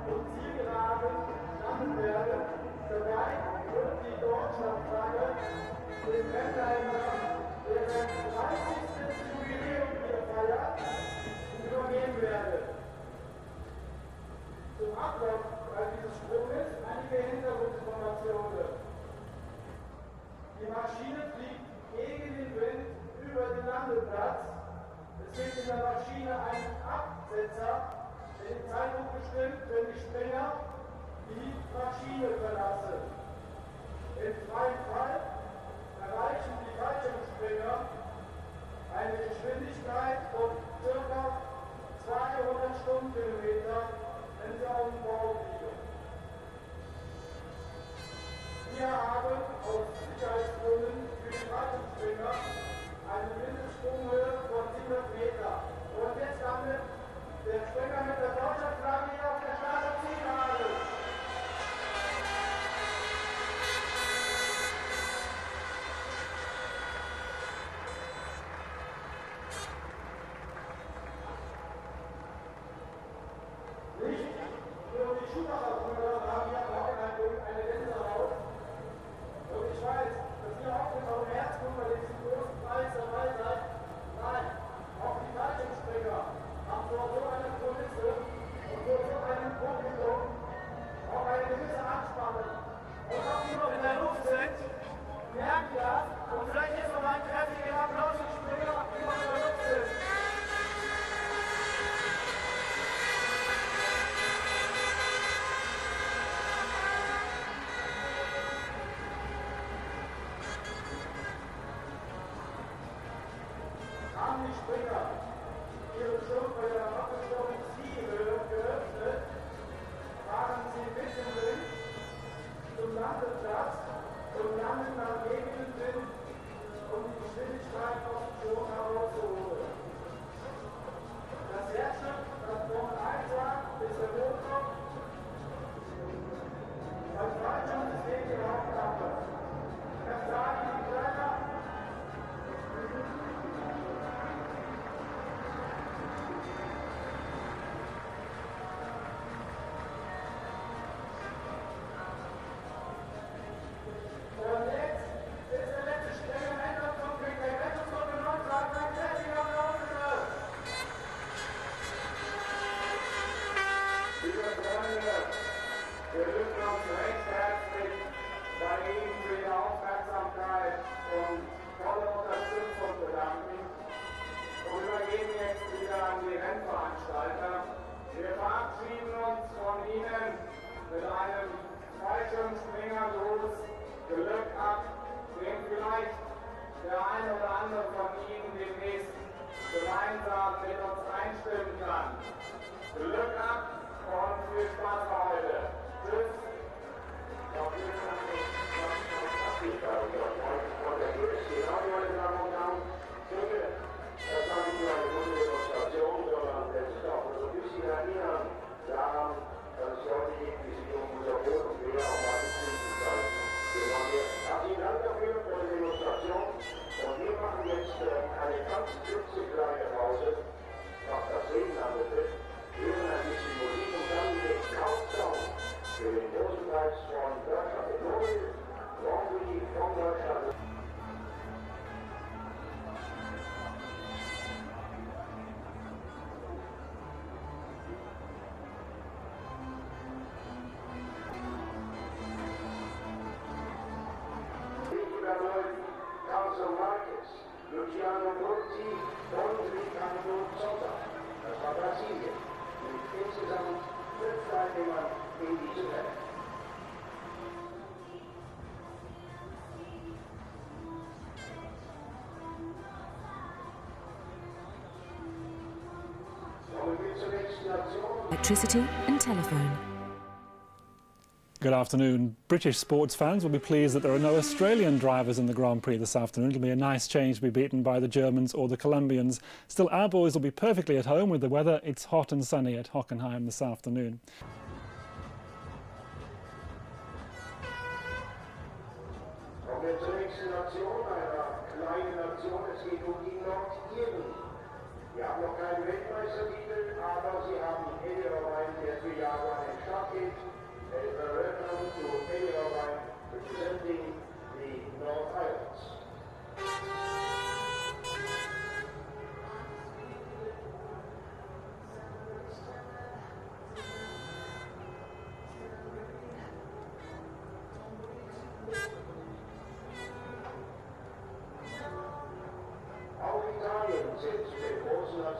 und Zielgeraden landen werden. Dabei wird die Deutschlandflagge den Rennteilnehmer, deren 30. Jubiläum hier feiert, übergeben werden. Zum Ablauf dieses Sprunges einige Hintergrundinformationen. Die Maschine fliegt gegen den Wind über den Landeplatz. Es gibt in der Maschine einen Absetzer, der den Zeitpunkt bestimmt, wenn die Springer die Maschine verlassen. Im freien Fall erreichen die Fallschirmspringer eine Geschwindigkeit von ca. 200 Stundenkilometer, wenn sie auf dem Bau liegen. Wir haben aus Sicherheitsgründen für die Fallschirmspringer eine Mindestsprunghöhe von 700 Meter. Und jetzt landet der Springer mit der Deutschlandflagge hier auf der Startzielgerade. Nicht nur die Schuhmacherbrüder haben hier am Wochenende eine Gänsehaut. Und ich weiß, dass ihr auch mit eurem Herzblut bei diesem großen Preis dabei seid. Nein, auch die Fallschirmspringer haben vor so einer Kulisse und vor so einem Publikum auch eine gewisse Anspannung. Und auch die noch in der Luft sind, merken das. Und vielleicht jetzt noch mal einen kräftigen Applaus für die Springer, die noch in der Luft sind. Haben die Springer ihre schon bei der abgestorbenen Zielhöhe geöffnet, fahren sie mit dem Wind zum Landeplatz und landen am Gegenwind, um die Geschwindigkeit aus dem Schirm herauszuholen. Das Herzstück, das Formel 1 sagt, ist der Motor. Beim Fallschirmsystem die Hauptlampe. Das sagen die Kleiner. Und jetzt ist der letzte Springer im Endkonflikt, der Rettungsgruppe 9 sagt, ein fertiger Applaus bitte. Liebe Freunde, wir dürfen uns recht herzlich bei Ihnen für Ihre Aufmerksamkeit und tolle Unterstützung bedanken und übergeben jetzt wieder an die Rennveranstalter. Wir verabschieden uns von Ihnen mit einem Fallschirmspringer-Los. Glück ab, den vielleicht der eine oder andere von Ihnen demnächst gemeinsam mit uns einstimmen kann. Glück ab und viel Spaß für heute. Tschüss. Herzlichen Dank dafür für die Demonstration und wir machen jetzt eine ganz klitzekleine Pause, was das Reden anbetrifft, hören ein bisschen Musik und dann den Countdown für den großen Preis von Deutschland. Grand Prix von Deutschland. Luciano Brutti und Ricardo Zotta. Das war Brasilien. Mit insgesamt 5 Teilnehmern in diesem Rennen. Kommen wir zur nächsten Nation. Electricity and telephone. Good afternoon. British sports fans will be pleased that there are no Australian drivers in the Grand Prix this afternoon. It'll be a nice change to be beaten by the Germans or the Colombians. Still, our boys will be perfectly at home with the weather. It's hot and sunny at Hockenheim this afternoon. Kommen wir zur nächsten Nation, einer kleinen Nation. Es geht um die Nordiren. Wir haben noch keinen Weltmeistertitel, aber sie haben in ihrer Weise 4 Jahre einen Start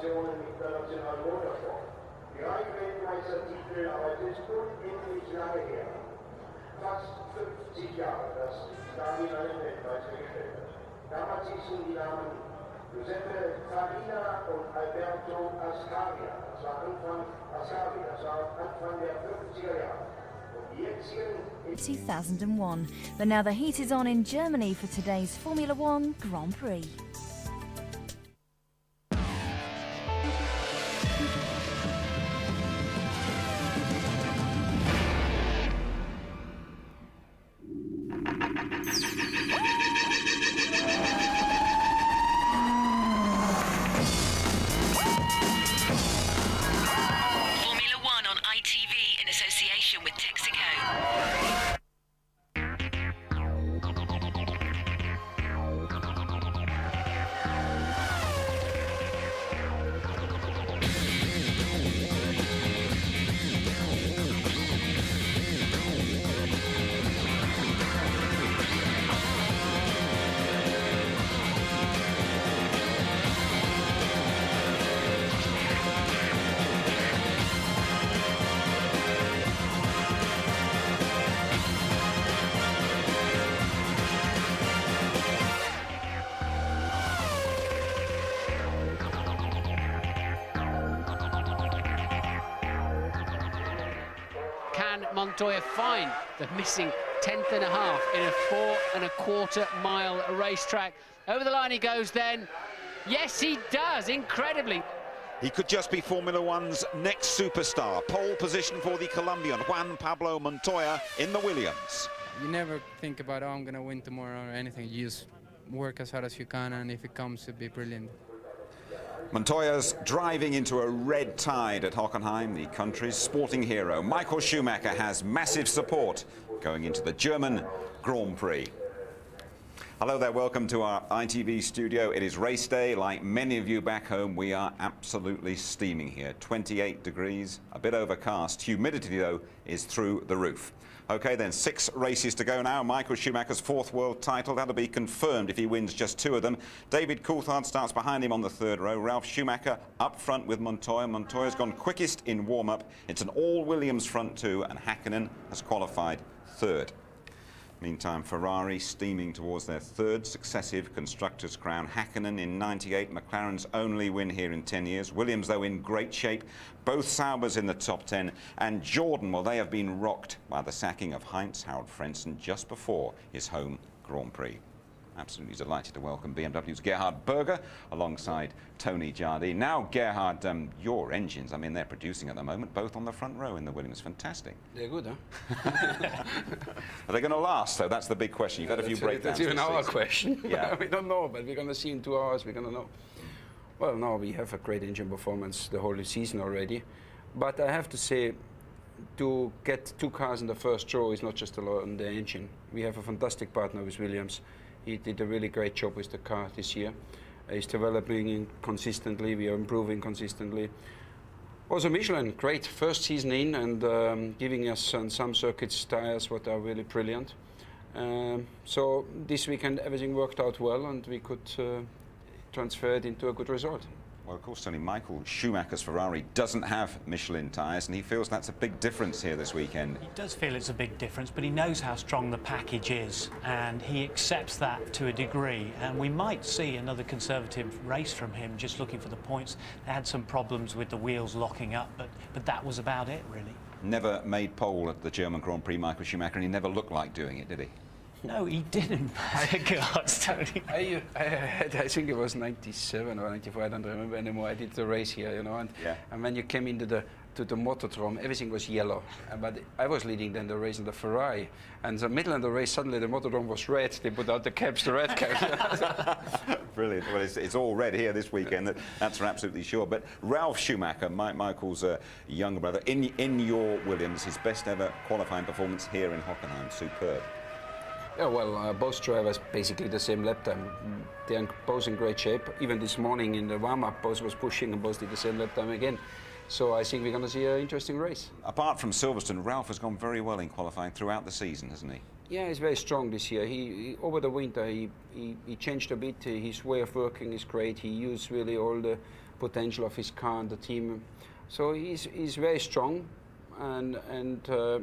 Nationen im internationalen Motorsport. Die Rhein-Weltmeistertitel, aber es ist unendlich lange her. Fast 50 Jahre, dass Stalin einen Weltmeister gestellt hat. Damals hießen die Namen Giuseppe Farina und Alberto Ascari. Das war Anfang der 50er Jahre. 2001, but now the heat is on in Germany for today's Formula One Grand Prix. Formula One on ITV in association with Texaco. Can Montoya find the missing 10th and a half in a 4.25 mile racetrack? Over the line he goes then. Yes, he does, incredibly. He could just be Formula One's next superstar. Pole position for the Colombian, Juan Pablo Montoya in the Williams. You never think about, oh, I'm going to win tomorrow or anything. You just work as hard as you can, and if it comes, it'll be brilliant. Montoya's driving into a red tide at Hockenheim, the country's sporting hero. Michael Schumacher has massive support going into the German Grand Prix. Hello there, welcome to our ITV studio. It is race day. Like many of you back home, we are absolutely steaming here. 28 degrees, a bit overcast. Humidity, though, is through the roof. OK, then 6 races to go now. Michael Schumacher's 4th world title. That'll be confirmed if he wins just 2 of them. David Coulthard starts behind him on the 3rd row. Ralf Schumacher up front with Montoya. Montoya's gone quickest in warm-up. It's an all-Williams front 2, and Häkkinen has qualified 3rd. Meantime, Ferrari steaming towards their 3rd successive Constructors' crown. Häkkinen in '98, McLaren's only win here in 10 years. Williams, though, in great shape. Both Saubers in the top 10. And Jordan, well, they have been rocked by the sacking of Heinz-Harald Frentzen just before his home Grand Prix. Absolutely delighted to welcome BMW's Gerhard Berger alongside Tony Jardine. Now, Gerhard, your engines, I mean, they're producing at the moment, both on the front row in the Williams. Fantastic. They're good, huh? Are they going to last, though? That's the big question. You've had a few breakdowns. That's even our season. question. Yeah. We don't know, but we're going to see in 2 hours, we're going to know. Well, now we have a great engine performance the whole season already. But I have to say, to get 2 cars in the first row is not just on the engine. We have a fantastic partner with Williams. He did a really great job with the car this year. He's developing consistently. We are improving consistently. Also, Michelin, great first season in and giving us on some circuits tires what are really brilliant. So this weekend everything worked out well and we could transfer it into a good result. Well, of course, Tony, Michael Schumacher's Ferrari doesn't have Michelin tyres, and he feels that's a big difference here this weekend. He does feel it's a big difference, but he knows how strong the package is, and he accepts that to a degree. And we might see another conservative race from him, just looking for the points. They had some problems with the wheels locking up, but that was about it, really. Never made pole at the German Grand Prix, Michael Schumacher, and he never looked like doing it, did he? No, he didn't. Tony. I think it was 97 or 94, I don't remember anymore. I did the race here, you know, and when you came into the Motordrome, everything was yellow. But I was leading then the race in the Ferrari, and the middle of the race, suddenly the Motordrome was red. They put out the caps, the red caps. Brilliant. Well, it's all red here this weekend, that's for absolutely sure. But Ralf Schumacher, Michael's younger brother, in your Williams, his best ever qualifying performance here in Hockenheim, superb. Yeah, well, both drivers basically the same lap time. They are both in great shape. Even this morning in the warm-up, both was pushing and both did the same lap time again. So I think we're going to see an interesting race. Apart from Silverstone, Ralf has gone very well in qualifying throughout the season, hasn't he? Yeah, he's very strong this year. He over the winter, he changed a bit. His way of working is great. He used really all the potential of his car and the team. So he's very strong, and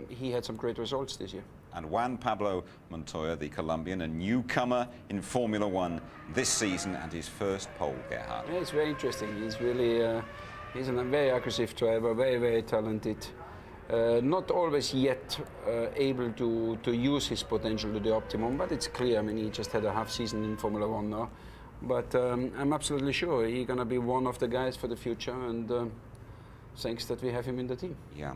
he had some great results this year. And Juan Pablo Montoya, the Colombian, a newcomer in Formula One this season, and his first pole, Gerhard. Yeah, it's very interesting. He's really he's a very aggressive driver, very, very talented. Not always yet able to use his potential to the optimum, but it's clear. I mean, he just had a half season in Formula One now. But I'm absolutely sure he's going to be one of the guys for the future, and thanks that we have him in the team. Yeah,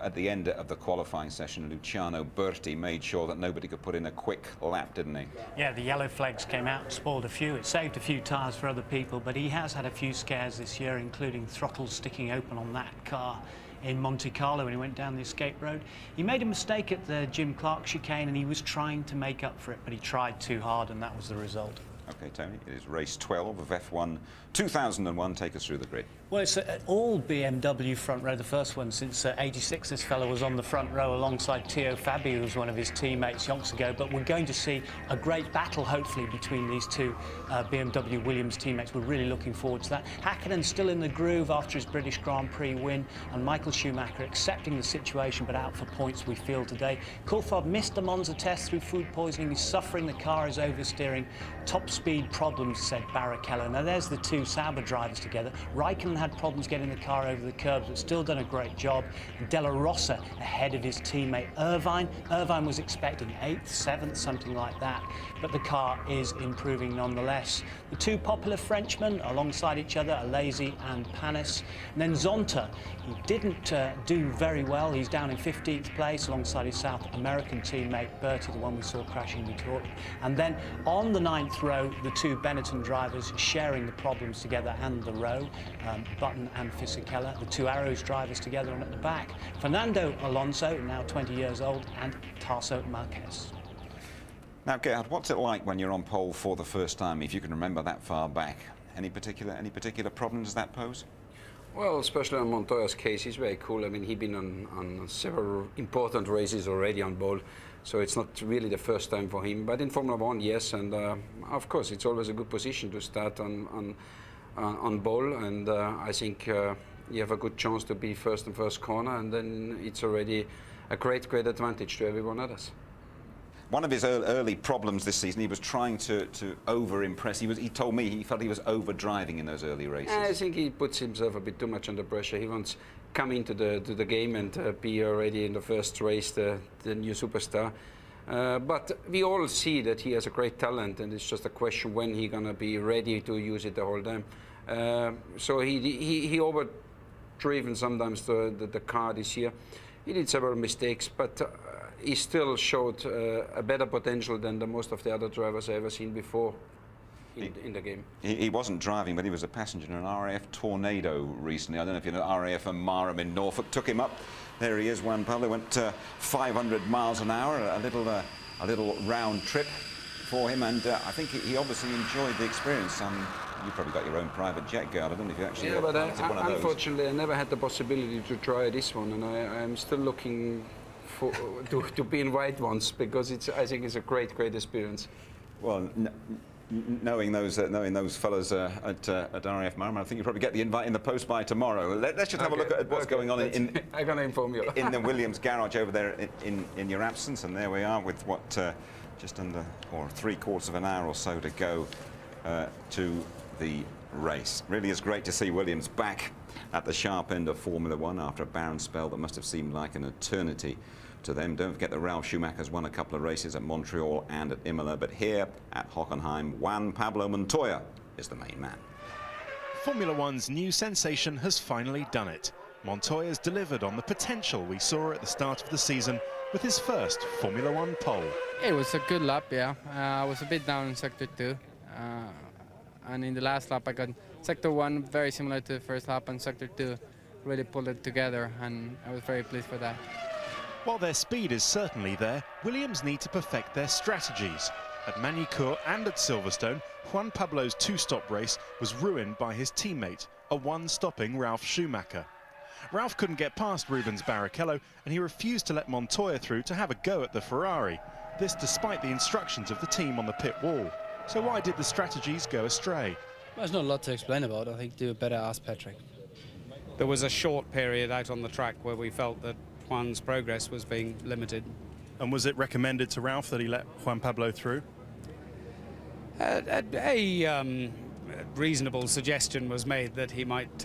at the end of the qualifying session, Luciano Berti made sure that nobody could put in a quick lap, didn't he? Yeah, the yellow flags came out and spoiled a few. It saved a few tyres for other people, but he has had a few scares this year, including throttles sticking open on that car in Monte Carlo when he went down the escape road. He made a mistake at the Jim Clark chicane, and he was trying to make up for it, but he tried too hard, and that was the result. OK, Tony, it is race 12 of F1 2001. Take us through the grid. Well, it's all BMW front row, the first one since '86. This fellow was on the front row alongside Teo Fabi, who was one of his teammates yonks ago. But we're going to see a great battle, hopefully, between these two BMW Williams teammates. We're really looking forward to that. Hakkinen still in the groove after his British Grand Prix win, and Michael Schumacher accepting the situation, but out for points, we feel today. Coulthard missed the Monza test through food poisoning. He's suffering. The car is oversteering. Top speed problems, said Barrichello. Now, there's the two Sauber drivers together. Raikkonen had problems getting the car over the curbs, but still done a great job. Della Rosa ahead of his teammate Irvine. Irvine was expecting 8th, 7th, something like that, but the car is improving nonetheless. The two popular Frenchmen alongside each other, Alesi and Panis. And then Zonta, he didn't do very well. He's down in 15th place alongside his South American teammate Berti, the one we saw crashing before. And then on the 9th row, the two Benetton drivers sharing the problems together and the row, Button and Fisichella, the two Arrows drivers together, and at the back, Fernando Alonso, now 20 years old, and Tarso Marquez. Now, Gerhard, what's it like when you're on pole for the first time, if you can remember that far back? Any particular problems does that pose? Well, especially in Montoya's case, he's very cool. I mean, he's been on several important races already on pole, so it's not really the first time for him. But in Formula One, yes, and of course, it's always a good position to start on pole, and I think you have a good chance to be first in first corner, and then it's already a great advantage to everyone else. One of his early problems this season, he was trying to over-impress. He told me he felt he was over-driving in those early races. I think he puts himself a bit too much under pressure. He wants to come into the game and be already in the first race the new superstar. But we all see that he has a great talent, and it's just a question when he's going to be ready to use it the whole time. So he over-driven sometimes the car this year. He did several mistakes, but he still showed a better potential than most of the other drivers I've ever seen before in the game. He wasn't driving, but he was a passenger in an RAF Tornado recently. I don't know if you know, RAF and Marham in Norfolk took him up. There he is, Juan Pablo. Went 500 miles an hour, a little round trip for him, and I think he obviously enjoyed the experience. You probably got your own private jet, Gerhard. I don't know if you actually but one of those. Unfortunately, I never had the possibility to try this one, and I'm still looking to be in white ones, because I think it's a great experience. Well, knowing those fellas at RAF Marham, I think you probably get the invite in the post by tomorrow. Let's just have a look at what's going on in I'm going to inform you. in the Williams garage over there in your absence, and there we are with what just under or 3/4 of an hour or so to go to the race. Really is great to see Williams back at the sharp end of Formula One after a barren spell that must have seemed like an eternity to them. Don't forget that Ralf Schumacher's won a couple of races at Montreal and at Imola, but here at Hockenheim, Juan Pablo Montoya is the main man. Formula One's new sensation has finally done it. Montoya's delivered on the potential we saw at the start of the season with his first Formula One pole. It was a good lap, yeah. I was a bit down in Sector 2. And in the last lap, I got Sector 1 very similar to the first lap, and Sector 2 really pulled it together, and I was very pleased with that. While their speed is certainly there, Williams need to perfect their strategies. At Magny-Cours and at Silverstone, Juan Pablo's two-stop race was ruined by his teammate, a one-stopping Ralf Schumacher. Ralf couldn't get past Rubens Barrichello, and he refused to let Montoya through to have a go at the Ferrari. This despite the instructions of the team on the pit wall. So why did the strategies go astray? There's not a lot to explain about. I think do better ask Patrick. There was a short period out on the track where we felt that Juan's progress was being limited. And was it recommended to Ralph that he let Juan Pablo through? A reasonable suggestion was made that he might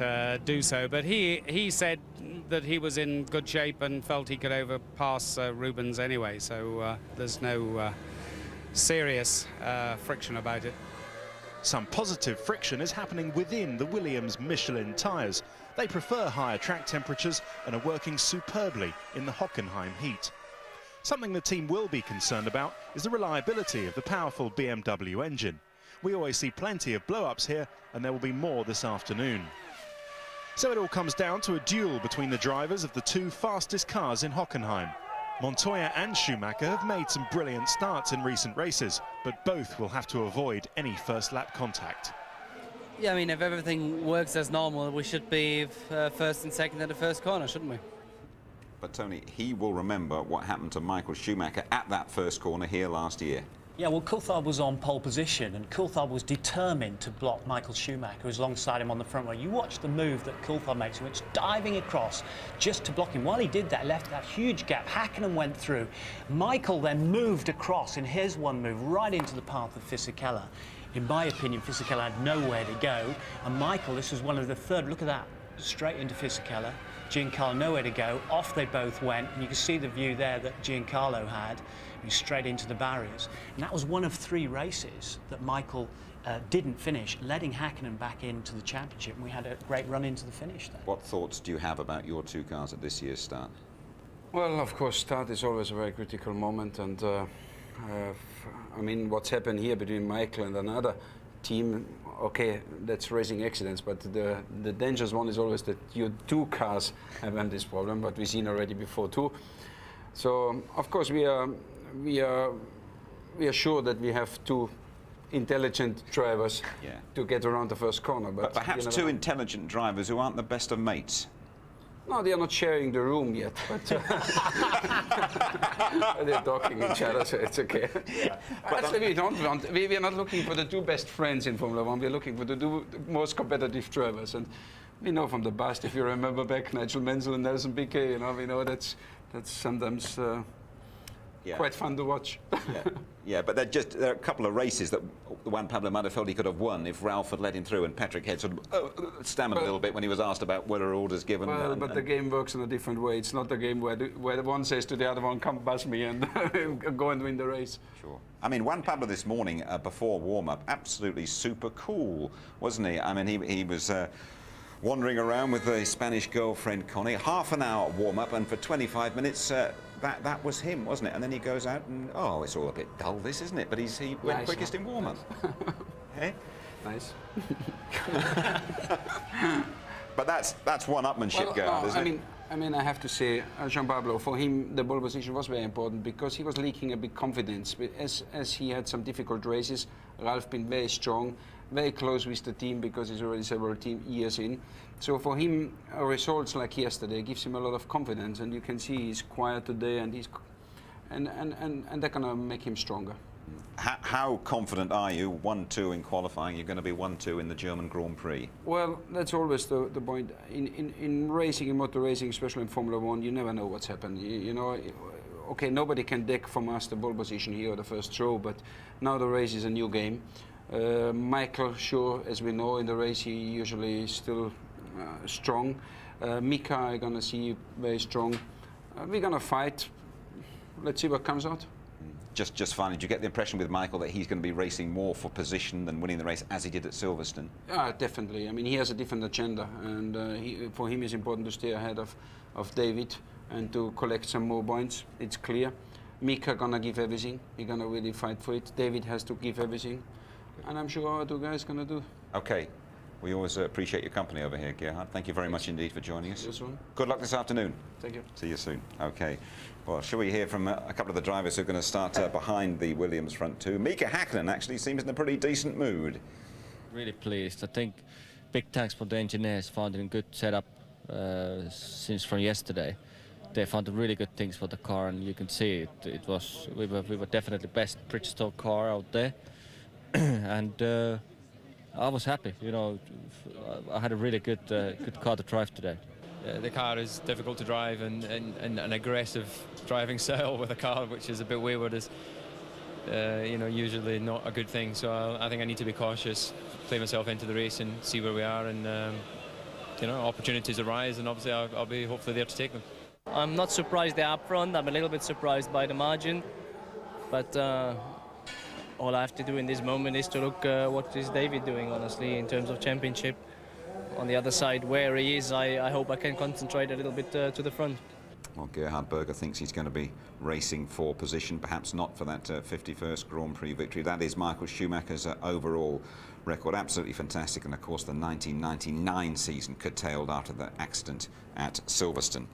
do so, but he said that he was in good shape and felt he could overpass Rubens anyway, so there's no serious friction about it. Some positive friction is happening within the Williams Michelin tyres. They prefer higher track temperatures and are working superbly in the Hockenheim heat. Something the team will be concerned about is the reliability of the powerful BMW engine. We always see plenty of blow-ups here, and there will be more this afternoon. So it all comes down to a duel between the drivers of the two fastest cars in Hockenheim. Montoya and Schumacher have made some brilliant starts in recent races, but both will have to avoid any first-lap contact. Yeah, I mean, if everything works as normal, we should be first and second at the first corner, shouldn't we? But Tony, he will remember what happened to Michael Schumacher at that first corner here last year. Yeah, well, Coulthard was on pole position, and Coulthard was determined to block Michael Schumacher, who was alongside him on the front row. You watch the move that Coulthard makes, he went diving across just to block him. While he did that, left that huge gap. Hakkinen went through. Michael then moved across in his one move right into the path of Fisichella. In my opinion, Fisichella had nowhere to go, and Michael, this was one of the third, look at that, straight into Fisichella. Giancarlo nowhere to go, off they both went, and you can see the view there that Giancarlo had, straight into the barriers. And that was one of 3 races that Michael didn't finish, letting Hakkinen back into the championship, and we had a great run into the finish there. What thoughts do you have about your 2 cars at this year's start? Well, of course, start is always a very critical moment, and I mean, what's happened here between Michael and another team, okay, that's racing accidents, but the dangerous one is always that your 2 cars have had this problem, but we've seen already before too. So, of course, we are sure that we have 2 intelligent drivers to get around the first corner. But perhaps 2 intelligent drivers who aren't the best of mates. No, they are not sharing the room yet, but they're talking each other, so it's okay. Yeah. Actually, we are not looking for the 2 best friends in Formula 1. We're looking for the 2 most competitive drivers, and we know from the past. If you remember back, Nigel Mansell and Nelson Piquet, you know, we know that's sometimes quite fun to watch. Yeah, but there are a couple of races that Juan Pablo might have felt he could have won if Ralph had let him through, and Patrick had sort of stammered a little bit when he was asked about whether orders given. Well, but the game works in a different way. It's not a game where the one says to the other one, come past me and go and win the race. Sure. I mean, Juan Pablo this morning before warm-up, absolutely super cool, wasn't he? I mean, he was wandering around with his Spanish girlfriend, Connie. Half an hour warm-up, and for 25 minutes, that was him, wasn't it? And then he goes out and, oh, it's all a bit dull, this, isn't it? But he went quickest in warm-up. Hey? Nice. But that's one-upmanship, Gerhard, isn't it? I mean, I have to say, Jean Pablo, for him, the pole position was very important because he was leaking a bit confidence. As he had some difficult races, Ralph been very strong, very close with the team because he's already several years in. So for him, results like yesterday gives him a lot of confidence, and you can see he's quiet today, and and they're gonna make him stronger. How confident are you? 1-2 in qualifying. You're going to be 1-2 in the German Grand Prix. Well, that's always the point. In racing, in motor racing, especially in Formula 1, you never know what's happened. You know, okay, nobody can deck from us the pole position here or the first throw, but now the race is a new game. Michael, sure, as we know, in the race he usually is still strong. Mika, I'm going to see very strong. We're going to fight. Let's see what comes out. Just finally, do you get the impression with Michael that he's going to be racing more for position than winning the race as he did at Silverstone? Yeah, definitely. I mean, he has a different agenda, and for him it's important to stay ahead of David and to collect some more points. It's clear. Mika gonna give everything. He's gonna really fight for it. David has to give everything, and I'm sure our 2 guys gonna do. Okay. We always appreciate your company over here, Gerhard. Thank you very much indeed for joining us. See you soon. Good luck this afternoon. Thank you. See you soon. Okay. Well, shall we hear from a couple of the drivers who are going to start behind the Williams front 2? Mika Hakkinen actually seems in a pretty decent mood. Really pleased. I think big thanks for the engineers, found it in good setup since from yesterday. They found really good things for the car, and you can see it. We were definitely best Bridgestone car out there, and I was happy. You know, I had a really good car to drive today. The car is difficult to drive, and an aggressive driving style with a car which is a bit wayward is, you know, usually not a good thing. So I think I need to be cautious, play myself into the race and see where we are, and you know, opportunities arise, and obviously I'll be hopefully there to take them. I'm not surprised they're up front. I'm a little bit surprised by the margin, but all I have to do in this moment is to look what is David doing, honestly, in terms of championship. On the other side, where he is, I hope I can concentrate a little bit to the front. Well, Gerhard Berger thinks he's going to be racing for position, perhaps not for that 51st Grand Prix victory. That is Michael Schumacher's overall record. Absolutely fantastic. And of course, the 1999 season curtailed after the accident at Silverstone.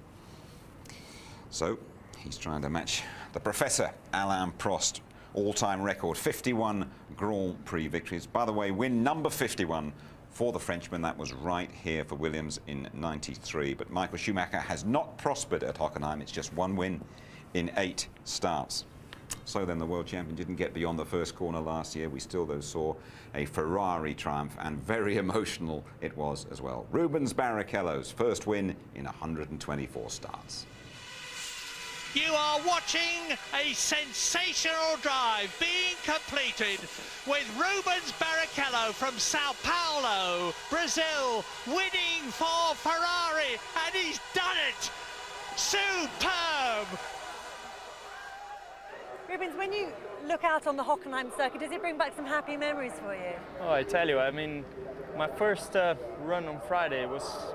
So he's trying to match the Professor Alain Prost all-time record, 51 Grand Prix victories. By the way, win number 51 for the Frenchman. That was right here for Williams in '93. But Michael Schumacher has not prospered at Hockenheim. It's just one win in 8 starts. So then the world champion didn't get beyond the first corner last year. We still, though, saw a Ferrari triumph, and very emotional it was as well. Rubens Barrichello's first win in 124 starts. You are watching a sensational drive being completed with Rubens Barrichello from Sao Paulo, Brazil, winning for Ferrari, and he's done it! Superb! Rubens, when you look out on the Hockenheim circuit, does it bring back some happy memories for you? Oh, I tell you, I mean, my first run on Friday was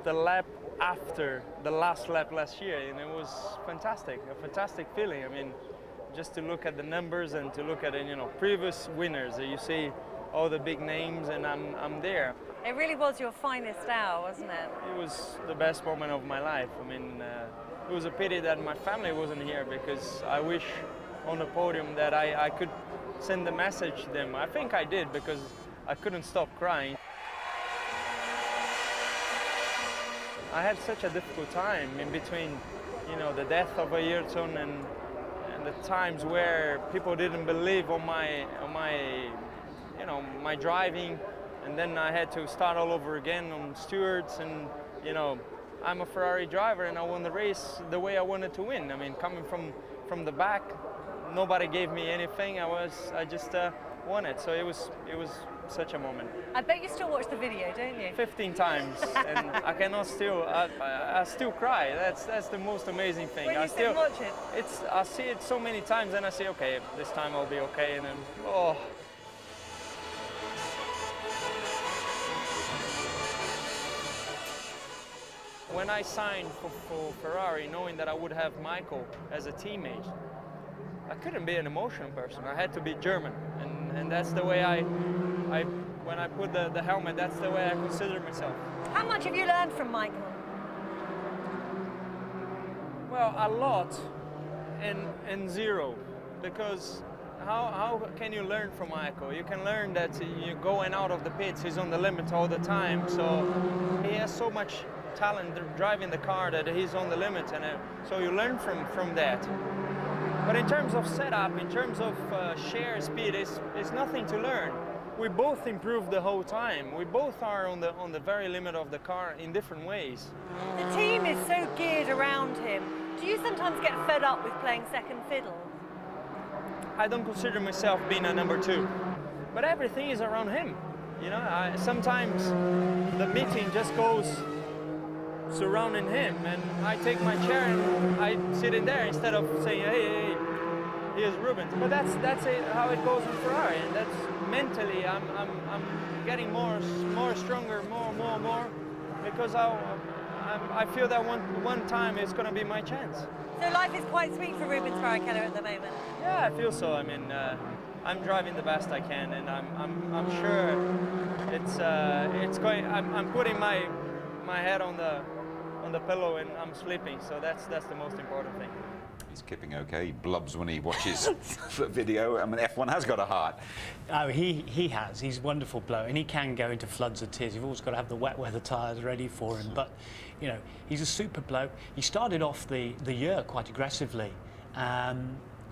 the lap after the last lap last year, and it was fantastic, a fantastic feeling. I mean, just to look at the numbers and to look at, you know, previous winners, you see all the big names, and I'm there. It really was your finest hour, wasn't it? It was the best moment of my life. I mean, it was a pity that my family wasn't here, because I wish on the podium that I could send a message to them. I think I did, because I couldn't stop crying. I had such a difficult time in between, you know, the death of Ayrton and the times where people didn't believe on my, you know, my driving, and then I had to start all over again on stewards, and, you know, I'm a Ferrari driver and I won the race the way I wanted to win. I mean, coming from the back, nobody gave me anything. I just won it. So it was such a moment. I bet you still watch the video, don't you? 15 times, and I cannot still. I still cry. That's the most amazing thing. When you still watch it? I see it so many times, and I say, okay, this time I'll be okay, and then oh. When I signed for Ferrari, knowing that I would have Michael as a teammate, I couldn't be an emotional person. I had to be German, and that's the way when I put the helmet, that's the way I consider myself. How much have you learned from Michael? Well, a lot, and zero, because how can you learn from Michael? You can learn that you're going out of the pits, he's on the limit all the time, so he has so much talent driving the car that he's on the limit, and so you learn from that. But in terms of setup, in terms of sheer speed, it's nothing to learn. We both improve the whole time. We both are on the very limit of the car in different ways. The team is so geared around him. Do you sometimes get fed up with playing second fiddle? I don't consider myself being a number 2, but everything is around him. You know, sometimes the meeting just goes surrounding him, and I take my chair and I sit in there instead of saying, hey, here's Rubens. But that's how it goes in Ferrari, and that's mentally I'm getting more stronger, more, because I feel that one time is going to be my chance. So life is quite sweet for Rubens Barrichello at the moment. Yeah, I feel so. I mean, I'm driving the best I can, and I'm sure it's going. I'm putting my head on the pillow and I'm sleeping, so that's the most important thing. He's keeping okay. He blubs when he watches the video. I mean, F1 has got a heart. Oh, he has. He's a wonderful bloke, and he can go into floods of tears. You've always got to have the wet weather tyres ready for him. But, you know, he's a super bloke. He started off the year quite aggressively.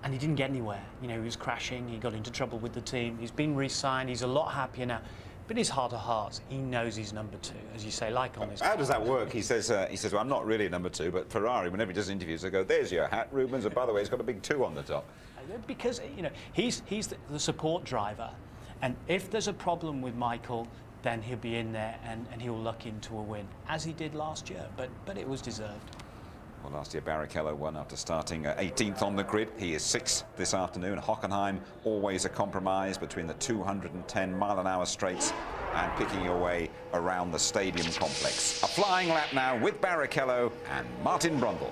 and he didn't get anywhere. You know, he was crashing, he got into trouble with the team. He's been re-signed, he's a lot happier now. But in his heart of hearts, he knows he's number 2, as you say, like on his... How does that work? He says, well, I'm not really number 2, but Ferrari, whenever he does interviews, they go, there's your hat, Rubens, and by the way, it's got a big 2 on the top. Because, you know, he's the support driver, and if there's a problem with Michael, then he'll be in there and he'll luck into a win, as he did last year, but it was deserved. Well, last year Barrichello won after starting 18th on the grid. He is 6th this afternoon. Hockenheim, always a compromise between the 210-mile-an-hour straights and picking your way around the stadium complex. A flying lap now with Barrichello and Martin Brundle.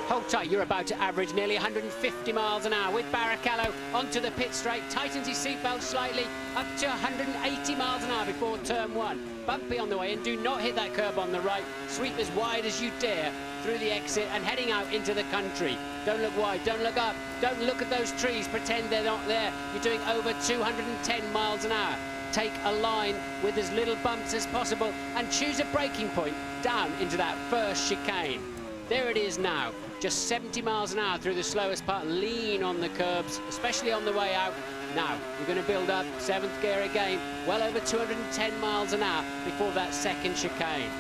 Hold tight, you're about to average nearly 150 miles an hour with Barrichello onto the pit straight, tightens his seatbelt slightly, up to 180 miles an hour before turn 1. Bumpy on the way, and do not hit that curb on the right. Sweep as wide as you dare through the exit and heading out into the country. Don't look wide, don't look up, don't look at those trees, pretend they're not there. You're doing over 210 miles an hour. Take a line with as little bumps as possible and choose a braking point down into that first chicane. There it is now, just 70 miles an hour through the slowest part. Lean on the curbs, especially on the way out. Now, you're going to build up 7th gear again, well over 210 miles an hour before that second chicane.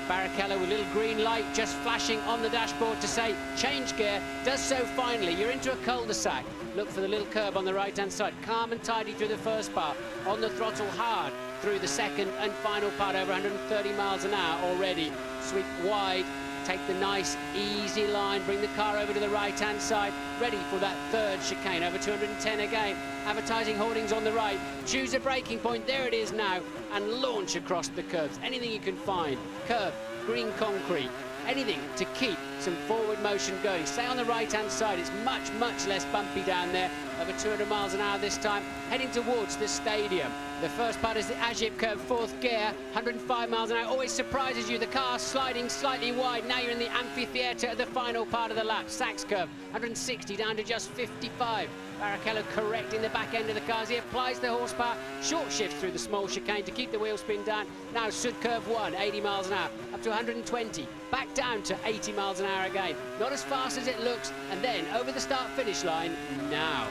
Barrichello with a little green light just flashing on the dashboard to say change gear, does so finally. You're into a cul-de-sac. Look for the little curb on the right-hand side. Calm and tidy through the first part, on the throttle hard through the second and final part, over 130 miles an hour already. Sweep wide. Take the nice, easy line, bring the car over to the right-hand side, ready for that third chicane, over 210 again. Advertising hoardings on the right. Choose a braking point, there it is now, and launch across the curbs. Anything you can find, curb, green concrete, anything to keep some forward motion going. Stay on the right-hand side, it's much, much less bumpy down there, over 200 miles an hour this time, heading towards the stadium. The first part is the Ajip curve, 4th gear, 105 miles an hour. Always surprises you, the car sliding slightly wide. Now you're in the amphitheatre at the final part of the lap. Sachs curve, 160 down to just 55. Barrichello correcting the back end of the car as he applies the horsepower. Short shift through the small chicane to keep the wheel spin down. Now Sud curve 1, 80 miles an hour, up to 120. Back down to 80 miles an hour again. Not as fast as it looks, and then over the start-finish line now.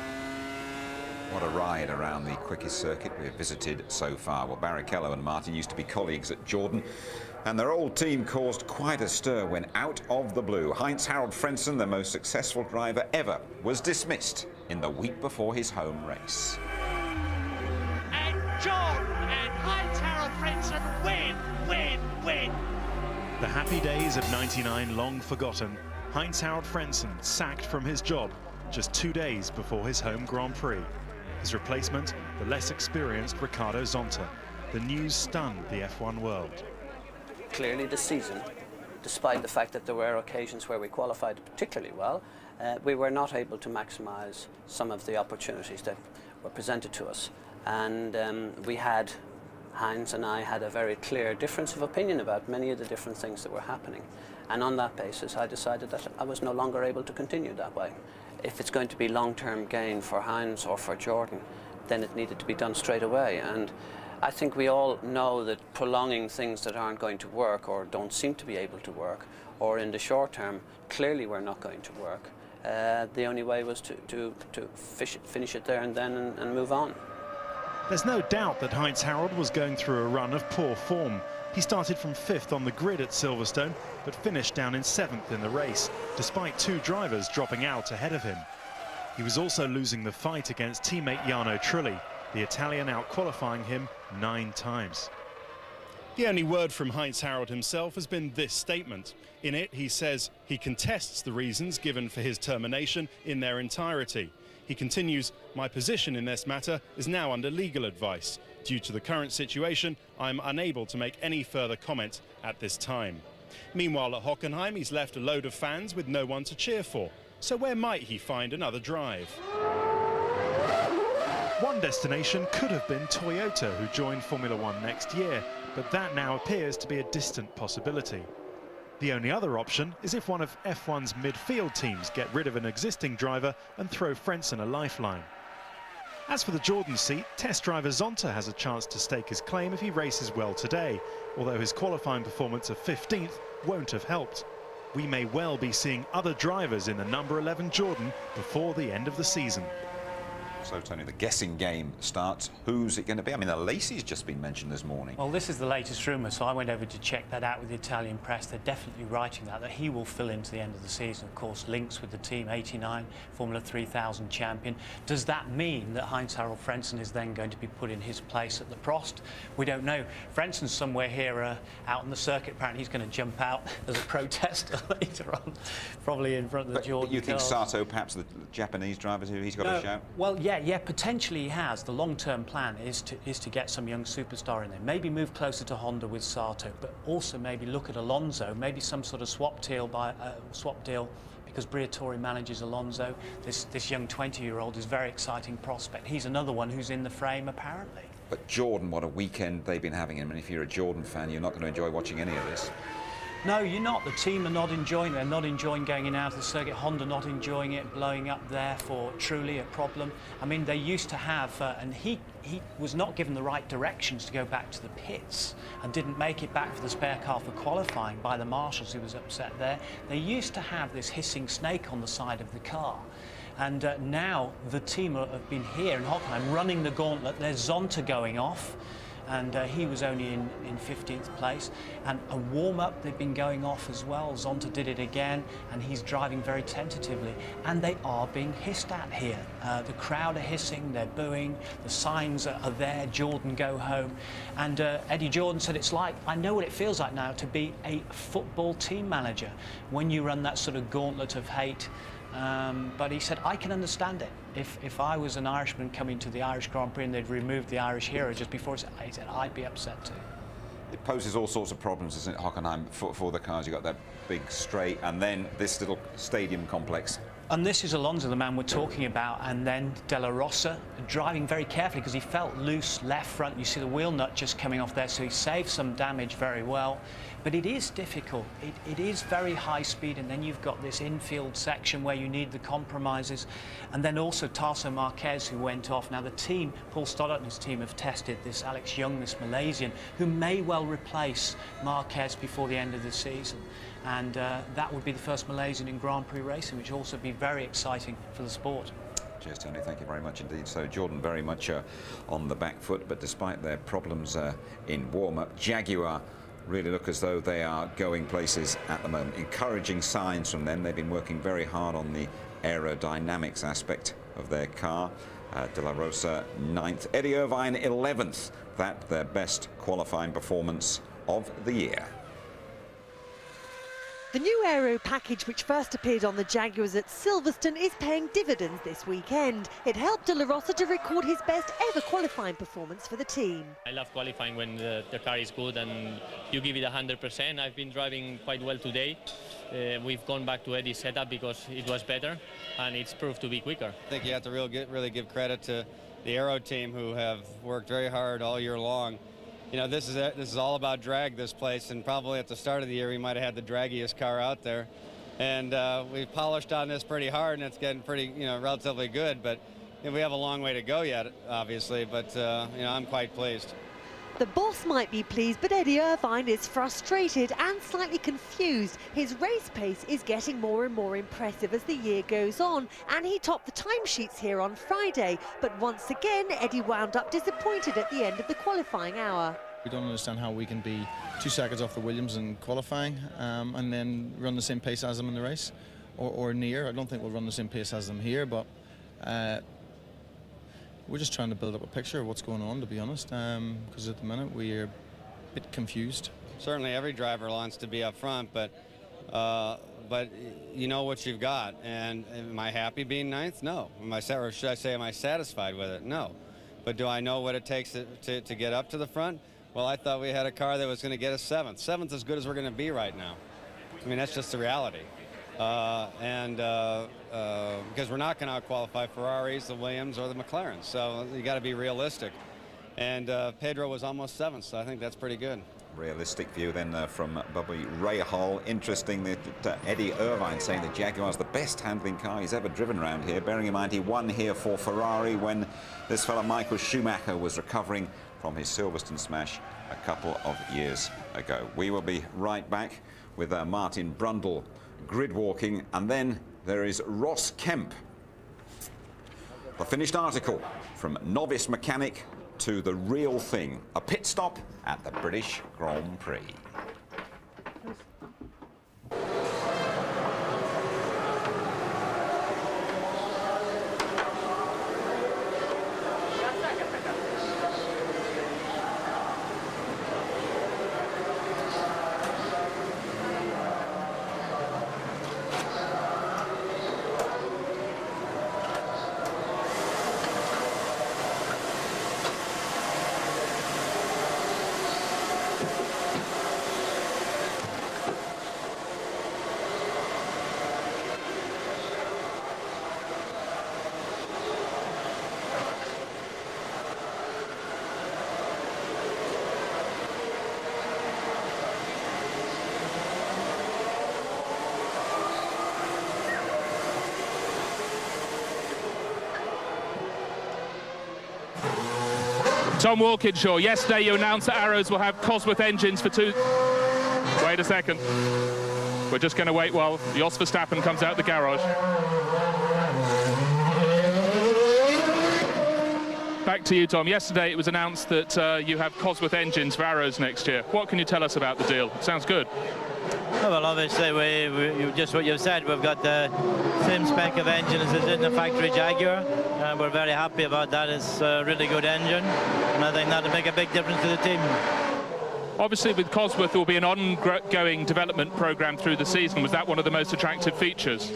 What a ride around the quickest circuit we've visited so far. Well, Barrichello and Martin used to be colleagues at Jordan, and their old team caused quite a stir when out of the blue, Heinz-Harald Frentzen, the most successful driver ever, was dismissed in the week before his home race. And Jordan and Heinz-Harald Frentzen win. The happy days of '99 long forgotten. Heinz-Harald Frentzen sacked from his job just 2 days before his home Grand Prix. His replacement, the less experienced Ricardo Zonta. The news stunned the F1 world. Clearly this season, despite the fact that there were occasions where we qualified particularly well, we were not able to maximise some of the opportunities that were presented to us. And Heinz and I had a very clear difference of opinion about many of the different things that were happening. And on that basis, I decided that I was no longer able to continue that way. If it's going to be long-term gain for Heinz or for Jordan, then it needed to be done straight away. And I think we all know that prolonging things that aren't going to work or don't seem to be able to work, or in the short term, clearly were not going to work. The only way was to finish it there and then and move on. There's no doubt that Heinz-Harald was going through a run of poor form. He started from 5th on the grid at Silverstone, but finished down in 7th in the race, despite 2 drivers dropping out ahead of him. He was also losing the fight against teammate Jarno Trulli, the Italian out-qualifying him 9 times. The only word from Heinz-Harald himself has been this statement. In it, he says he contests the reasons given for his termination in their entirety. He continues, "My position in this matter is now under legal advice. Due to the current situation, I'm unable to make any further comment at this time." Meanwhile, at Hockenheim, he's left a load of fans with no one to cheer for. So where might he find another drive? One destination could have been Toyota, who joined Formula One next year, but that now appears to be a distant possibility. The only other option is if one of F1's midfield teams get rid of an existing driver and throw Frentzen a lifeline. As for the Jordan seat, test driver Zonta has a chance to stake his claim if he races well today, although his qualifying performance of 15th won't have helped. we may well be seeing other drivers in the number 11 Jordan before the end of the season. So, Tony, the guessing game starts. Who's it going to be? I mean, Lacey's just been mentioned this morning. Well, this is the latest rumour, so I went over to check that out with the Italian press. They're definitely writing that he will fill into the end of the season. Of course, links with the team, 89, Formula 3000 champion. Does that mean that Heinz-Harald Frentzen is then going to be put in his place at the Prost? We don't know. Frentzen's somewhere here out on the circuit. Apparently, he's going to jump out as a protester later on, probably in front of the Jordan But you think cars. Sato, perhaps the Japanese drivers, who he's got a shout? Well, yeah, potentially he has. The long-term plan is to get some young superstar in there. Maybe move closer to Honda with Sato, but also maybe look at Alonso. Maybe some sort of swap deal because Briatore manages Alonso. This young 20-year-old is a very exciting prospect. He's another one who's in the frame apparently. But Jordan, what a weekend they've been having. I mean, if you're a Jordan fan, you're not going to enjoy watching any of this. No, you're not. The team are not enjoying it. They're not enjoying going in and out of the circuit. Honda not enjoying it, blowing up there for truly a problem. I mean, they used to have, and he was not given the right directions to go back to the pits and didn't make it back for the spare car for qualifying by the marshals. He was upset there. They used to have this hissing snake on the side of the car. And now the team have been here in Hockenheim running the gauntlet. There's Zonta going off. And he was only in 15th place. And a warm-up, they've been going off as well. Zonta did it again, and he's driving very tentatively. And they are being hissed at here. The crowd are hissing, they're booing, the signs are there, Jordan go home. And Eddie Jordan said, it's like, I know what it feels like now to be a football team manager when you run that sort of gauntlet of hate. But he said, I can understand it. If I was an Irishman coming to the Irish Grand Prix and they'd removed the Irish hero just before, he said, I'd be upset too. It poses all sorts of problems, doesn't it, Hockenheim, for the cars. You've got that big straight and then this little stadium complex. And this is Alonso, the man we're talking about, and then De La Rosa driving very carefully because he felt loose left front. You see the wheel nut just coming off there, so he saved some damage very well. But it is difficult. It is very high speed, and then you've got this infield section where you need the compromises. And then also Tarso Marquez, who went off. Now the team, Paul Stoddart and his team, have tested this Alex Young, this Malaysian, who may well replace Marquez before the end of the season. And that would be the first Malaysian in Grand Prix racing, which will also be very exciting for the sport. Cheers, Tony. Thank you very much indeed. So Jordan very much on the back foot, but despite their problems in warm-up, Jaguar really look as though they are going places at the moment. Encouraging signs from them. They've been working very hard on the aerodynamics aspect of their car. De La Rosa 9th, Eddie Irvine 11th. That their best qualifying performance of the year. The new aero package, which first appeared on the Jaguars at Silverstone, is paying dividends this weekend. It helped De La Rosa to record his best ever qualifying performance for the team. I love qualifying when the car is good and you give it 100%. I've been driving quite well today. We've gone back to Eddie's setup because it was better and it's proved to be quicker. I think you have to really give credit to the aero team, who have worked very hard all year long. You know, this is all about drag, this place, and probably at the start of the year we might have had the draggiest car out there. And we've polished on this pretty hard, and it's getting pretty, relatively good, but we have a long way to go yet, obviously, but, I'm quite pleased. The boss might be pleased, but Eddie Irvine is frustrated and slightly confused. His race pace is getting more and more impressive as the year goes on, and he topped the timesheets here on Friday. But once again, Eddie wound up disappointed at the end of the qualifying hour. We don't understand how we can be 2 seconds off the Williams in qualifying and then run the same pace as them in the race, or near. I don't think we'll run the same pace as them here, but we're just trying to build up a picture of what's going on, to be honest, because at the minute we're a bit confused. Certainly every driver wants to be up front, but you know what you've got. And am I happy being 9th? No. Or should I say, am I satisfied with it? No. But do I know what it takes to get up to the front? Well, I thought we had a car that was going to get us 7th. 7th as good as we're going to be right now. I mean, that's just the reality. Because we're not going to out-qualify Ferraris, the Williams, or the McLarens. So you got to be realistic. And Pedro was almost 7th, so I think that's pretty good. Realistic view then from Bobby Rahal. Interesting that Eddie Irvine saying the Jaguar's the best handling car he's ever driven around here. Bearing in mind he won here for Ferrari when this fellow Michael Schumacher was recovering from his Silverstone smash a couple of years ago. We will be right back with Martin Brundle grid walking, and then there is Ross Kemp. The finished article, from novice mechanic to the real thing, a pit stop at the British Grand Prix. Tom Walkinshaw, yesterday you announced that Arrows will have Cosworth engines for two... Wait a second. We're just going to wait while Jos Verstappen comes out the garage. Back to you, Tom. Yesterday it was announced that you have Cosworth engines for Arrows next year. What can you tell us about the deal? It sounds good. Oh, well, obviously, we just what you've said, we've got the same spec of engine as in the factory Jaguar. We're very happy about that. It's a really good engine, and I think that'll make a big difference to the team. Obviously, with Cosworth, there will be an ongoing development program through the season. Was that one of the most attractive features?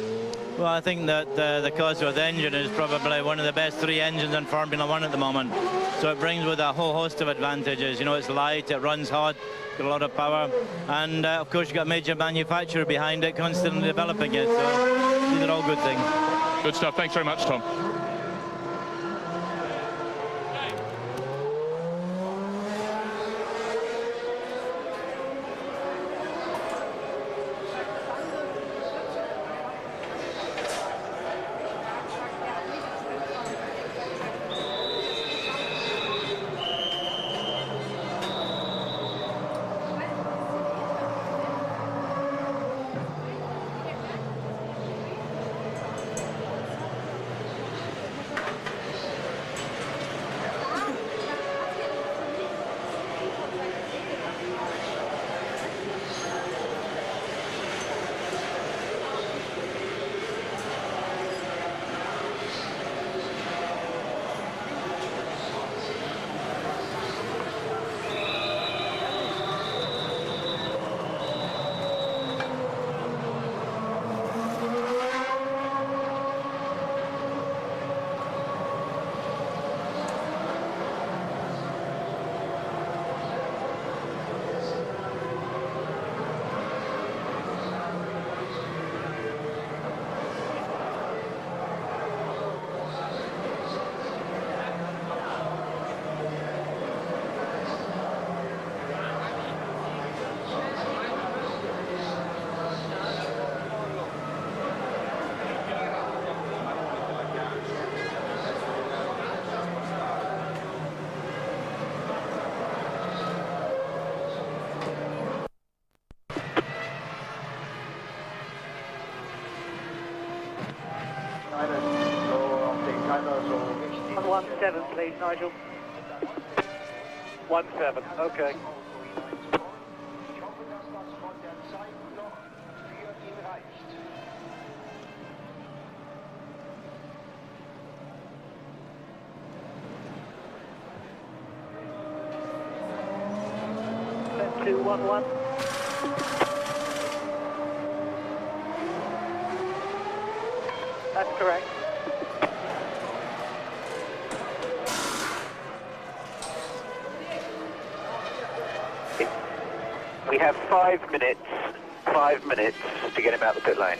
Well, I think that the Cosworth engine is probably one of the best three engines in Formula One at the moment. So it brings with a whole host of advantages. You know, it's light, it runs hot, got a lot of power, and of course you've got a major manufacturer behind it constantly developing it. So these are all good things. Good stuff. Thanks very much, Tom. On 17, please, Nigel. 17, okay. Then 211. That's correct. We have 5 minutes to get him out the pit lane.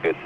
Good.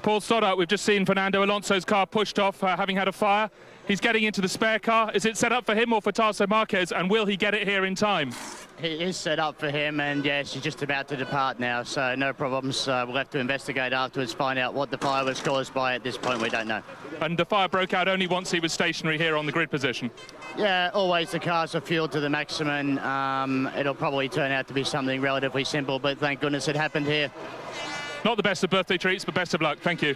Paul Stoddart, we've just seen Fernando Alonso's car pushed off, having had a fire. He's getting into the spare car. Is it set up for him or for Tarso Marquez, and will he get it here in time? It is set up for him, and yes, he's just about to depart now, so no problems. We'll have to investigate afterwards, find out what the fire was caused by. At this point, we don't know. And the fire broke out only once he was stationary here on the grid position? Yeah, always the cars are fueled to the maximum. It'll probably turn out to be something relatively simple, but thank goodness it happened here. Not the best of birthday treats, but best of luck. Thank you.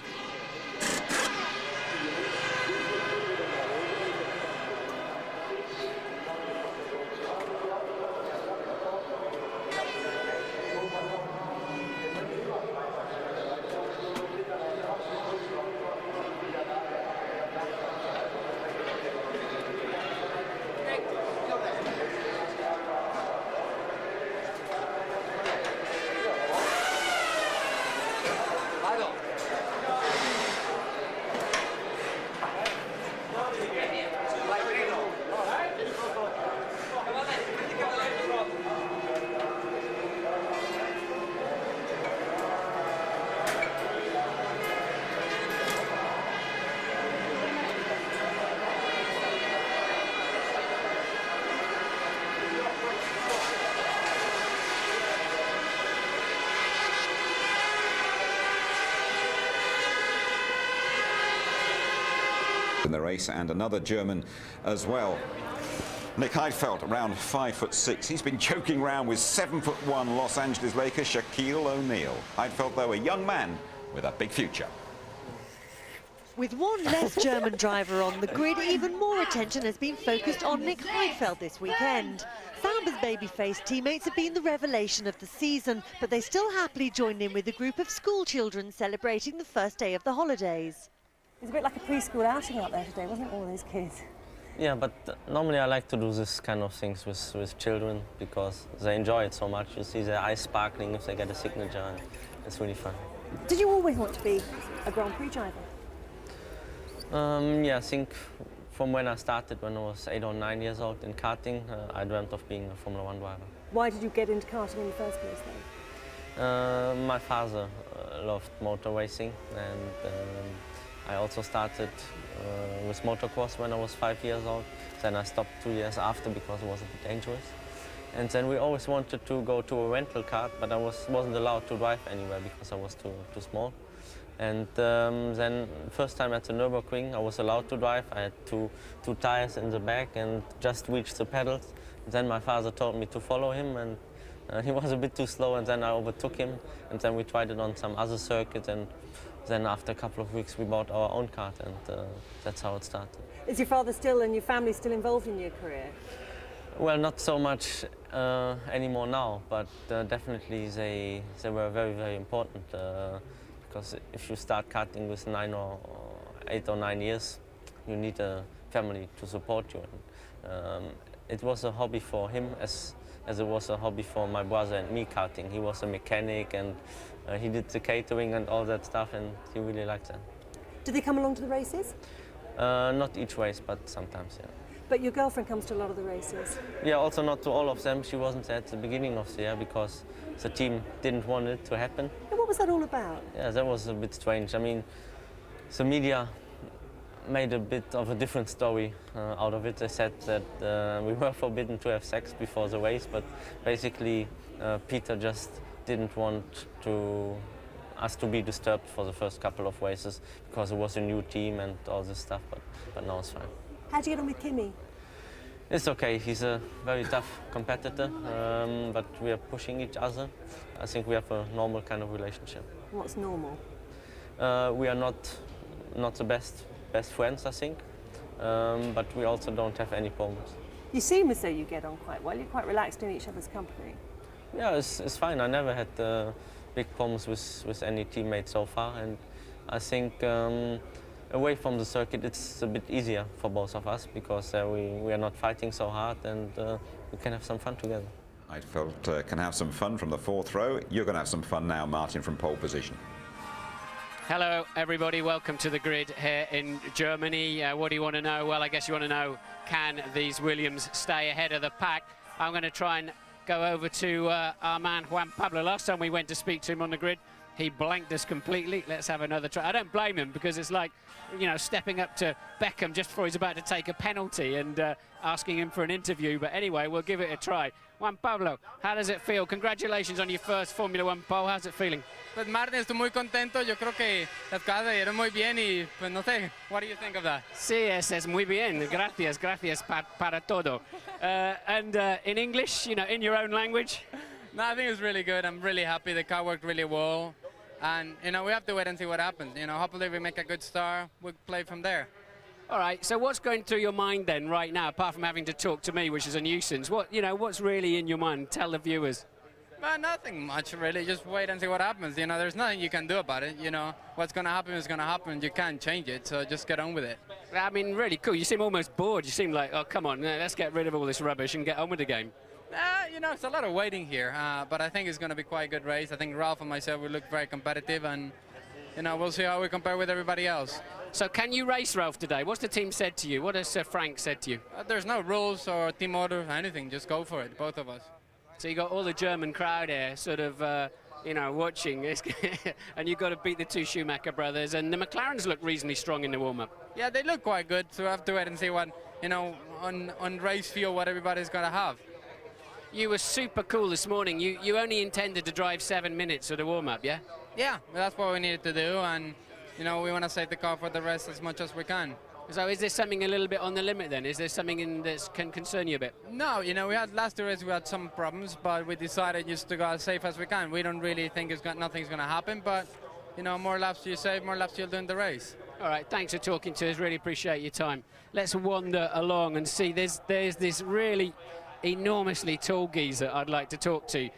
In the race, and another German as well. Nick Heidfeld, around 5'6". He's been joking around with 7'1" Los Angeles Lakers Shaquille O'Neal. Heidfeld, though, a young man with a big future. With one less German driver on the grid, even more attention has been focused on Nick Heidfeld this weekend. Sauber's baby-faced teammates have been the revelation of the season, but they still happily joined in with a group of school children celebrating the first day of the holidays. It's a bit like a preschool outing out there today, wasn't it, all those kids? Yeah, but normally I like to do this kind of things with children because they enjoy it so much. You see their eyes sparkling if they get a signature, and it's really fun. Did you always want to be a Grand Prix driver? Yeah, I think from when I started, when I was 8 or 9 years old in karting, I dreamt of being a Formula 1 driver. Why did you get into karting in the first place then? My father loved motor racing, and I also started with motocross when I was 5 years old. Then I stopped 2 years after because it was a bit dangerous. And then we always wanted to go to a rental car, but I wasn't allowed to drive anywhere because I was too small. And then first time at the Nürburgring, I was allowed to drive. I had two tires in the back and just reached the pedals. And then my father told me to follow him, and he was a bit too slow, and then I overtook him. And then we tried it on some other circuits, and then after a couple of weeks we bought our own kart, and that's how it started. Is your father still and your family still involved in your career? Well, not so much anymore now, but definitely they were very, very important. Because if you start karting with 8 or 9 years, you need a family to support you. And, it was a hobby for him as it was a hobby for my brother and me, karting. He was a mechanic, and he did the catering and all that stuff, and he really liked that. Do they come along to the races? Not each race, but sometimes, yeah. But your girlfriend comes to a lot of the races? Yeah, also not to all of them. She wasn't there at the beginning of the year because the team didn't want it to happen. And what was that all about? Yeah, that was a bit strange. I mean, the media made a bit of a different story out of it. They said that we were forbidden to have sex before the race, but basically Peter just didn't want us to be disturbed for the first couple of races because it was a new team and all this stuff, but now it's fine. How'd you get on with Kimi? It's okay. He's a very tough competitor, but we are pushing each other. I think we have a normal kind of relationship. What's normal? We are not the best friends, I think, but we also don't have any problems. You seem as though you get on quite well. You're quite relaxed in each other's company. Yeah, it's fine. I never had big problems with any teammate so far, and I think away from the circuit it's a bit easier for both of us because we are not fighting so hard, and we can have some fun together. Heidfeld can have some fun from the fourth row. You're going to have some fun now, Martin, from pole position. Hello, everybody. Welcome to the grid here in Germany. What do you want to know? Well, I guess you want to know, can these Williams stay ahead of the pack? I'm going to try and go over to our man Juan Pablo. Last time we went to speak to him on the grid, he blanked us completely. Let's have another try. I don't blame him, because it's like, you know, stepping up to Beckham just before he's about to take a penalty and asking him for an interview. But anyway, we'll give it a try. Juan Pablo, how does it feel? Congratulations on your first Formula One pole. How's it feeling? Pues Martin, estoy muy contento. Yo creo que las cosas se dieron muy bien y pues no sé. What do you think of that? Sí, es muy bien. Gracias, gracias para todo. And in English, you know, in your own language? No, I think it's really good. I'm really happy. The car worked really well. And, you know, we have to wait and see what happens. You know, hopefully we make a good start. We'll play from there. All right, so what's going through your mind then right now, apart from having to talk to me, which is a nuisance? What, you know, what's really in your mind? Tell the viewers. Well, nothing much, really. Just wait and see what happens. You know, there's nothing you can do about it. You know, what's going to happen is going to happen. You can't change it, so just get on with it. I mean, really cool. You seem almost bored. You seem like, oh, come on, let's get rid of all this rubbish and get on with the game. You know, it's a lot of waiting here, but I think it's going to be quite a good race. I think Ralph and myself will look very competitive, and, you know, we'll see how we compare with everybody else. So can you race, Ralph, today? What's the team said to you? What has Sir Frank said to you? There's no rules or team order or anything. Just go for it, both of us. So you got all the German crowd here sort of, you know, watching, and you've got to beat the two Schumacher brothers, and the McLarens look reasonably strong in the warm-up. Yeah, they look quite good, so I have to wait and see what, you know, on race field, what everybody's going to have. You were super cool this morning. You only intended to drive 7 minutes of the warm-up, yeah? Yeah, that's what we needed to do, and, you know, we want to save the car for the rest as much as we can. So is there something a little bit on the limit then? Is there something that can concern you a bit? No, you know, we had last race, we had some problems, but we decided just to go as safe as we can. We don't really think nothing's going to happen, but, you know, more laps you save, more laps you'll do in the race. All right, thanks for talking to us. Really appreciate your time. Let's wander along and see. There's this really enormously tall geezer I'd like to talk to.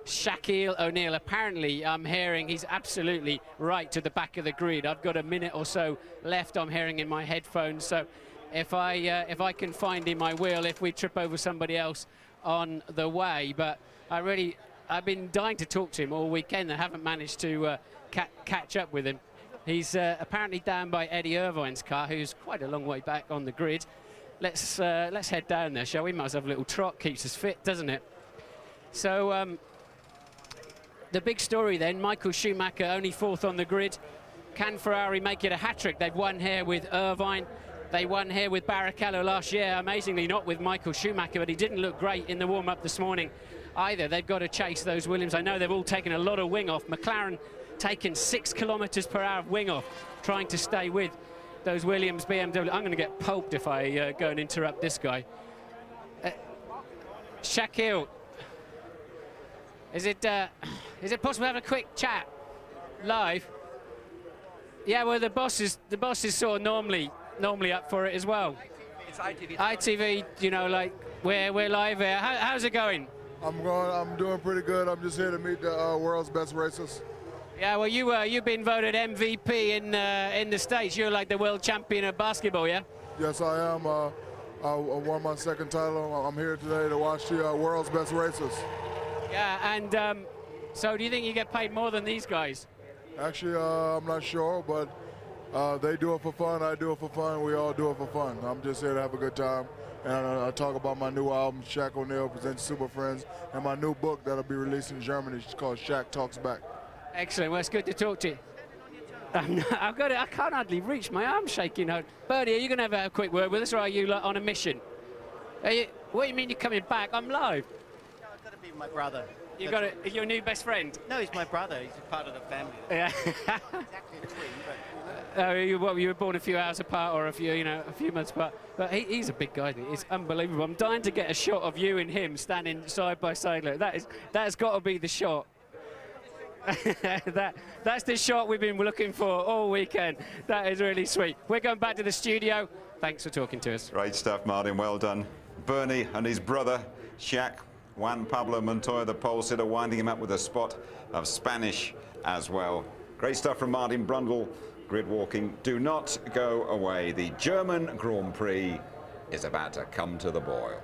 Shaquille O'Neal. Apparently, I'm hearing he's absolutely right to the back of the grid. I've got a minute or so left, I'm hearing in my headphones. So if I can find him, I will, if we trip over somebody else on the way. But I've been dying to talk to him all weekend. I haven't managed to catch up with him. He's apparently down by Eddie Irvine's car, who's quite a long way back on the grid. Let's head down there, shall we? Might as well have a little trot. Keeps us fit, doesn't it? So the big story then, Michael Schumacher only fourth on the grid. Can Ferrari make it a hat-trick? They've won here with Irvine. They won here with Barrichello last year. Amazingly not with Michael Schumacher, but he didn't look great in the warm-up this morning either. They've got to chase those Williams. I know they've all taken a lot of wing off. McLaren taken 6 kilometers per hour of wing off, trying to stay with those Williams, BMW. I'm going to get pulped if I go and interrupt this guy. Shaquille, is it possible to have a quick chat live? Yeah, well, the boss is sort of normally up for it as well. It's ITV. ITV, you know, like we're live here. How's it going? I'm doing pretty good. I'm just here to meet the world's best racers. Yeah, well, you've been voted MVP in the States. You're like the world champion of basketball, yeah? Yes, I am. I won my second title. I'm here today to watch the world's best racers. Yeah, and so do you think you get paid more than these guys? Actually, I'm not sure, but they do it for fun. I do it for fun. We all do it for fun. I'm just here to have a good time. And I talk about my new album, Shaq O'Neal Presents Super Friends, and my new book that'll be released in Germany. It's called Shaq Talks Back. Excellent. Well, it's good to talk to you. I've got it. I can't hardly reach. My arm's shaking out. Bernie, are you going to have a quick word with us, or are you on a mission? What do you mean you're coming back? I'm live. No, I've got to be my brother. You got it. Your new best friend? No, he's my brother. He's a part of the family. Yeah. Exactly a twin, but. You were born a few hours apart, or a few months apart. But he's a big guy. It's unbelievable. I'm dying to get a shot of you and him standing side by side. Look, that's got to be the shot. That's the shot we've been looking for all weekend. That is really sweet. We're going back to the studio. Thanks for talking to us. Great stuff, Martin. Well done. Bernie and his brother, Shaq, Juan Pablo Montoya, the pole sitter, winding him up with a spot of Spanish as well. Great stuff from Martin Brundle. Grid walking. Do not go away. The German Grand Prix is about to come to the boil.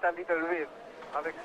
a little bit, Alex.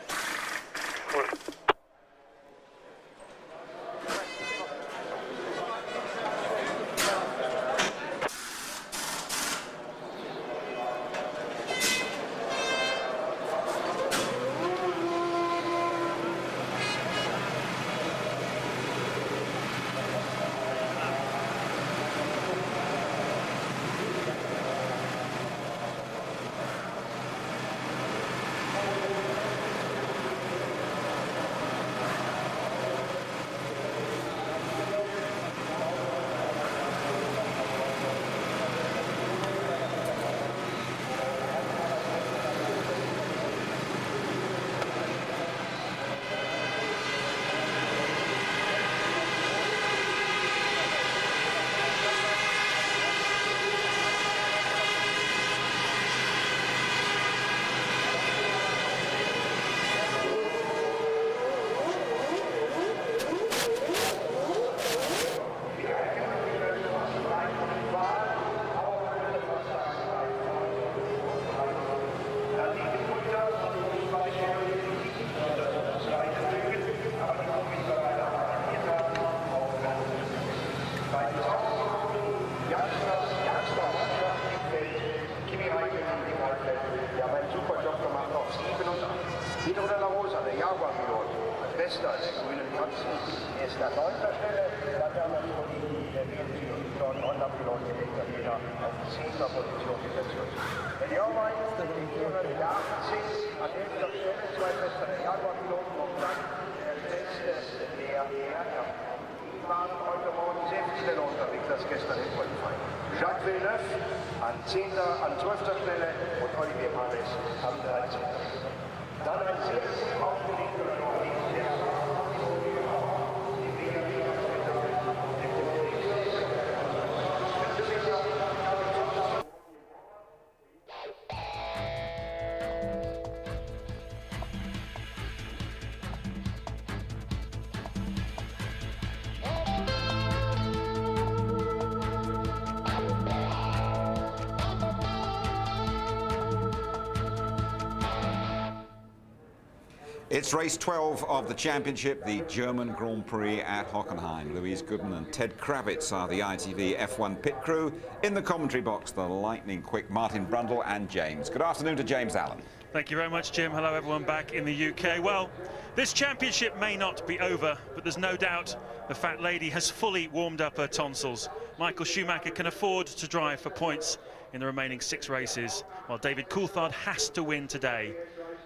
It's race 12 of the championship, the German Grand Prix at Hockenheim. Louise Gooden and Ted Kravitz are the ITV F1 pit crew. In the commentary box, the lightning quick Martin Brundle and James. Good afternoon to James Allen. Thank you very much, Jim. Hello, everyone back in the UK. Well, this championship may not be over, but there's no doubt the fat lady has fully warmed up her tonsils. Michael Schumacher can afford to drive for points in the remaining 6 races, while David Coulthard has to win today.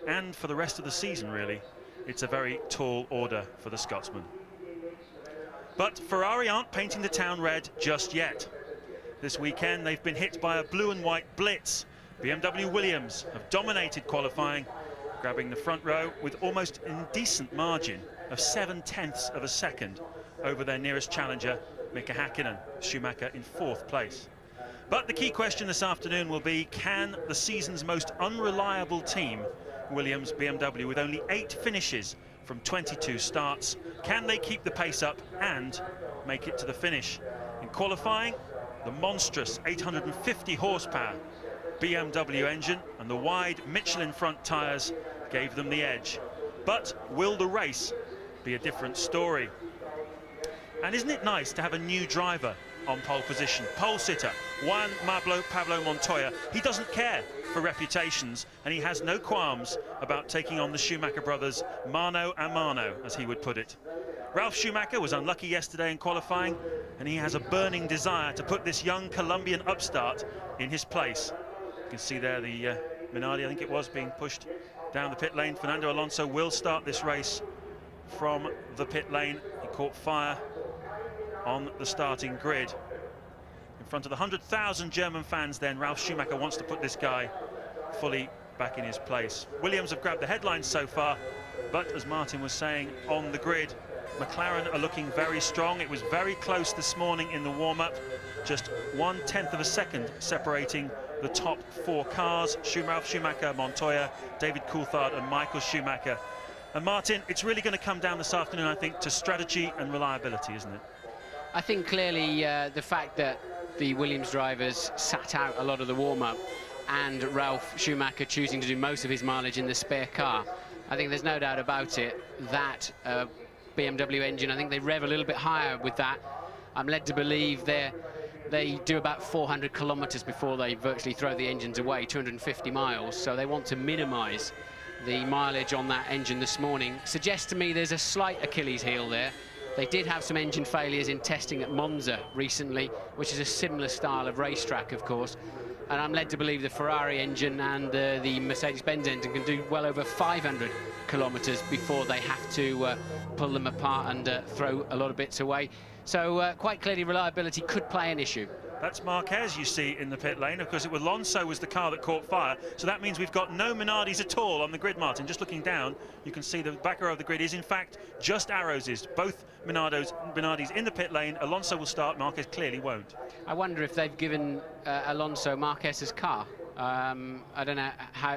And for the rest of the season, really, it's a very tall order for the Scotsman. But Ferrari aren't painting the town red just yet. This weekend, they've been hit by a blue and white blitz. BMW Williams have dominated qualifying, grabbing the front row with almost an indecent margin of 0.7 of a second over their nearest challenger, Mika Häkkinen, Schumacher in 4th place. But the key question this afternoon will be, can the season's most unreliable team, Williams BMW, with only 8 finishes from 22 starts, can they keep the pace up and make it to the finish? In qualifying, the monstrous 850 horsepower BMW engine and the wide Michelin front tyres gave them the edge. But will the race be a different story? And isn't it nice to have a new driver on pole position? Pole sitter Juan Pablo Montoya. He doesn't care for reputations, and he has no qualms about taking on the Schumacher brothers mano a mano, as he would put it. Ralf Schumacher was unlucky yesterday in qualifying, and he has a burning desire to put this young Colombian upstart in his place. You can see there the Minardi, I think it was, being pushed down the pit lane. Fernando Alonso will start this race from the pit lane. He caught fire on the starting grid. In front of the 100,000 German fans then, Ralf Schumacher wants to put this guy fully back in his place. Williams have grabbed the headlines so far, but as Martin was saying on the grid, McLaren are looking very strong. It was very close this morning in the warm-up, just 1/10 of a second separating the top 4 cars, Ralf Schumacher, Montoya, David Coulthard and Michael Schumacher. And Martin, it's really going to come down this afternoon, I think, to strategy and reliability, isn't it? I think clearly the fact that the Williams drivers sat out a lot of the warm-up and Ralf Schumacher choosing to do most of his mileage in the spare car. I think there's no doubt about it that BMW engine, I think they rev a little bit higher with that. I'm led to believe they do about 400 kilometers before they virtually throw the engines away, 250 miles, so they want to minimize the mileage on that engine this morning. Suggests to me there's a slight Achilles heel there. They did have some engine failures in testing at Monza recently, which is a similar style of racetrack, of course. And I'm led to believe the Ferrari engine and the Mercedes-Benz engine can do well over 500 kilometers before they have to pull them apart and throw a lot of bits away. So quite clearly reliability could play an issue. That's Marquez you see in the pit lane. Of course, Alonso was the car that caught fire, so that means we've got no Minardis at all on the grid, Martin. Just looking down, you can see the back row of the grid is in fact just Arrows's. Both Minardis in the pit lane. Alonso will start, Marquez clearly won't. I wonder if they've given Alonso Marquez's car. I don't know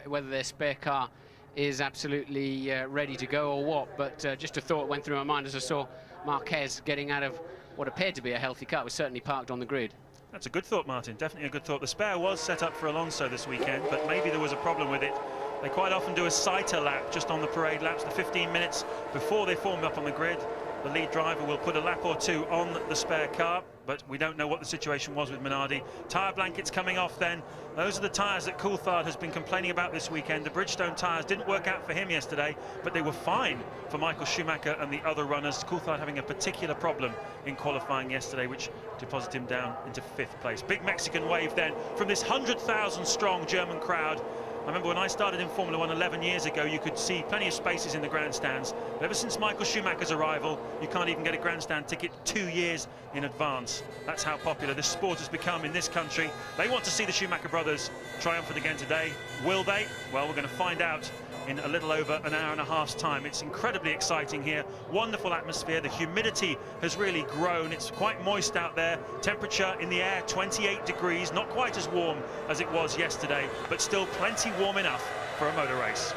whether their spare car is absolutely ready to go or what, but just a thought went through my mind as I saw Marquez getting out of what appeared to be a healthy car. It was certainly parked on the grid. That's a good thought, Martin. Definitely a good thought. The spare was set up for Alonso this weekend, but maybe there was a problem with it. They quite often do a sighter lap just on the parade laps, the 15 minutes before they form up on the grid. The lead driver will put a lap or two on the spare car, but we don't know what the situation was with Minardi. Tyre blankets coming off then. Those are the tyres that Coulthard has been complaining about this weekend. The Bridgestone tyres didn't work out for him yesterday, but they were fine for Michael Schumacher and the other runners. Coulthard having a particular problem in qualifying yesterday, which deposited him down into 5th place. Big Mexican wave then from this 100,000 strong German crowd. I remember when I started in Formula 1 11 years ago, you could see plenty of spaces in the grandstands. But ever since Michael Schumacher's arrival, you can't even get a grandstand ticket 2 years in advance. That's how popular this sport has become in this country. They want to see the Schumacher brothers triumphant again today. Will they? Well, we're going to find out in a little over an hour and a half's time. It's incredibly exciting here. Wonderful atmosphere. The humidity has really grown. It's quite moist out there. Temperature in the air 28 degrees, not quite as warm as it was yesterday, but still plenty warm enough for a motor race.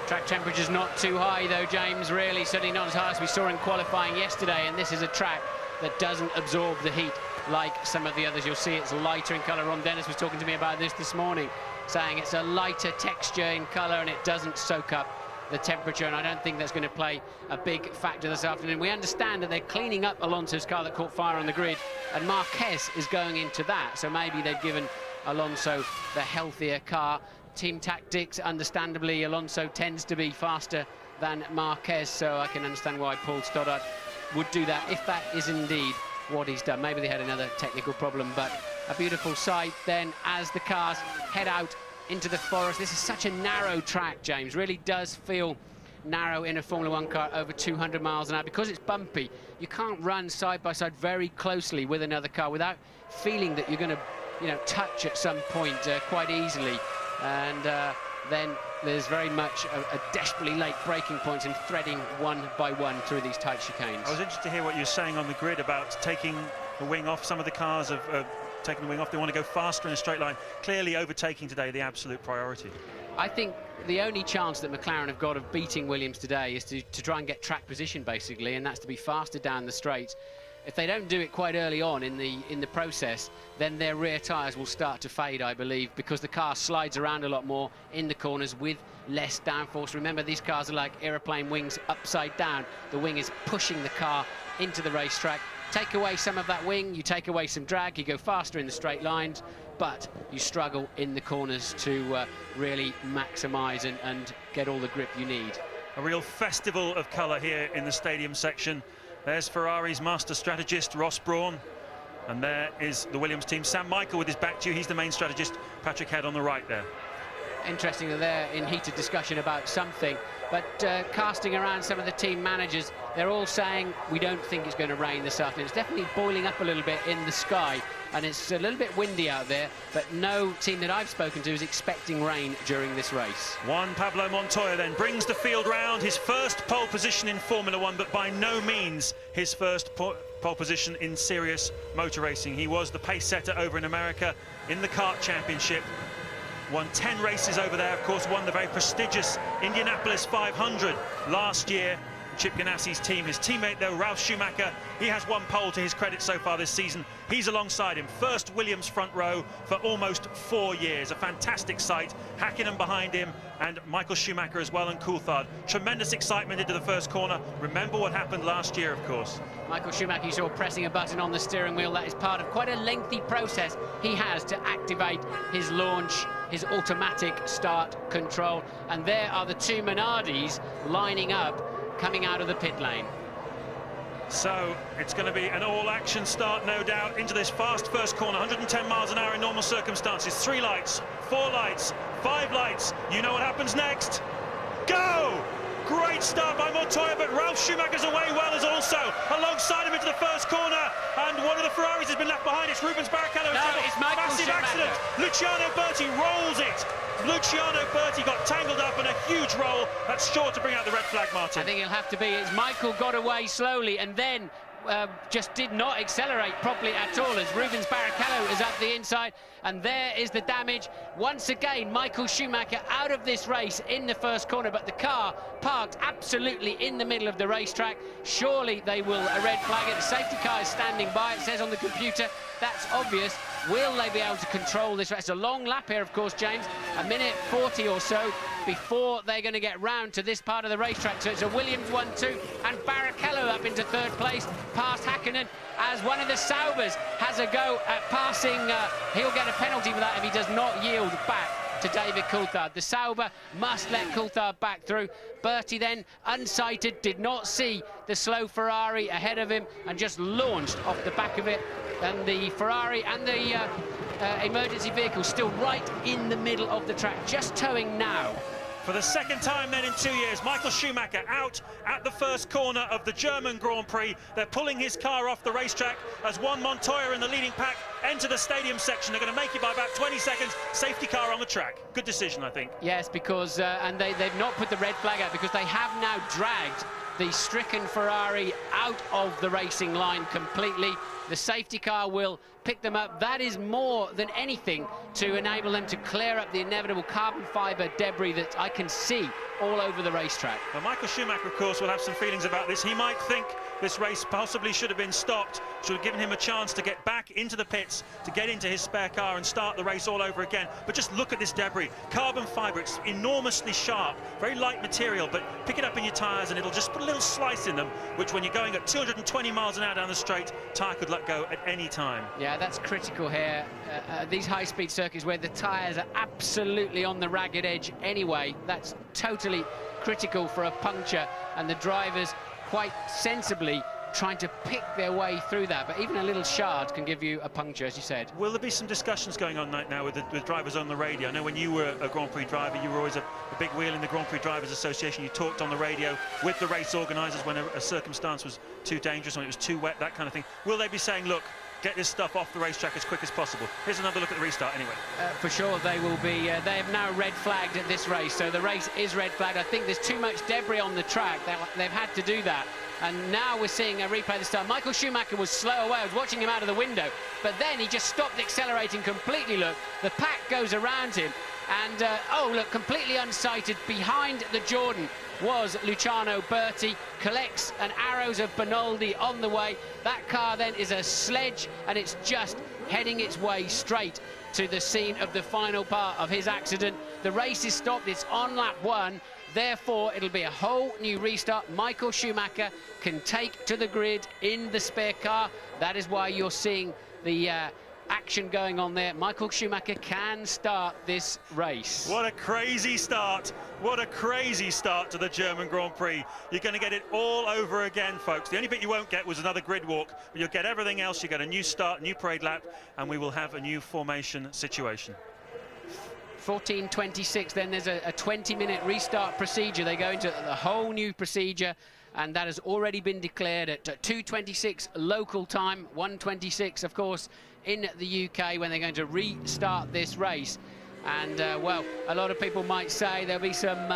Track temperature's not too high though, James, really, certainly not as high as we saw in qualifying yesterday, and this is a track that doesn't absorb the heat like some of the others. You'll see it's lighter in colour. Ron Dennis was talking to me about this morning, saying it's a lighter texture in colour and it doesn't soak up the temperature, and I don't think that's going to play a big factor this afternoon. We understand that they're cleaning up Alonso's car that caught fire on the grid, and Marquez is going into that, so maybe they've given Alonso the healthier car. Team tactics, understandably, Alonso tends to be faster than Marquez, so I can understand why Paul Stoddart would do that if that is indeed what he's done. Maybe they had another technical problem, but a beautiful sight then as the cars head out into the forest. This is such a narrow track, James. Really does feel narrow in a Formula 1 car over 200 miles an hour. Because it's bumpy, you can't run side by side very closely with another car without feeling that you're going to, you know, touch at some point quite easily. And then there's very much a desperately late braking points and threading one by one through these tight chicanes. I was interested to hear what you were saying on the grid about taking the wing off. Some of the cars have taken the wing off. They want to go faster in a straight line. Clearly overtaking today the absolute priority. I think the only chance that McLaren have got of beating Williams today is to try and get track position, basically, and that's to be faster down the straight. If they don't do it quite early on in the process, then their rear tyres will start to fade, I believe, because the car slides around a lot more in the corners with less downforce. Remember, these cars are like aeroplane wings upside down. The wing is pushing the car into the racetrack. Take away some of that wing, you take away some drag, you go faster in the straight lines, but you struggle in the corners to really maximise and get all the grip you need. A real festival of colour here in the stadium section. There's Ferrari's master strategist, Ross Brawn. And there is the Williams team. Sam Michael with his back to you. He's the main strategist. Patrick Head on the right there. Interesting that they're in heated discussion about something. But casting around some of the team managers, they're all saying we don't think it's going to rain this afternoon. It's definitely boiling up a little bit in the sky, and it's a little bit windy out there, but no team that I've spoken to is expecting rain during this race. Juan Pablo Montoya then brings the field round, his first pole position in Formula 1, but by no means his first pole position in serious motor racing. He was the pace setter over in America in the kart championship. Won 10 races over there, of course, won the very prestigious Indianapolis 500 last year. Chip Ganassi's team. His teammate, though, Ralf Schumacher, he has 1 pole to his credit so far this season. He's alongside him. First Williams front row for almost 4 years. A fantastic sight. Hakkinen behind him, and Michael Schumacher as well, and Coulthard. Tremendous excitement into the first corner. Remember what happened last year, of course. Michael Schumacher, you saw pressing a button on the steering wheel. That is part of quite a lengthy process he has to activate his launch, his automatic start control. And there are the 2 Minardis lining up, coming out of the pit lane. So it's going to be an all-action start, no doubt, into this fast first corner. 110 miles an hour in normal circumstances. 3 lights, 4 lights, 5 lights. You know what happens next. Go! Great start by Montoya, but Ralf Schumacher's away well as also alongside him into the first corner, and one of the Ferraris has been left behind. It's Rubens Barrichello. No, it's Michael Massive Schumacher. accident. Luciano Berti rolls it. Luciano Berti got tangled up in a huge roll. That's sure to bring out the red flag, Martin. I think it'll have to be. It's Michael got away slowly and then just did not accelerate properly at all as Rubens Barrichello is up the inside, and there is the damage. Once again, Michael Schumacher out of this race in the first corner, but the car parked absolutely in the middle of the racetrack. Surely they will red flag it. The safety car is standing by, it says on the computer. That's obvious. Will they be able to control this race? It's a long lap here, of course, James. 1:40 or so before they're going to get round to this part of the racetrack. So it's a Williams 1-2, and Barrichello up into 3rd place, past Hakkinen, as one of the Saubers has a go at passing. He'll get a penalty for that if he does not yield back to David Coulthard. The Sauber must let Coulthard back through. Berti then, unsighted, did not see the slow Ferrari ahead of him and just launched off the back of it. And the Ferrari and the emergency vehicle still right in the middle of the track, just towing now. For the second time then in 2 years, Michael Schumacher out at the first corner of the German Grand Prix. They're pulling his car off the racetrack as Juan Montoya in the leading pack enter the stadium section. They're going to make it by about 20 seconds. Safety car on the track. Good decision, I think. Yes, because, and they've not put the red flag out because they have now dragged the stricken Ferrari out of the racing line completely. The safety car will pick them up. That is more than anything to enable them to clear up the inevitable carbon fibre debris that I can see all over the racetrack. Well, Michael Schumacher, of course, will have some feelings about this. He might think this race possibly should have been stopped, should have given him a chance to get back into the pits, to get into his spare car and start the race all over again. But just look at this debris. Carbon fibre, it's enormously sharp, very light material, but pick it up in your tyres and it'll just put a little slice in them, which when you're going at 220 miles an hour down the straight, tyre could let go at any time. Yeah, that's critical here. These high-speed circuits where the tyres are absolutely on the ragged edge anyway, that's totally critical for a puncture, and the drivers quite sensibly trying to pick their way through that, but even a little shard can give you a puncture, as you said. Will there be some discussions going on right now with drivers on the radio? I know when you were a Grand Prix driver, you were always a big wheel in the Grand Prix Drivers Association. You talked on the radio with the race organisers when a circumstance was too dangerous, when it was too wet, that kind of thing. Will they be saying, look, get this stuff off the racetrack as quick as possible? Here's another look at the restart anyway. For sure they will be. They have now red flagged at this race, so the race is red flagged. I think there's too much debris on the track. They've had to do that. And now we're seeing a replay this time. Michael Schumacher was slow away. I was watching him out of the window, but then he just stopped accelerating completely. Look, the pack goes around him, and oh, look, completely unsighted behind the Jordan was Luciano Berti, collects an arrows of Bonaldi on the way. That car then is a sledge, and it's just heading its way straight to the scene of the final part of his accident. The race is stopped, it's on lap 1, therefore it'll be a whole new restart. Michael Schumacher can take to the grid in the spare car. That is why you're seeing the action going on there. Michael Schumacher can start this race. What a crazy start. What a crazy start to the German Grand Prix. You're going to get it all over again, folks. The only bit you won't get was another grid walk, but you'll get everything else. You get a new start, new parade lap, and we will have a new formation situation. 14:26, then there's a 20-minute restart procedure. They go into the whole new procedure, and that has already been declared at 2:26 local time, 1:26, of course, in the UK, when they're going to restart this race. And well, a lot of people might say there'll be some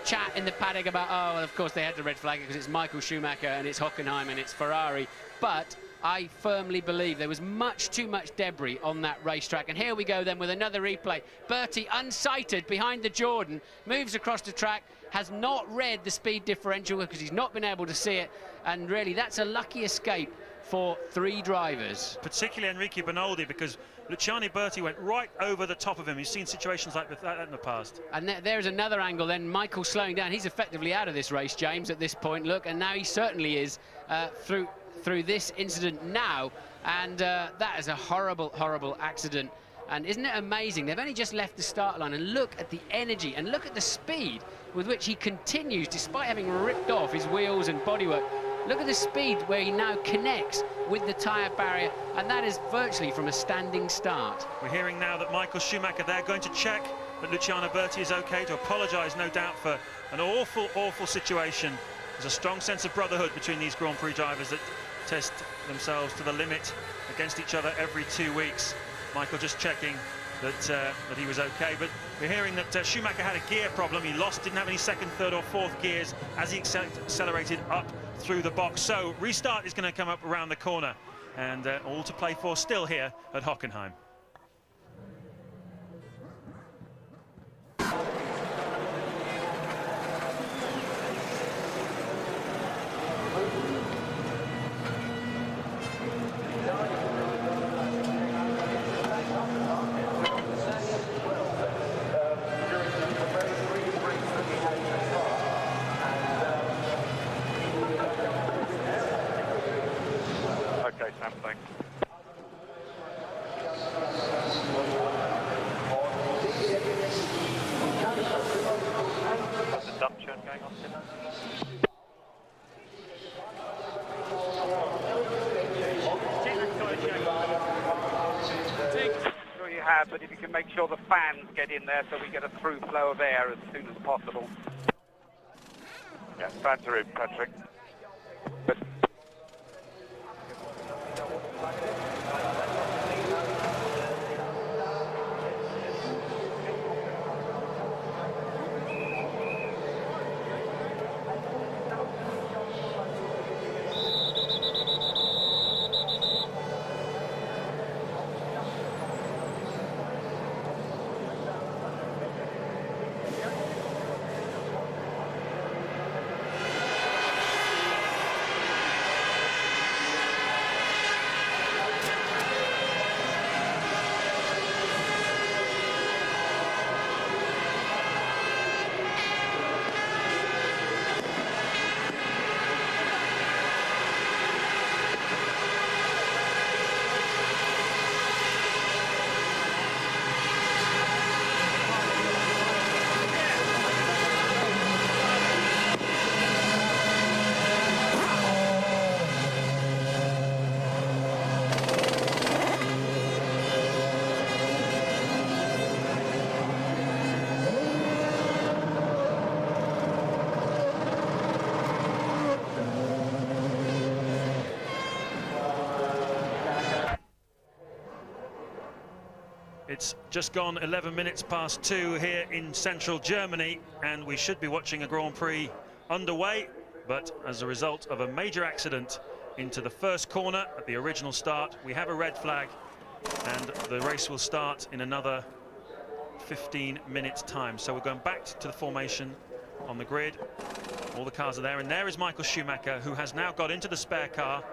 chat in the paddock about, oh, well, of course they had to red flag it because it's Michael Schumacher and it's Hockenheim and it's Ferrari. But I firmly believe there was much too much debris on that racetrack. And here we go then with another replay. Berti unsighted behind the Jordan, moves across the track, has not read the speed differential because he's not been able to see it, and really that's a lucky escape for 3 drivers. Particularly Enrique Benoldi, because Luciano Berti went right over the top of him. You've seen situations like that in the past. And there's another angle then. Michael slowing down. He's effectively out of this race, James, at this point. Look, and now he certainly is through this incident now. And that is a horrible, horrible accident. And isn't it amazing? They've only just left the start line, and look at the energy and look at the speed with which he continues, despite having ripped off his wheels and bodywork. Look at the speed where he now connects with the tyre barrier, and that is virtually from a standing start. We're hearing now that Michael Schumacher, they're going to check that Luciano Berti is okay, to apologise, no doubt, for an awful, awful situation. There's a strong sense of brotherhood between these Grand Prix drivers that test themselves to the limit against each other every 2 weeks. Michael just checking that he was okay, but we're hearing that Schumacher had a gear problem. He didn't have any second, third or fourth gears as he accelerated up through the box. So restart is going to come up around the corner, and all to play for still here at Hockenheim. Okay, Sam, thanks. That's a dump churn going on, Tim. Sure you have, but if you can make sure the fans get in there so we get a through flow of air as soon as possible. Yeah, fans are in, Patrick. It's just gone 11 minutes past 2 here in central Germany, and we should be watching a Grand Prix underway, but as a result of a major accident into the first corner at the original start, we have a red flag, and the race will start in another 15 minutes time. So we're going back to the formation on the grid. All the cars are there, and there is Michael Schumacher, who has now got into the spare car.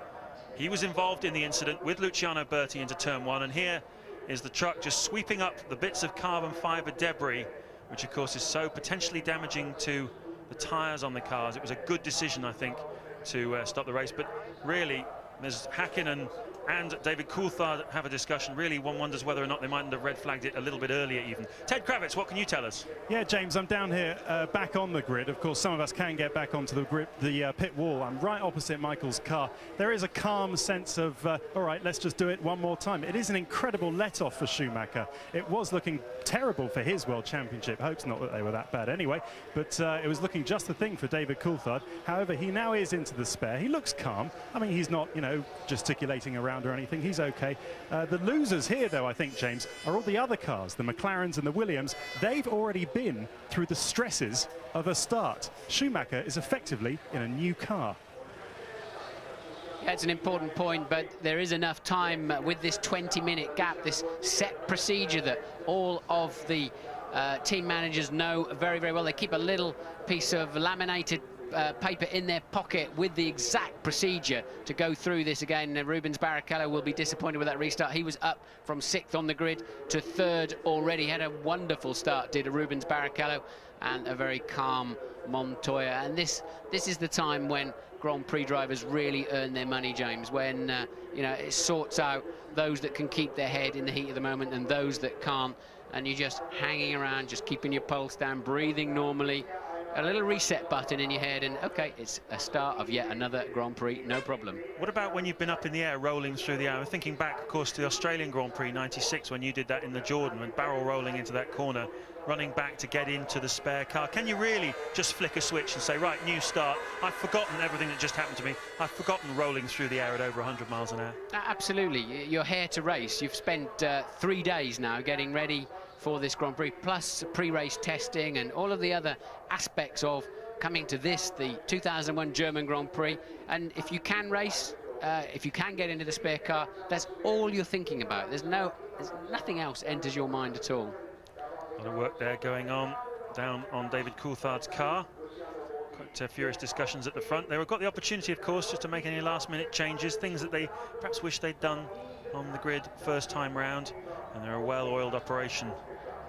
He was involved in the incident with Luciano Berti into turn 1, and here is the truck just sweeping up the bits of carbon fibre debris, which of course is so potentially damaging to the tyres on the cars. It was a good decision, I think, to stop the race, but really there's Hakkinen and David Coulthard have a discussion. Really, one wonders whether or not they mightn't have red flagged it a little bit earlier even. Ted Kravitz, what can you tell us? Yeah, James, I'm down here back on the grid. Of course, some of us can get back onto the pit wall. I'm right opposite Michael's car. There is a calm sense of, all right, let's just do it one more time. It is an incredible let-off for Schumacher. It was looking terrible for his World Championship hopes, not that they were that bad anyway, but it was looking just the thing for David Coulthard. However, he now is into the spare. He looks calm. I mean, he's not, you know, gesticulating around or anything. He's okay. The losers here, though, I think, James, are all the other cars, the McLarens and the Williams. They've already been through the stresses of a start. Schumacher is effectively in a new car. That's an important point, but there is enough time with this 20-minute gap, this set procedure that all of the team managers know very, very well. They keep a little piece of laminated paper in their pocket with the exact procedure to go through this again. Rubens Barrichello will be disappointed with that restart. He was up from 6th on the grid to 3rd already. Had a wonderful start, did Rubens Barrichello, and a very calm Montoya. And this is the time when Grand Prix drivers really earn their money, James, when you know, it sorts out those that can keep their head in the heat of the moment and those that can't, and you're just hanging around, just keeping your pulse down, breathing normally, a little reset button in your head, and okay, it's a start of yet another Grand Prix, no problem. What about when you've been up in the air, rolling through the air? I'm thinking back, of course, to the Australian Grand Prix '96 when you did that in the Jordan, and barrel rolling into that corner, running back to get into the spare car. Can you really just flick a switch and say, right, new start, I've forgotten everything that just happened to me, I've forgotten rolling through the air at over 100 miles an hour? Absolutely. You're here to race. You've spent 3 days now getting ready for this Grand Prix, plus pre-race testing and all of the other aspects of coming to this, the 2001 German Grand Prix. And if you can race, if you can get into the spare car, that's all you're thinking about. There's nothing else enters your mind at all. A lot of work there going on down on David Coulthard's car. Quite furious discussions at the front. They've got the opportunity, of course, just to make any last-minute changes, things that they perhaps wish they'd done on the grid first time round. And they're a well-oiled operation,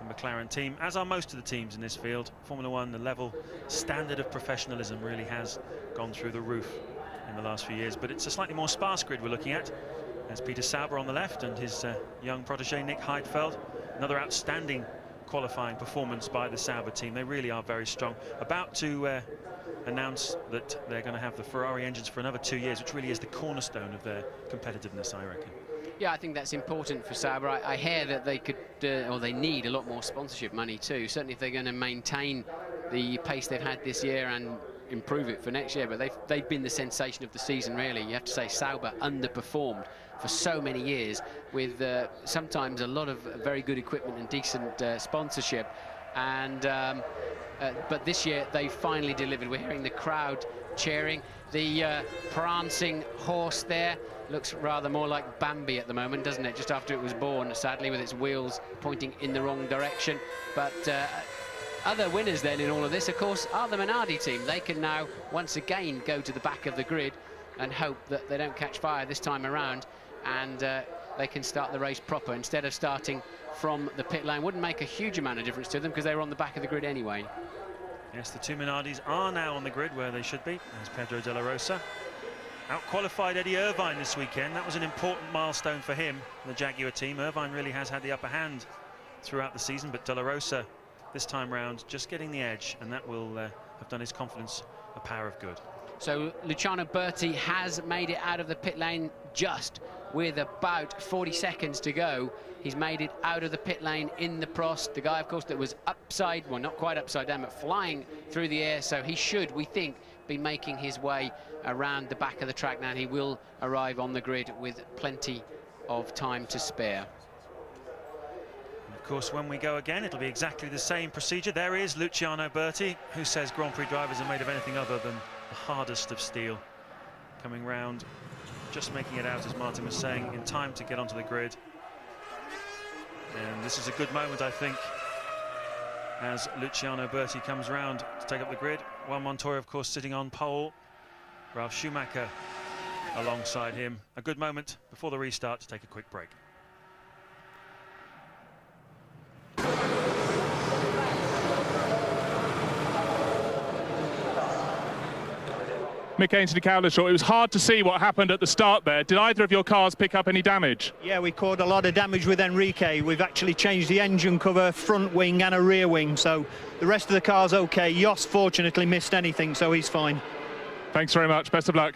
the McLaren team, as are most of the teams in this field. Formula One, the level standard of professionalism really has gone through the roof in the last few years. But it's a slightly more sparse grid we're looking at. There's Peter Sauber on the left and his young protege Nick Heidfeld. Another outstanding qualifying performance by the Sauber team. They really are very strong. About to announce that they're going to have the Ferrari engines for another 2 years, which really is the cornerstone of their competitiveness, I reckon. Yeah, I think that's important for Sauber. I hear that they could, or they need a lot more sponsorship money too. Certainly if they're going to maintain the pace they've had this year and improve it for next year. But they've been the sensation of the season, really. You have to say Sauber underperformed for so many years with sometimes a lot of very good equipment and decent sponsorship. And but this year they finally delivered. We're hearing the crowd cheering. The prancing horse there looks rather more like Bambi at the moment, doesn't it? Just after it was born, sadly, with its wheels pointing in the wrong direction. But other winners then in all of this, of course, are the Minardi team. They can now once again go to the back of the grid and hope that they don't catch fire this time around, and they can start the race proper instead of starting from the pit lane. Wouldn't make a huge amount of difference to them because they were on the back of the grid anyway. Yes, the two Minardis are now on the grid where they should be. There's Pedro de la Rosa. Out-qualified Eddie Irvine this weekend. That was an important milestone for him, the Jaguar team. Irvine really has had the upper hand throughout the season, but de la Rosa this time round just getting the edge, and that will have done his confidence a power of good. So Luciano Berti has made it out of the pit lane just with about 40 seconds to go. He's made it out of the pit lane in the Prost. The guy, of course, that was upside, well, not quite upside down, but flying through the air. So he should, we think, be making his way around the back of the track now. And he will arrive on the grid with plenty of time to spare. And of course, when we go again, it'll be exactly the same procedure. There is Luciano Berti, who says Grand Prix drivers are made of anything other than the hardest of steel. Coming round, just making it out, as Martin was saying, in time to get onto the grid. And this is a good moment, I think, as Luciano Berti comes round to take up the grid. Juan Montoya, of course, sitting on pole. Ralf Schumacher alongside him. A good moment before the restart to take a quick break. Mick Ainsley Cowlishaw, it was hard to see what happened at the start there. Did either of your cars pick up any damage? Yeah, we caused a lot of damage with Enrique. We've actually changed the engine cover, front wing and a rear wing, so the rest of the car's okay. Jos fortunately missed anything, so he's fine. Thanks very much. Best of luck.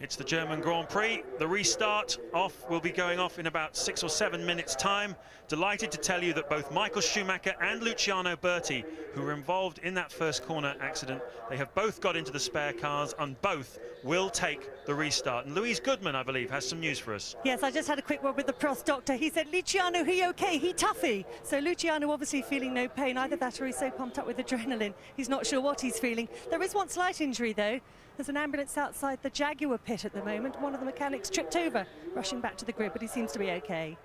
It's the German Grand Prix. The restart will be going off in about 6 or 7 minutes' time. Delighted to tell you that both Michael Schumacher and Luciano Berti, who were involved in that first corner accident, they have both got into the spare cars and both will take the restart. And Louise Goodman, I believe, has some news for us. Yes, I just had a quick word with the Prost doctor. He said, Luciano, he okay, he toughy. So Luciano obviously feeling no pain, either that or he's so pumped up with adrenaline. He's not sure what he's feeling. There is one slight injury, though. There's an ambulance outside the Jaguar pit at the moment. One of the mechanics tripped over, rushing back to the grid, but he seems to be okay.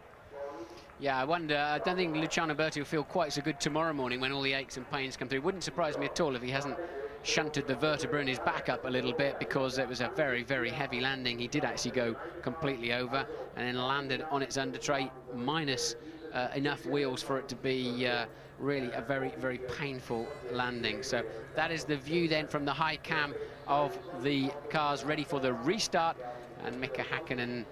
Yeah, I wonder, I don't think Luciano Berti will feel quite so good tomorrow morning when all the aches and pains come through. Wouldn't surprise me at all if he hasn't shunted the vertebra in his back up a little bit, because it was a very, very heavy landing. He did actually go completely over and then landed on its under tray, minus enough wheels for it to be really a very, very painful landing. So that is the view then from the high cam of the cars ready for the restart, and Mika Häkkinen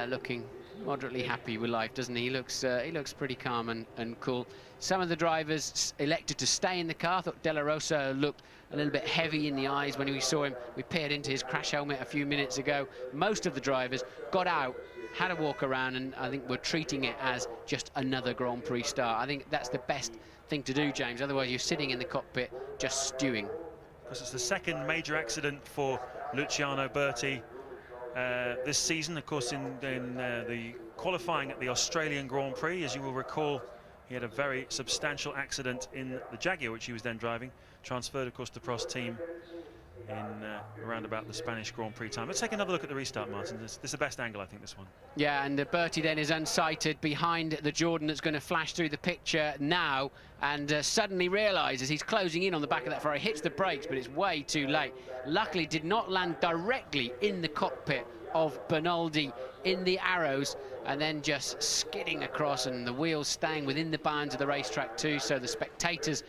looking moderately happy with life, doesn't he? He looks pretty calm and cool. Some of the drivers elected to stay in the car. I thought De La Rosa looked a little bit heavy in the eyes when we saw him. We peered into his crash helmet a few minutes ago. Most of the drivers got out, had a walk around, and I think we're treating it as just another Grand Prix start. I think that's the best thing to do, James. Otherwise, you're sitting in the cockpit just stewing. Because it's the second major accident for Luciano Berti this season. Of course, in the qualifying at the Australian Grand Prix, as you will recall, he had a very substantial accident in the Jaguar, which he was then driving. Transferred, of course, to Prost team in around about the Spanish Grand Prix time. Let's take another look at the restart, Martin. This is the best angle, I think, this one. Yeah, and Berti then is unsighted behind the Jordan that's going to flash through the picture now, and suddenly realises he's closing in on the back of that Ferrari, hits the brakes, but it's way too late. Luckily did not land directly in the cockpit of Bernaldi in the arrows, and then just skidding across, and the wheels staying within the bounds of the racetrack too, so the spectators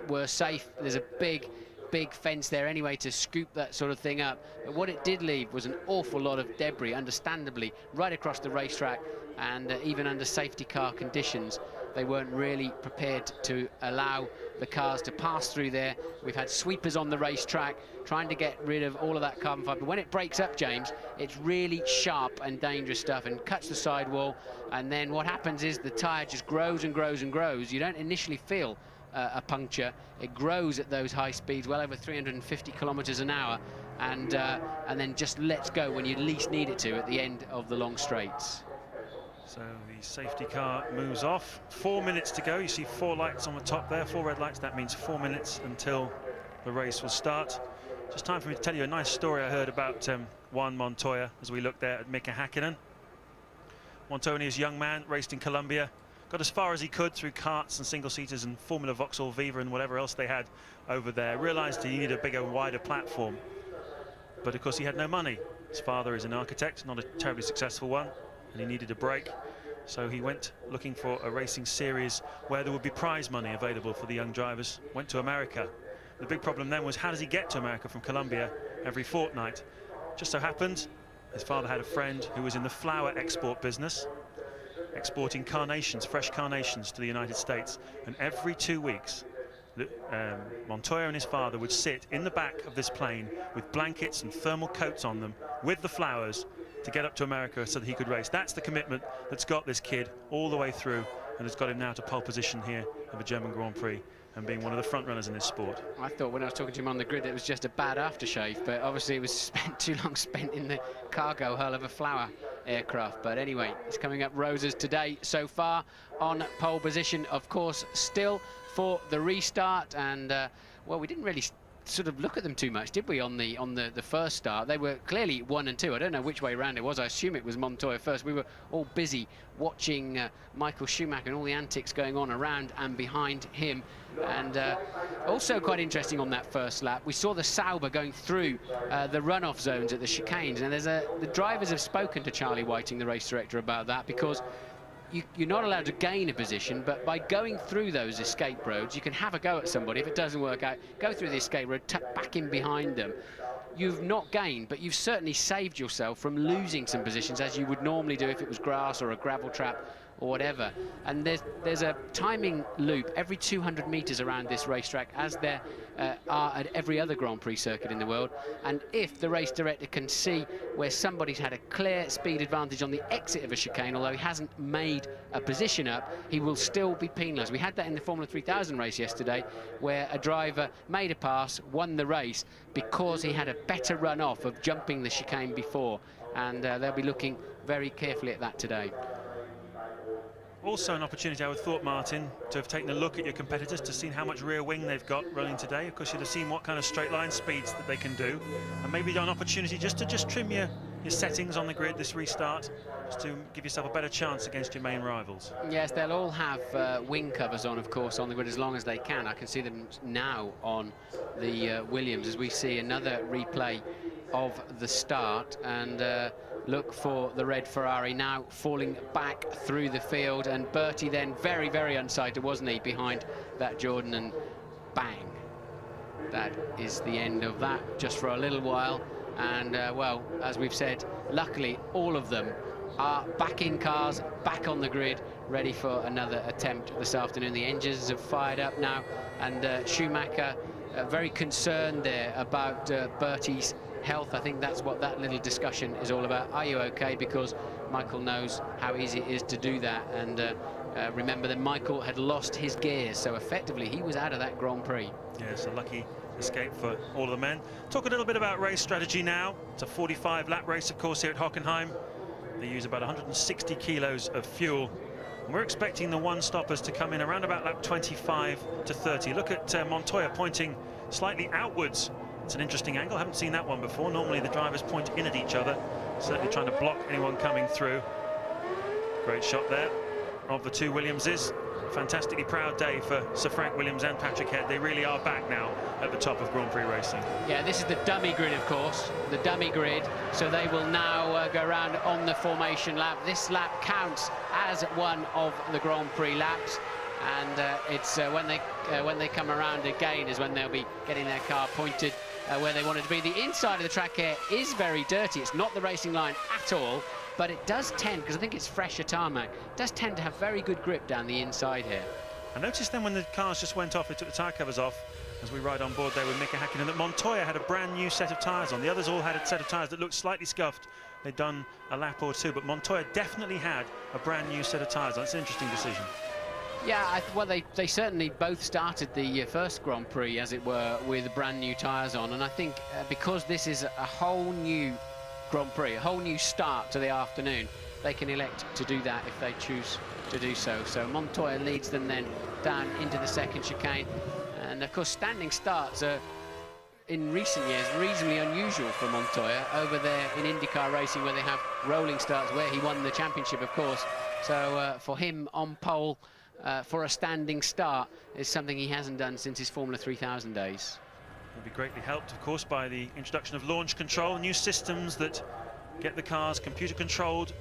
were safe. There's a big fence there anyway to scoop that sort of thing up, but what it did leave was an awful lot of debris, understandably, right across the racetrack, and even under safety car conditions they weren't really prepared to allow the cars to pass through there. We've had sweepers on the racetrack trying to get rid of all of that carbon fibre. When it breaks up, James, it's really sharp and dangerous stuff and cuts the sidewall, and then what happens is the tyre just grows and grows and grows. You don't initially feel a puncture. It grows at those high speeds, well over 350 kilometers an hour, and then just lets go when you least need it to at the end of the long straights. So the safety car moves off. 4 minutes to go. You see 4 lights on the top there, 4 red lights. That means 4 minutes until the race will start. Just time for me to tell you a nice story I heard about Juan Montoya as we looked there at Mika Häkkinen. Montoya, as a young man, raced in Colombia, got as far as he could through karts and single-seaters and Formula Vauxhall Viva and whatever else they had over there. Realised he needed a bigger, wider platform. But of course he had no money. His father is an architect, not a terribly successful one, and he needed a break. So he went looking for a racing series where there would be prize money available for the young drivers. Went to America. The big problem then was, how does he get to America from Colombia every fortnight? Just so happened his father had a friend who was in the flower export business, exporting carnations, fresh carnations to the United States. And every 2 weeks, Montoya and his father would sit in the back of this plane with blankets and thermal coats on them with the flowers to get up to America so that he could race. That's the commitment that's got this kid all the way through, and has got him now to pole position here at the German Grand Prix and being one of the front runners in this sport. I thought when I was talking to him on the grid it was just a bad aftershave, but obviously it was too long spent in the cargo hull of a flower aircraft. But anyway, it's coming up roses today so far on pole position, of course, still for the restart. And well, we didn't really sort of look at them too much, did we, on the first start? They were clearly 1 and 2. I don't know which way around it was. I assume it was Montoya first. We were all busy watching Michael Schumacher and all the antics going on around and behind him. And also quite interesting on that first lap, we saw the Sauber going through the runoff zones at the chicanes, and the drivers have spoken to Charlie Whiting, the race director, about that, because you're not allowed to gain a position, but by going through those escape roads, you can have a go at somebody. If it doesn't work out, go through the escape road, tuck back in behind them. You've not gained, but you've certainly saved yourself from losing some positions, as you would normally do if it was grass or a gravel trap or whatever. And there's a timing loop every 200 metres around this racetrack, as there are at every other Grand Prix circuit in the world. And if the race director can see where somebody's had a clear speed advantage on the exit of a chicane, although he hasn't made a position up, he will still be penalised. We had that in the Formula 3000 race yesterday, where a driver made a pass, won the race, because he had a better run off of jumping the chicane before. And they'll be looking very carefully at that today. Also an opportunity, I would have thought, Martin, to have taken a look at your competitors, to see how much rear wing they've got running today. Of course, you'd have seen what kind of straight line speeds that they can do, and maybe an opportunity just to trim your settings on the grid this restart, just to give yourself a better chance against your main rivals. Yes, they'll all have wing covers on, of course, on the grid as long as they can. I can see them now on the Williams as we see another replay of the start, and look for the red Ferrari now falling back through the field, and Bertie then very, very unsighted, wasn't he, behind that Jordan, and bang. That is the end of that, just for a little while. And well, as we've said, luckily all of them are back in cars, back on the grid, ready for another attempt this afternoon. The engines have fired up now, and Schumacher very concerned there about Bertie's health. I think that's what that little discussion is all about. Are you okay? Because Michael knows how easy it is to do that. And remember that Michael had lost his gears, so effectively he was out of that Grand Prix. Yes, a lucky escape for all of the men. Talk a little bit about race strategy now. It's a 45-lap race, of course, here at Hockenheim. They use about 160 kilos of fuel. And we're expecting the one-stoppers to come in around about lap 25 to 30. Look at Montoya pointing slightly outwards. It's an interesting angle. I haven't seen that one before. Normally the drivers point in at each other, certainly trying to block anyone coming through. Great shot there of the two Williamses. Fantastically proud day for Sir Frank Williams and Patrick Head. They really are back now at the top of Grand Prix racing. Yeah, this is the dummy grid, of course, the dummy grid. So they will now go around on the formation lap. This lap counts as one of the Grand Prix laps. And it's when they come around again is when they'll be getting their car pointed where they want it to be. The inside of the track here is very dirty. It's not the racing line at all, but it does tend, because I think it's fresher tarmac, it does tend to have very good grip down the inside here. I noticed then when the cars just went off, they took the tyre covers off, as we ride on board there with Mika Häkkinen, that Montoya had a brand new set of tyres on. The others all had a set of tyres that looked slightly scuffed. They'd done a lap or two, but Montoya definitely had a brand new set of tyres on. It's an interesting decision. Yeah, well, they certainly both started the first Grand Prix, as it were, with brand new tyres on. And I think because this is a whole new Grand Prix, a whole new start to the afternoon, they can elect to do that if they choose to do so. So Montoya leads them then down into the second chicane. And, of course, standing starts are, in recent years, reasonably unusual for Montoya over there in IndyCar racing, where they have rolling starts, where he won the championship, of course. So for him on pole, for a standing start is something he hasn't done since his Formula 3000 days. Will be greatly helped, of course, by the introduction of launch control, new systems that get the cars computer controlled.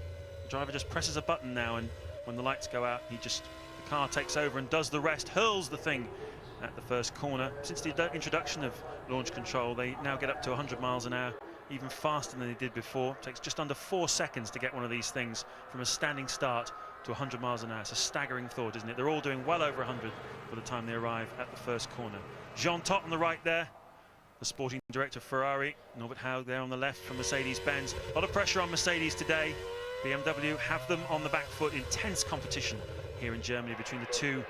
The driver just presses a button now, and when the lights go out, the car takes over and does the rest, hurls the thing at the first corner. Since the introduction of launch control, they now get up to 100 miles an hour, even faster than they did before. It takes just under 4 seconds to get one of these things from a standing start to 100 miles an hour. It's a staggering thought, isn't it? They're all doing well over 100 by the time they arrive at the first corner. Jean Todt on the right there, the sporting director of Ferrari. Norbert Haug there on the left from Mercedes-Benz. A lot of pressure on Mercedes today. BMW have them on the back foot. Intense competition here in Germany between the two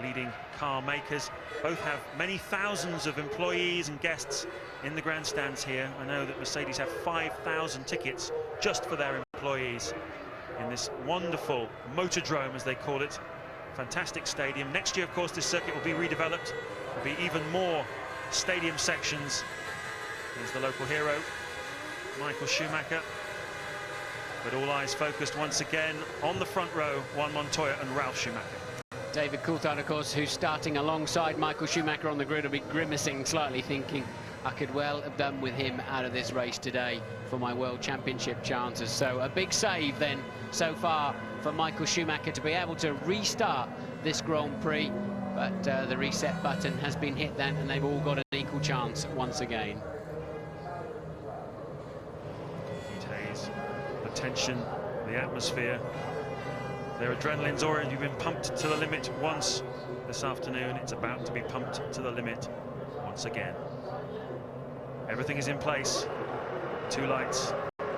leading car makers. Both have many thousands of employees and guests in the grandstands here. I know that Mercedes have 5,000 tickets just for their employees in this wonderful motordrome, as they call it. Fantastic stadium. Next year, of course, this circuit will be redeveloped. There'll be even more stadium sections. There's the local hero, Michael Schumacher. But all eyes focused once again on the front row, Juan Montoya and Ralf Schumacher. David Coulthard, of course, who's starting alongside Michael Schumacher on the grid, will be grimacing slightly, thinking, I could well have done with him out of this race today for my World Championship chances. So a big save then so far for Michael Schumacher to be able to restart this Grand Prix. But the reset button has been hit then, and they've all got an equal chance once again. Heat haze, the tension, the atmosphere. Their adrenaline's already been pumped to the limit once this afternoon. It's about to be pumped to the limit once again. Everything is in place. 2 lights,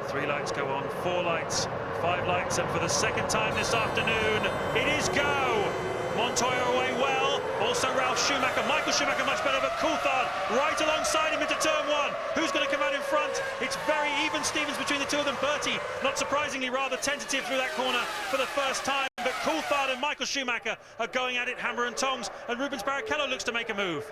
3 lights go on, 4 lights, 5 lights, and for the second time this afternoon, it is go! Montoya away well, also Ralf Schumacher. Michael Schumacher much better, but Coulthard right alongside him into turn 1. Who's going to come out in front? It's very even Stevens between the two of them. Bertie, not surprisingly, rather tentative through that corner for the first time, but Coulthard and Michael Schumacher are going at it hammer and tongs, and Rubens Barrichello looks to make a move.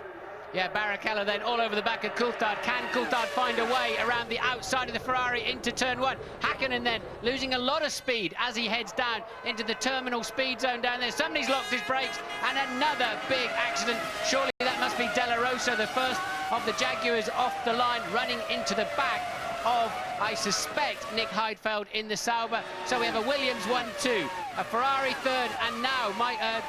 Yeah, Barrichello then all over the back of Coulthard. Can Coulthard find a way around the outside of the Ferrari into turn 1? Hakkinen then losing a lot of speed as he heads down into the terminal speed zone down there. Somebody's locked his brakes, and another big accident. Surely that must be Della Rosa, the first of the Jaguars off the line, running into the back of, I suspect, Nick Heidfeld in the Sauber. So we have a Williams 1-2, a Ferrari 3rd, and now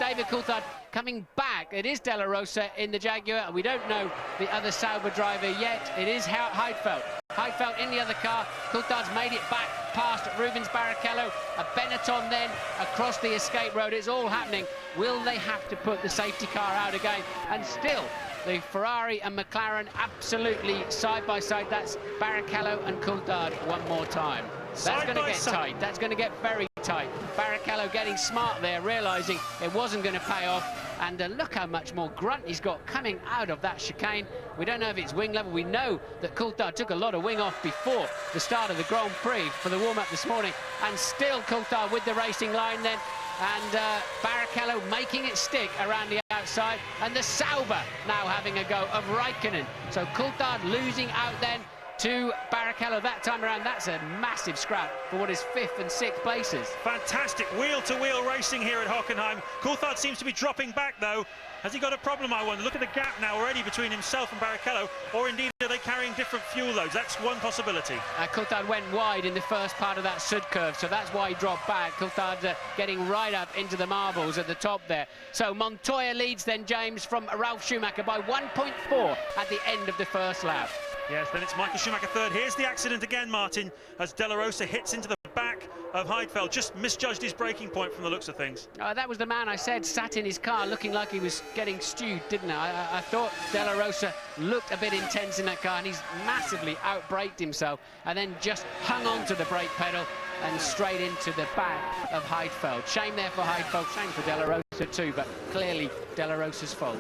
David Coulthard coming back. It is Della Rosa in the Jaguar, and we don't know the other Sauber driver yet. It is Heidfeld. Heidfeld in the other car. Coulthard's made it back past Rubens Barrichello. A Benetton then across the escape road. It's all happening. Will they have to put the safety car out again? And still, the Ferrari and McLaren absolutely side by side. That's Barrichello and Coulthard one more time. That's going to get tight. That's going to get very tight. Barrichello getting smart there, realising it wasn't going to pay off. And look how much more grunt he's got coming out of that chicane. We don't know if it's wing level. We know that Coulthard took a lot of wing off before the start of the Grand Prix for the warm-up this morning. And still Coulthard with the racing line then. And Barrichello making it stick around the outside. And the Sauber now having a go of Raikkonen. So Coulthard losing out then to Barrichello that time around. That's a massive scrap for what is 5th and 6th places. Fantastic wheel-to-wheel racing here at Hockenheim. Coulthard seems to be dropping back, though. Has he got a problem, I wonder? Look at the gap now already between himself and Barrichello, or indeed are they carrying different fuel loads? That's one possibility. Coulthard went wide in the first part of that Sud curve, so that's why he dropped back. Coulthard getting right up into the marbles at the top there. So Montoya leads then, James, from Ralf Schumacher by 1.4 at the end of the first lap. Yes, then it's Michael Schumacher 3rd. Here's the accident again, Martin, as Della Rosa hits into the back of Heidfeld. Just misjudged his braking point from the looks of things. That was the man I said sat in his car looking like he was getting stewed, didn't I? I thought Della Rosa looked a bit intense in that car, and he's massively out-braked himself and then just hung on to the brake pedal and straight into the back of Heidfeld. Shame there for Heidfeld, shame for Della Rosa too, but clearly Della Rosa's fault.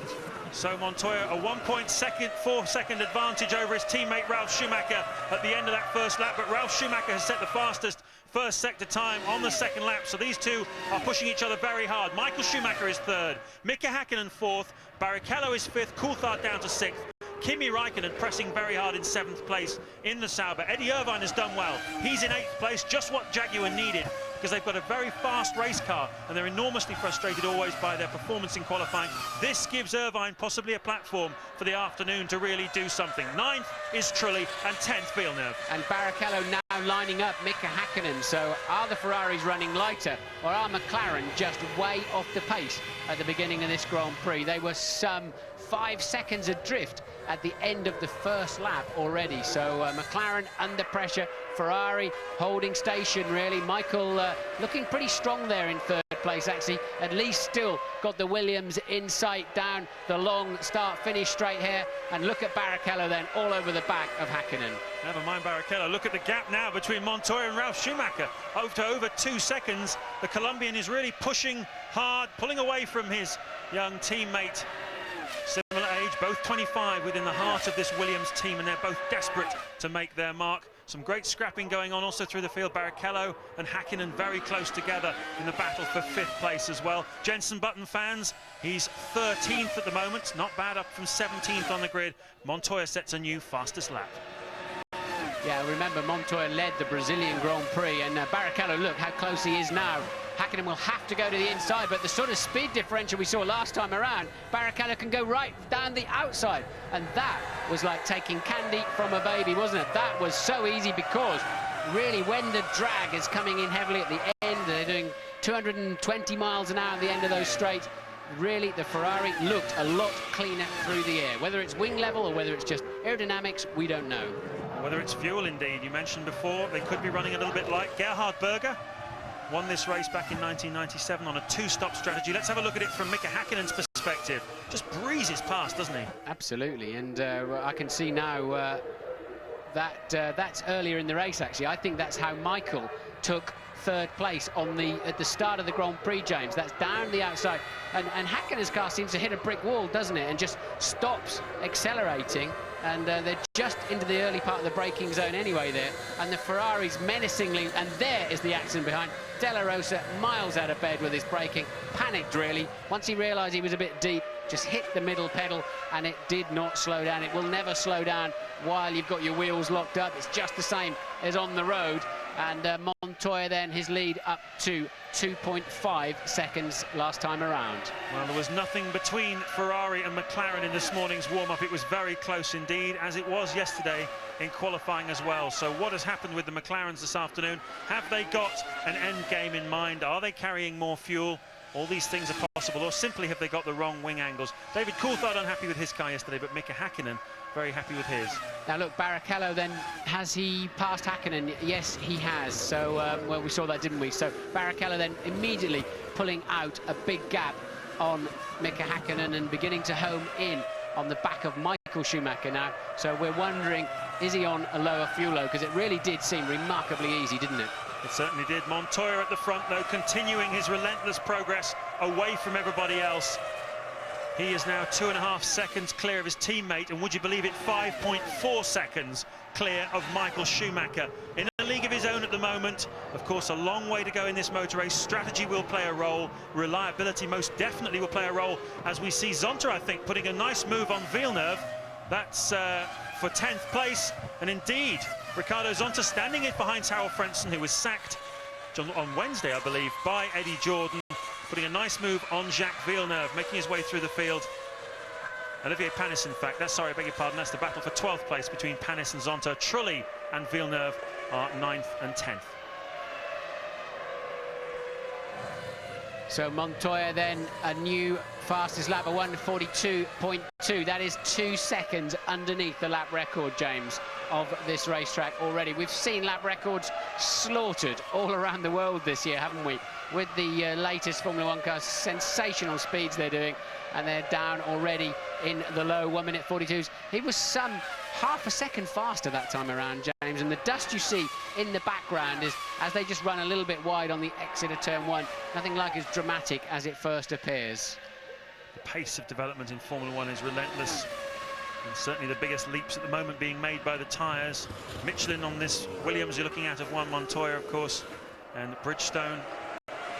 So Montoya, a 1.4-second advantage over his teammate Ralf Schumacher at the end of that first lap, but Ralf Schumacher has set the fastest first sector time on the second lap, so these two are pushing each other very hard. Michael Schumacher is 3rd, Mika Hakkinen 4th, Barrichello is 5th, Coulthard down to 6th. Kimi Raikkonen pressing very hard in 7th place in the Sauber. Eddie Irvine has done well. He's in 8th place, just what Jaguar needed, because they've got a very fast race car and they're enormously frustrated always by their performance in qualifying. This gives Irvine possibly a platform for the afternoon to really do something. 9th is Trulli and 10th Villeneuve. And Barrichello now lining up Mika Hakkinen. So are the Ferraris running lighter, or are McLaren just way off the pace at the beginning of this Grand Prix? They were some 5 seconds adrift at the end of the first lap already. So McLaren under pressure, Ferrari holding station really. Michael looking pretty strong there in 3rd place actually, at least still got the Williams in sight down the long start-finish straight here. And look at Barrichello then all over the back of Hakkinen. Never mind Barrichello, look at the gap now between Montoya and Ralf Schumacher, over 2 seconds. The Colombian is really pushing hard, pulling away from his young teammate. Similar age, both 25, within the heart of this Williams team, and they're both desperate to make their mark. Some great scrapping going on also through the field. Barrichello and Hakkinen very close together in the battle for 5th place as well. Jenson Button fans, he's 13th at the moment, not bad, up from 17th on the grid. Montoya sets a new fastest lap. Yeah, remember Montoya led the Brazilian Grand Prix, and Barrichello, look how close he is now. Hakkinen will have to go to the inside, but the sort of speed differential we saw last time around, Barrichello can go right down the outside, and that was like taking candy from a baby, wasn't it? That was so easy, because really when the drag is coming in heavily at the end, they're doing 220 miles an hour at the end of those straights, really the Ferrari looked a lot cleaner through the air. Whether it's wing level or whether it's just aerodynamics, we don't know. Whether it's fuel, indeed. You mentioned before they could be running a little bit light. Gerhard Berger won this race back in 1997 on a two-stop strategy. Let's have a look at it from Mika Häkkinen's perspective. Just breezes past, doesn't he? Absolutely, and I can see now that that's earlier in the race, actually. I think that's how Michael took third place at the start of the Grand Prix, James. That's down the outside, and Häkkinen's car seems to hit a brick wall, doesn't it, and just stops accelerating, and they're just into the early part of the braking zone anyway there, and the Ferrari's menacingly, and there is the accident behind. De La Rosa miles out of bed with his braking, panicked really. Once he realised he was a bit deep, just hit the middle pedal, and it did not slow down. It will never slow down while you've got your wheels locked up. It's just the same as on the road. And Montoya then, his lead up to 2.5 seconds last time around. Well, there was nothing between Ferrari and McLaren in this morning's warm-up. It was very close indeed, as it was yesterday in qualifying as well. So what has happened with the McLarens this afternoon? Have they got an end game in mind? Are they carrying more fuel? All these things are possible, or simply have they got the wrong wing angles? David Coulthard unhappy with his car yesterday, but Mika Häkkinen very happy with his. Now look, Barrichello then, has he passed Häkkinen? Yes, he has. So, well, we saw that, didn't we? So Barrichello then immediately pulling out a big gap on Mika Häkkinen and beginning to home in on the back of Michael Schumacher now. So we're wondering, is he on a lower fuel load? Because it really did seem remarkably easy, didn't it? It certainly did. Montoya at the front, though, continuing his relentless progress away from everybody else. He is now 2.5 seconds clear of his teammate, and would you believe it, 5.4 seconds clear of Michael Schumacher. In a league of his own at the moment. Of course, a long way to go in this motor race. Strategy will play a role. Reliability most definitely will play a role, as we see Zonta, I think, putting a nice move on Villeneuve. That's for 10th place, and indeed, Ricardo Zonta standing in behind Harold Frentzen, who was sacked on Wednesday, I believe, by Eddie Jordan, putting a nice move on Jacques Villeneuve, making his way through the field. Olivier Panis, in fact, I beg your pardon, that's the battle for 12th place between Panis and Zonta. Trulli and Villeneuve are 9th and 10th. So Montoya then, a new fastest lap, a 1:42.2. That is 2 seconds underneath the lap record, James, of this racetrack already. We've seen lap records slaughtered all around the world this year, haven't we? With the latest Formula One cars, sensational speeds they're doing, and they're down already in the low 1:42s. He was some half a second faster that time around, James, and the dust you see in the background is as they just run a little bit wide on the exit of turn 1. Nothing like as dramatic as it first appears. The pace of development in Formula One is relentless, and certainly the biggest leaps at the moment being made by the tyres. Michelin on this Williams you're looking at of Juan Montoya, of course, and Bridgestone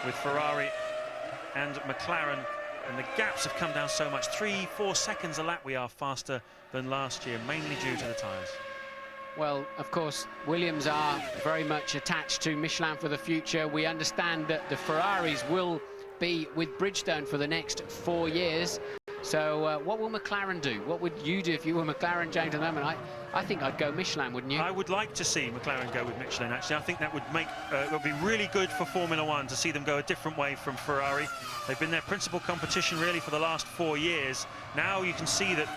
with Ferrari and McLaren, and the gaps have come down so much. 3-4 seconds a lap we are faster than last year, mainly due to the tyres. Well, of course, Williams are very much attached to Michelin for the future. We understand that the Ferraris will be with Bridgestone for the next 4 years. So what will McLaren do? What would you do if you were McLaren, James, at the moment? I think I'd go Michelin, wouldn't you? I would like to see McLaren go with Michelin, actually. I think that would make would be really good for Formula One to see them go a different way from Ferrari. They've been their principal competition really for the last 4 years. Now you can see that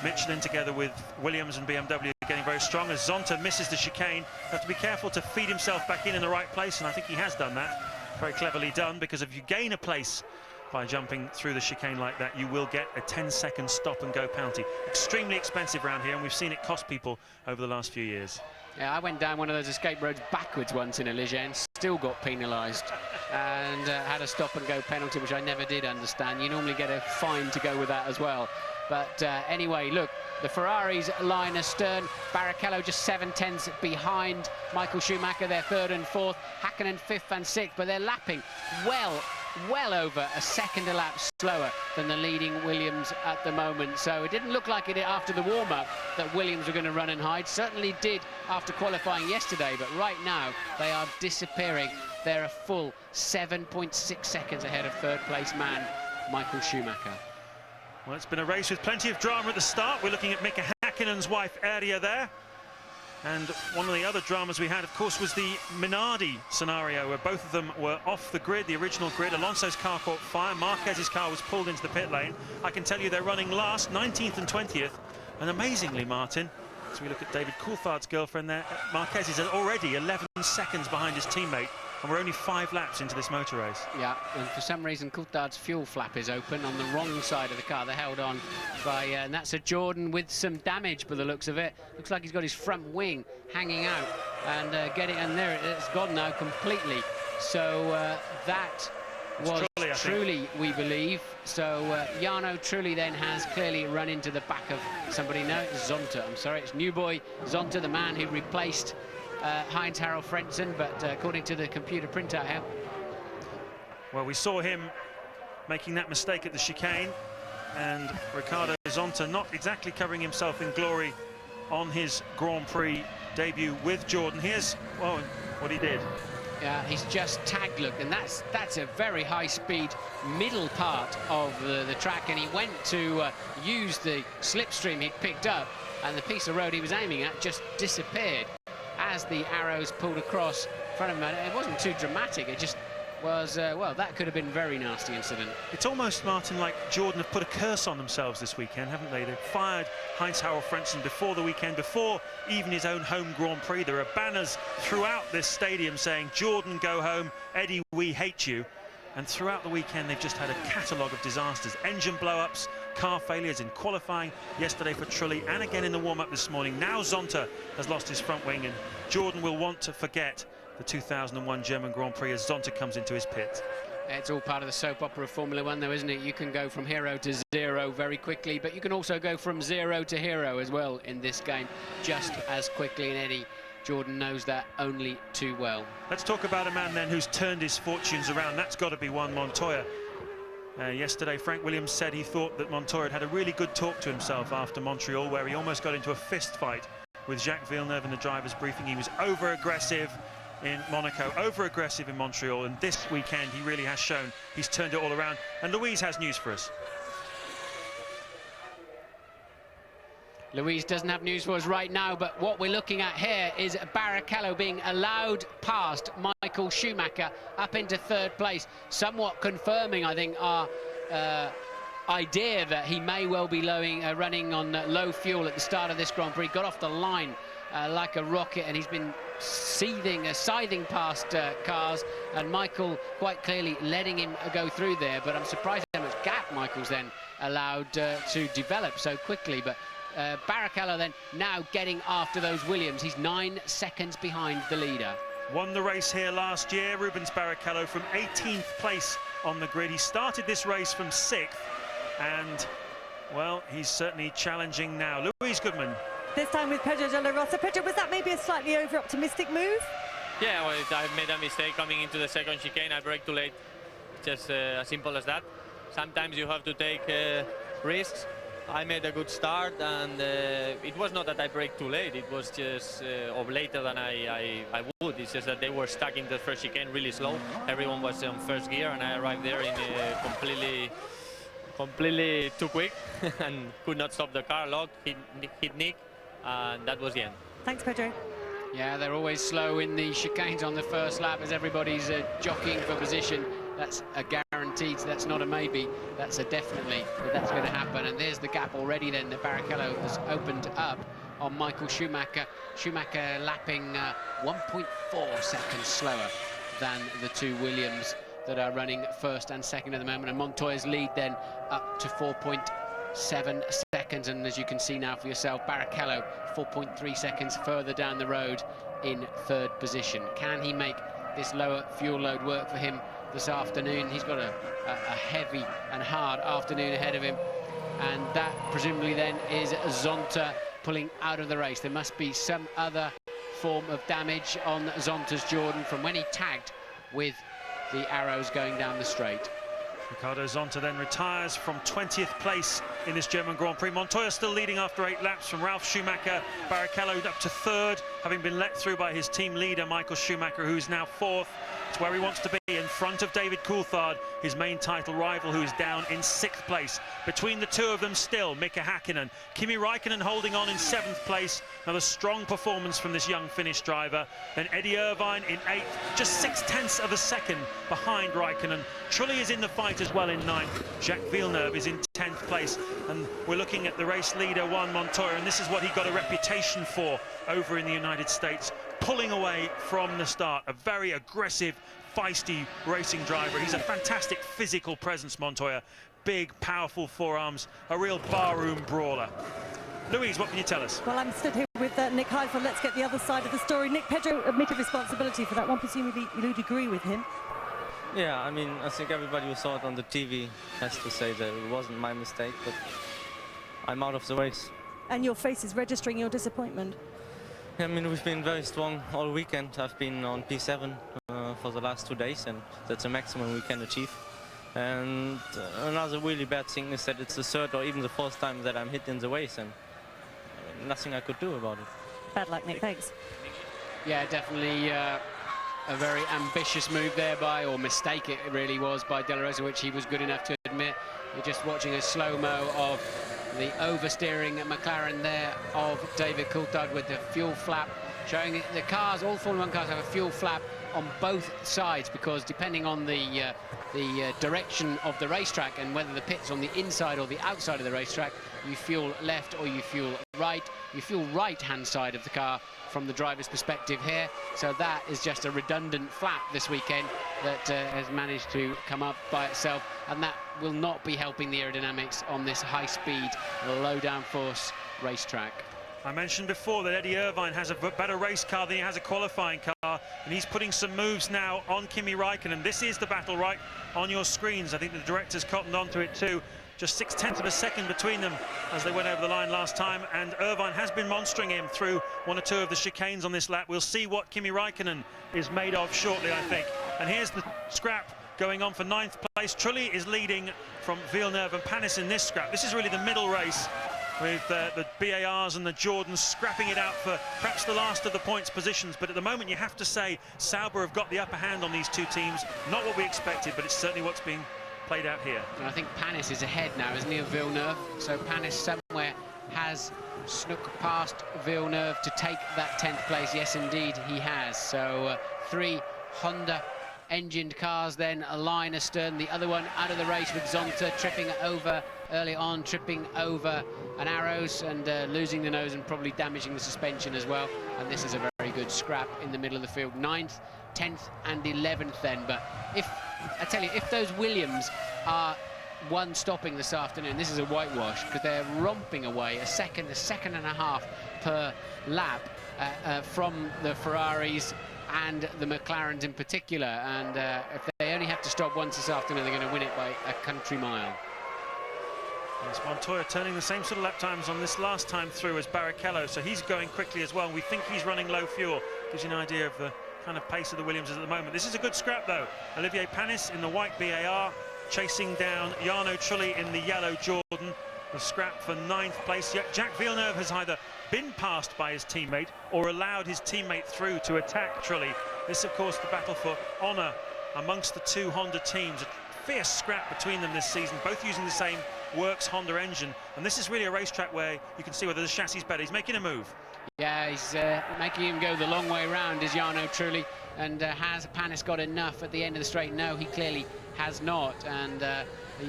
Michelin together with Williams and BMW are getting very strong. As Zonta misses the chicane, have to be careful to feed himself back in the right place, and I think he has done that. Very cleverly done, because if you gain a place by jumping through the chicane like that, you will get a 10-second stop and go penalty. Extremely expensive around here, and we've seen it cost people over the last few years. Yeah, I went down one of those escape roads backwards once in a Ligier and still got penalised and had a stop and go penalty, which I never did understand. You normally get a fine to go with that as well. But anyway, look, the Ferraris line astern. Barrichello just 7/10 behind Michael Schumacher. They're 3rd and 4th. Häkkinen 5th and 6th, but they're lapping well over a second a lap slower than the leading Williams at the moment. So it didn't look like it after the warm-up that Williams were going to run and hide. Certainly did after qualifying yesterday, but right now they are disappearing. They're a full 7.6 seconds ahead of third-place man Michael Schumacher. Well, it's been a race with plenty of drama at the start. We're looking at Mika Häkkinen's wife, Erja, there. And one of the other dramas we had, of course, was the Minardi scenario, where both of them were off the grid, the original grid. Alonso's car caught fire. Marquez's car was pulled into the pit lane. I can tell you they're running last, 19th and 20th. And amazingly, Martin, as we look at David Coulthard's girlfriend there, Marquez is already 11 seconds behind his teammate. and we're only 5 laps into this motor race. Yeah, and for some reason Coulthard's fuel flap is open on the wrong side of the car. They're held on by, and that's a Jordan with some damage by the looks of it. Looks like he's got his front wing hanging out and and there it's gone now completely. So that was Trulli, we believe. So Jarno Trulli then has clearly run into the back of somebody. No, it's Zonta. I'm sorry, it's new boy Zonta, the man who replaced Heinz-Harald Frentzen, but according to the computer printout here. Well, we saw him making that mistake at the chicane, and Ricardo Zonta not exactly covering himself in glory on his Grand Prix debut with Jordan. Here's, well, what he did. Yeah, he's just tagged, look, and that's a very high-speed middle part of the track, and he went to use the slipstream he'd picked up, and the piece of road he was aiming at just disappeared as the arrows pulled across in front of him. It wasn't too dramatic, it just was, well, that could have been a very nasty incident. It's almost, Martin, like Jordan have put a curse on themselves this weekend, haven't they? They've fired Heinz-Harald Frentzen before the weekend, before even his own home Grand Prix. There are banners throughout this stadium saying, Jordan, go home, Eddie, we hate you. And throughout the weekend, they've just had a catalogue of disasters. Engine blow-ups, car failures in qualifying yesterday for Trulli, and again in the warm-up this morning. Now Zonta has lost his front wing, and Jordan will want to forget the 2001 German Grand Prix as Zonta comes into his pit. It's all part of the soap opera of Formula One, though, isn't it? You can go from hero to zero very quickly, but you can also go from zero to hero as well in this game just as quickly, and Eddie Jordan knows that only too well. Let's talk about a man then who's turned his fortunes around. That's got to be Juan Montoya. Yesterday, Frank Williams said he thought that Montoya had a really good talk to himself after Montreal, where he almost got into a fist fight with Jacques Villeneuve in the driver's briefing. He was over-aggressive in Monaco, over-aggressive in Montreal, and this weekend he really has shown he's turned it all around. And Louise has news for us. Louise doesn't have news for us right now, but what we're looking at here is Barrichello being allowed past Michael Schumacher up into 3rd place, somewhat confirming, I think, our idea that he may well be running on low fuel at the start of this Grand Prix. Got off the line like a rocket, and he's been scything past cars, and Michael quite clearly letting him go through there. But I'm surprised how much gap Michael's then allowed to develop so quickly. But Barrichello then now getting after those Williams. He's 9 seconds behind the leader. Won the race here last year, Rubens Barrichello, from 18th place on the grid. He started this race from 6th, and, well, he's certainly challenging now. Louise Goodman. This time with Pedro de la Rosa. Pedro, was that maybe a slightly over-optimistic move? Yeah, well, I made a mistake coming into the second chicane. I braked too late. Just as simple as that. Sometimes you have to take risks. I made a good start, and it was not that I braked too late. It was just or later than I would. It's just that they were stuck in the first chicane really slow. Everyone was on first gear, and I arrived there in completely too quick and could not stop the car. Locked, hit Nick, and that was the end. Thanks, Pedro. Yeah, they're always slow in the chicanes on the first lap as everybody's jockeying for position. That's a guaranteed, that's not a maybe, that's a definitely that that's going to happen. And there's the gap already then that Barrichello has opened up on Michael Schumacher. Schumacher lapping 1.4 seconds slower than the 2 Williams that are running 1st and 2nd at the moment. And Montoya's lead then up to 4.7 seconds. And as you can see now for yourself, Barrichello 4.3 seconds further down the road in 3rd position. Can he make this lower fuel load work for him this afternoon? He's got a heavy and hard afternoon ahead of him, and that presumably then is Zonta pulling out of the race. There must be some other form of damage on Zonta's Jordan from when he tagged with the arrows going down the straight. Ricardo Zonta then retires from 20th place in this German Grand Prix. Montoya still leading after 8 laps from Ralf Schumacher. Barrichello up to 3rd, having been let through by his team leader, Michael Schumacher, who's now 4th. It's where he wants to be, in front of David Coulthard, his main title rival, who is down in 6th place. Between the 2 of them still, Mika Häkkinen. Kimi Räikkönen holding on in 7th place. Another strong performance from this young Finnish driver. Then Eddie Irvine in 8th, just 0.6 of a second behind Räikkönen. Trulli is in the fight as well in 9th. Jacques Villeneuve is in 10th place. And we're looking at the race leader, Juan Montoya, and this is what he got a reputation for over in the United States, pulling away from the start. A very aggressive, feisty racing driver. He's a fantastic physical presence, Montoya. Big, powerful forearms, a real barroom brawler. Louise, what can you tell us? Well, I'm stood here with Nick Heidfeld. Let's get the other side of the story. Nick, Pedro admitted responsibility for that one. Presumably you'd agree with him. Yeah, I mean, I think everybody who saw it on the TV has to say that it wasn't my mistake, but I'm out of the race. And your face is registering your disappointment. I mean, we've been very strong all weekend. I've been on P7 for the last 2 days, and that's the maximum we can achieve. And another really bad thing is that it's the third or even the fourth time that I'm hit in the race, and nothing I could do about it. Bad luck, Nick. Thanks. Yeah, definitely a very ambitious move there or mistake it really was by De La Rosa, which he was good enough to admit. You're just watching a slow-mo of the oversteering McLaren there of David Coulthard with the fuel flap, showing the cars, all Formula 1 cars have a fuel flap on both sides, because depending on the direction of the racetrack and whether the pit's on the inside or the outside of the racetrack, you fuel left or you fuel right. You fuel right-hand side of the car from the driver's perspective here, so that is just a redundant flap this weekend that has managed to come up by itself, and that will not be helping the aerodynamics on this high-speed, low-downforce racetrack. I mentioned before that Eddie Irvine has a better race car than he has a qualifying car, and he's putting some moves now on Kimi Raikkonen. This is the battle right on your screens. I think the directors cottoned onto it too. Just 0.6 of a second between them as they went over the line last time, and Irvine has been monstering him through one or two of the chicanes on this lap. We'll see what Kimi Raikkonen is made of shortly, I think. And here's the scrap going on for 9th place. Trulli is leading from Villeneuve and Panis in this scrap. This is really the middle race, with the BARs and the Jordans scrapping it out for perhaps the last of the points positions. But at the moment, you have to say Sauber have got the upper hand on these two teams. Not what we expected, but it's certainly what's being played out here. And I think Panis is ahead now, isn't he, of Villeneuve? So Panis somewhere has snuck past Villeneuve to take that 10th place. Yes, indeed, he has. So 3 Honda engined cars then, a line astern, the other one out of the race with Zonta tripping over early on, tripping over an Arrows and losing the nose and probably damaging the suspension as well. And this is a very good scrap in the middle of the field. 9th, 10th and 11th then. But if, I tell you, if those Williams are one stopping this afternoon, this is a whitewash, because they're romping away a second and a half per lap from the Ferraris and the McLarens in particular, and if they only have to stop once this afternoon, they're going to win it by a country mile. Yes, Montoya turning the same sort of lap times on this last time through as Barrichello, so he's going quickly as well. We think he's running low fuel. Gives you an idea of the kind of pace of the Williamses at the moment. This is a good scrap though. Olivier Panis in the white BAR, chasing down Jarno Trulli in the yellow Jordan. The scrap for 9th place. Jack Villeneuve has either been passed by his teammate or allowed his teammate through to attack Trulli. This, of course, the battle for honour amongst the two Honda teams. A fierce scrap between them this season, both using the same Works Honda engine. And this is really a racetrack where you can see whether the chassis is better. He's making a move. Yeah, he's making him go the long way round, is Jarno Trulli. And has Panis got enough at the end of the straight? No, he clearly has not. And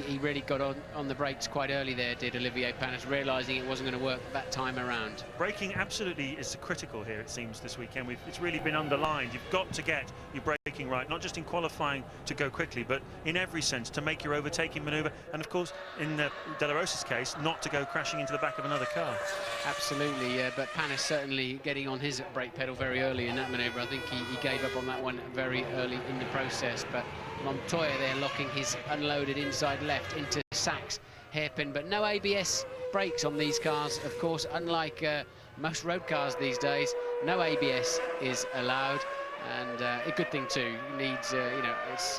he really got on the brakes quite early there, did Olivier Panis, realising it wasn't going to work that time around. Braking absolutely is critical here, it seems, this weekend. It's really been underlined. You've got to get your braking right, not just in qualifying to go quickly, but in every sense to make your overtaking manoeuvre. And, of course, in De La Rosa's case, not to go crashing into the back of another car. Absolutely, yeah, but Panis certainly getting on his brake pedal very early in that manoeuvre. I think he gave up on that one very early in the process, but Montoya there locking his unloaded inside left into Sachs hairpin, but no ABS brakes on these cars, of course, unlike most road cars these days. No ABS is allowed, and a good thing too. Needs, you know,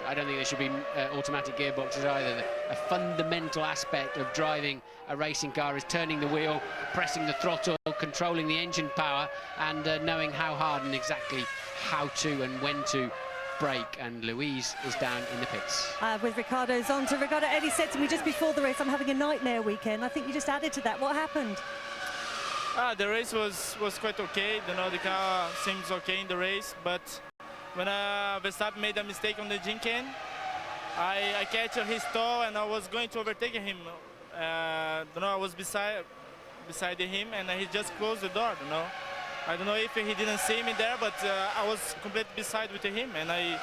I don't think there should be automatic gearboxes either. A fundamental aspect of driving a racing car is turning the wheel, pressing the throttle, controlling the engine power, and knowing how hard and exactly how to and when to brake. And Louise is down in the pits. With Ricardo Zonta. Ricardo, Eddie said to me just before the race, I'm having a nightmare weekend. I think you just added to that. What happened? The race was quite okay. You know, the car seems okay in the race, but when Verstappen made a mistake on the chicane, I catch his toe and I was going to overtake him. I was beside him, and he just closed the door. I don't know if he didn't see me there, but I was completely beside with him, and I,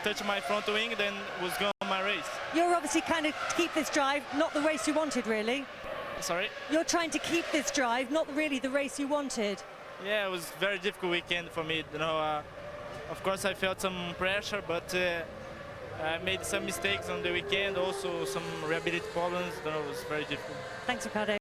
touched my front wing, then was going on my race. You're obviously kind of keep this drive, not the race you wanted, really. Sorry? You're trying to keep this drive, not really the race you wanted. Yeah, it was a very difficult weekend for me. Of course, I felt some pressure, but I made some mistakes on the weekend, also some reliability problems. It was very difficult. Thanks, Ricardo.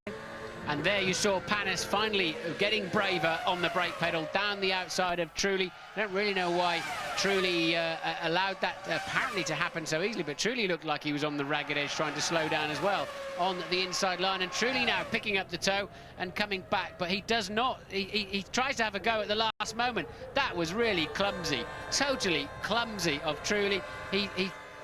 And there you saw Panis finally getting braver on the brake pedal down the outside of Trulli. I don't really know why Trulli allowed that apparently to happen so easily, but Trulli looked like he was on the ragged edge trying to slow down as well on the inside line. And Trulli now picking up the toe and coming back, but he does not. He tries to have a go at the last moment. That was really clumsy, totally clumsy of Trulli. He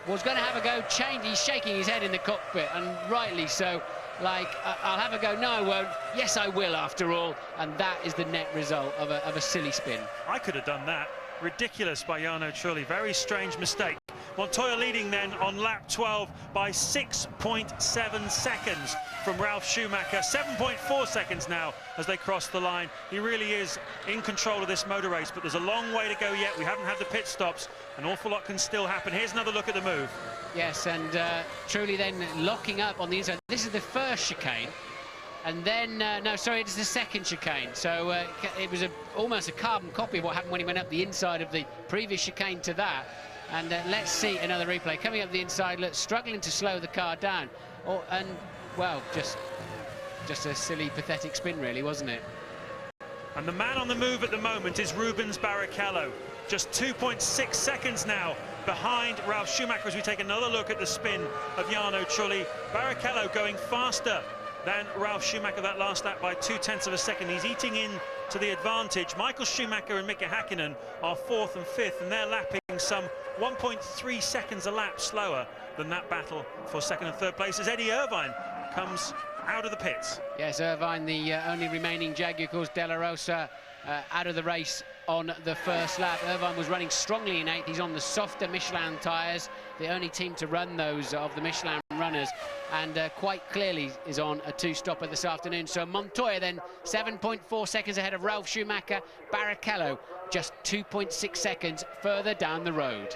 was going to have a go, he's shaking his head in the cockpit, and rightly so. Like, I'll have a go, no I won't, yes I will after all, and that is the net result of a silly spin. I could have done that. Ridiculous by Jarno Trulli, very strange mistake. Montoya leading then on lap 12 by 6.7 seconds from Ralf Schumacher. 7.4 seconds now as they cross the line. He really is in control of this motor race, but there's a long way to go yet. We haven't had the pit stops. An awful lot can still happen. Here's another look at the move. Yes, and Trulli then locking up on the inside. This is the first chicane. And then, no, sorry, it's the second chicane. So it was almost a carbon copy of what happened when he went up the inside of the previous chicane to that. And let's see another replay. Coming up the inside, look, struggling to slow the car down. And, well, just a silly, pathetic spin, really, wasn't it? And the man on the move at the moment is Rubens Barrichello. Just 2.6 seconds now behind Ralf Schumacher as we take another look at the spin of Jarno Trulli. Barrichello going faster than Ralf Schumacher that last lap by 0.2 of a second. He's eating in to the advantage. Michael Schumacher and Mika Häkkinen are 4th and 5th, and they're lapping some 1.3 seconds a lap slower than that battle for 2nd and 3rd place as Eddie Irvine comes out of the pits. Yes, Irvine, the only remaining Jaguar, of course, De La Rosa out of the race on the first lap. Irvine was running strongly in 8th. He's on the softer Michelin tyres, the only team to run those of the Michelin runners, and quite clearly is on a 2-stopper this afternoon. So Montoya then 7.4 seconds ahead of Ralf Schumacher. Barrichello just 2.6 seconds further down the road.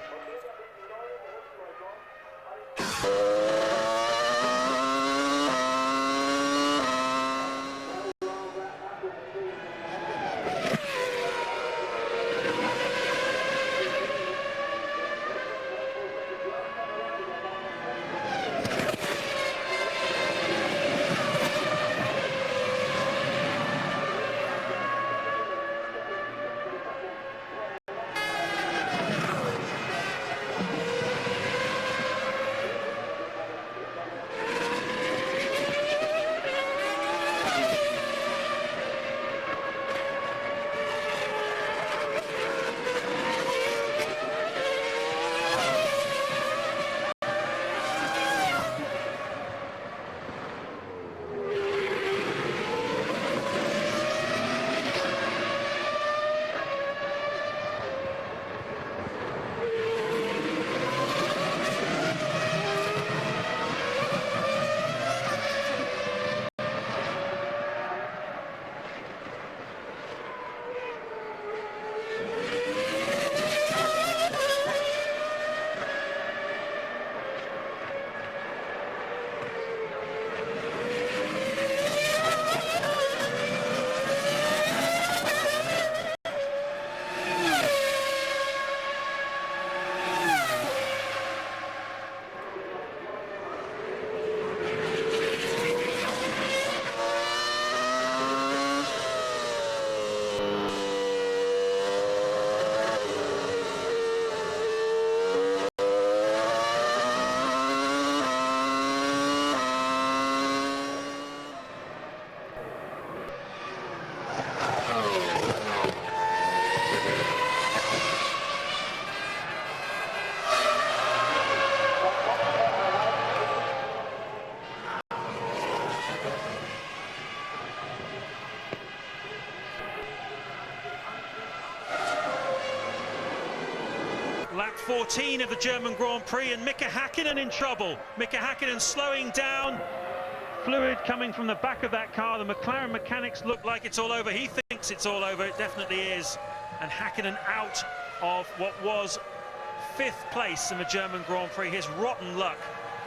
Lap 14 of the German Grand Prix, and Mika Häkkinen in trouble. Mika Häkkinen slowing down fluid coming from the back of that car. The McLaren mechanics look like it's all over. He thinks it's all over. It definitely is. And Häkkinen out of what was 5th place in the German Grand Prix. His rotten luck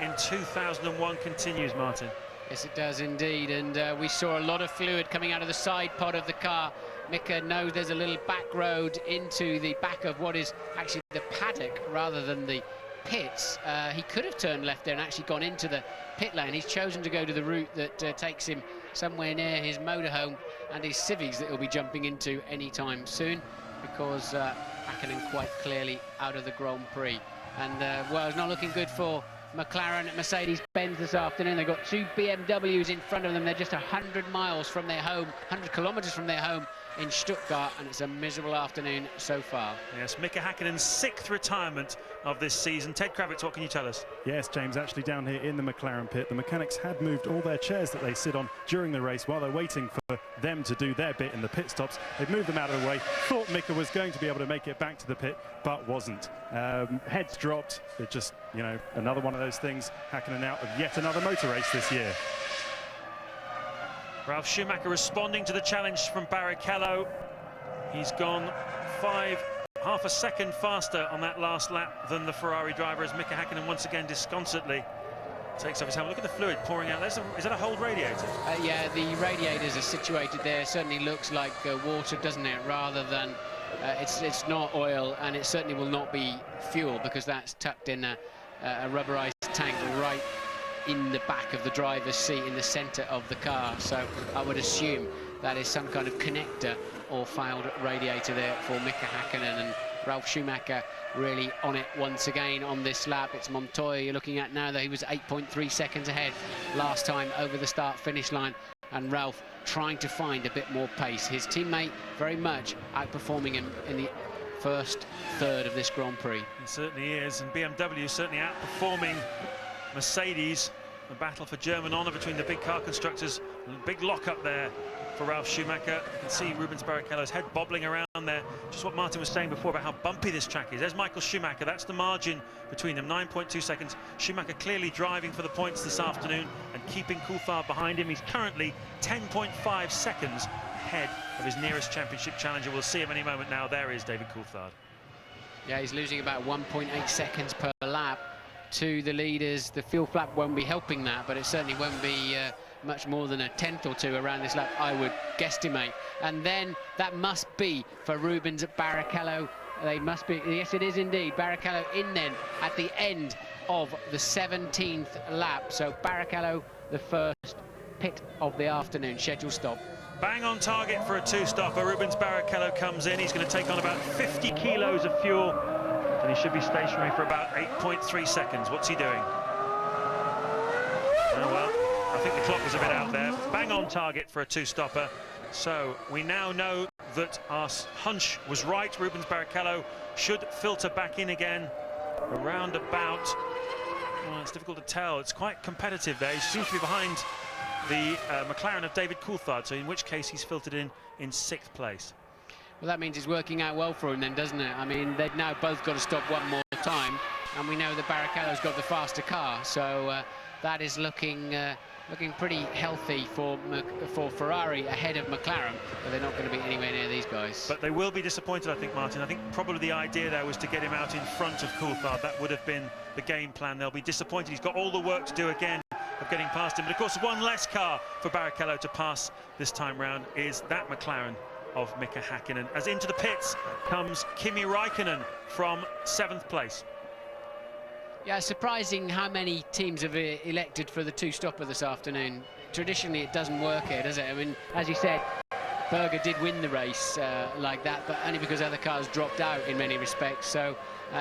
in 2001 continues, Martin. Yes, it does indeed, and we saw a lot of fluid coming out of the side pod of the car. Mika knows there's a little back road into the back of what is actually the paddock rather than the pits. He could have turned left there and actually gone into the pit lane. He's chosen to go to the route that takes him somewhere near his motorhome and his civvies that he'll be jumping into anytime soon, because Häkkinen quite clearly out of the Grand Prix. And well, it's not looking good for McLaren at Mercedes-Benz this afternoon. They've got 2 BMWs in front of them. They're just 100 miles from their home, 100 kilometres from their home in Stuttgart, and it's a miserable afternoon so far. Yes, Mika Häkkinen's 6th retirement of this season. Ted Kravitz, what can you tell us? Yes, James, actually down here in the McLaren pit, the mechanics had moved all their chairs that they sit on during the race while they're waiting for them to do their bit in the pit stops. They've moved them out of the way. Thought Mika was going to be able to make it back to the pit, but wasn't. Heads dropped. It just, you know, another one of those things. Häkkinen out of yet another motor race this year. Ralf Schumacher responding to the challenge from Barrichello. He's gone half a second faster on that last lap than the Ferrari driver, as Mika Häkkinen once again disconsolately takes off his helmet. Look at the fluid pouring out. Is that a whole radiator? Yeah, the radiators are situated there. It certainly looks like water, doesn't it, rather than it's not oil, and it certainly will not be fuel, because that's tucked in a rubberized tank right in the back of the driver's seat in the center of the car. So I would assume that is some kind of connector or failed radiator there for Mika Häkkinen, and Ralf Schumacher really on it once again on this lap. It's Montoya you're looking at now, that he was 8.3 seconds ahead last time over the start-finish line, and Ralf trying to find a bit more pace. His teammate very much outperforming him in the first third of this Grand Prix. It certainly is, and BMW certainly outperforming Mercedes. The battle for German honour between the big car constructors. Big lock-up there for Ralf Schumacher. You can see Rubens Barrichello's head bobbling around there. Just what Martin was saying before about how bumpy this track is. There's Michael Schumacher. That's the margin between them, 9.2 seconds. Schumacher clearly driving for the points this afternoon and keeping Coulthard behind him. He's currently 10.5 seconds ahead of his nearest championship challenger. We'll see him any moment now. There is David Coulthard. Yeah, he's losing about 1.8 seconds per lap to the leaders. The fuel flap won't be helping that, but it certainly won't be much more than a tenth or two around this lap, I would guesstimate. And then that must be for Rubens Barrichello. They must be, yes, it is indeed. Barrichello in then at the end of the 17th lap. So Barrichello, the first pit of the afternoon, scheduled stop. Bang on target for a two-stopper. Rubens Barrichello comes in. He's going to take on about 50 kilos of fuel, and he should be stationary for about 8.3 seconds. What's he doing? Oh, well, I think the clock was a bit out there. Bang on target for a two-stopper. So we now know that our hunch was right. Rubens Barrichello should filter back in again around about... Well, it's difficult to tell. It's quite competitive there. He seems to be behind the McLaren of David Coulthard, so in which case he's filtered in 6th place. Well, that means it's working out well for him then, doesn't it? I mean, they've now both got to stop one more time, and we know that Barrichello's got the faster car, so that is looking pretty healthy for Ferrari ahead of McLaren, but they're not going to be anywhere near these guys. But they will be disappointed, I think, Martin. I think probably the idea there was to get him out in front of Coulthard. That would have been the game plan. They'll be disappointed. He's got all the work to do again of getting past him. But of course, one less car for Barrichello to pass this time round is that McLaren of Mika Häkkinen. As into the pits comes Kimi Räikkönen from 7th place. Yeah, surprising how many teams have elected for the two-stopper this afternoon. Traditionally, it doesn't work here, does it? I mean, as you said, Berger did win the race like that, but only because other cars dropped out in many respects. So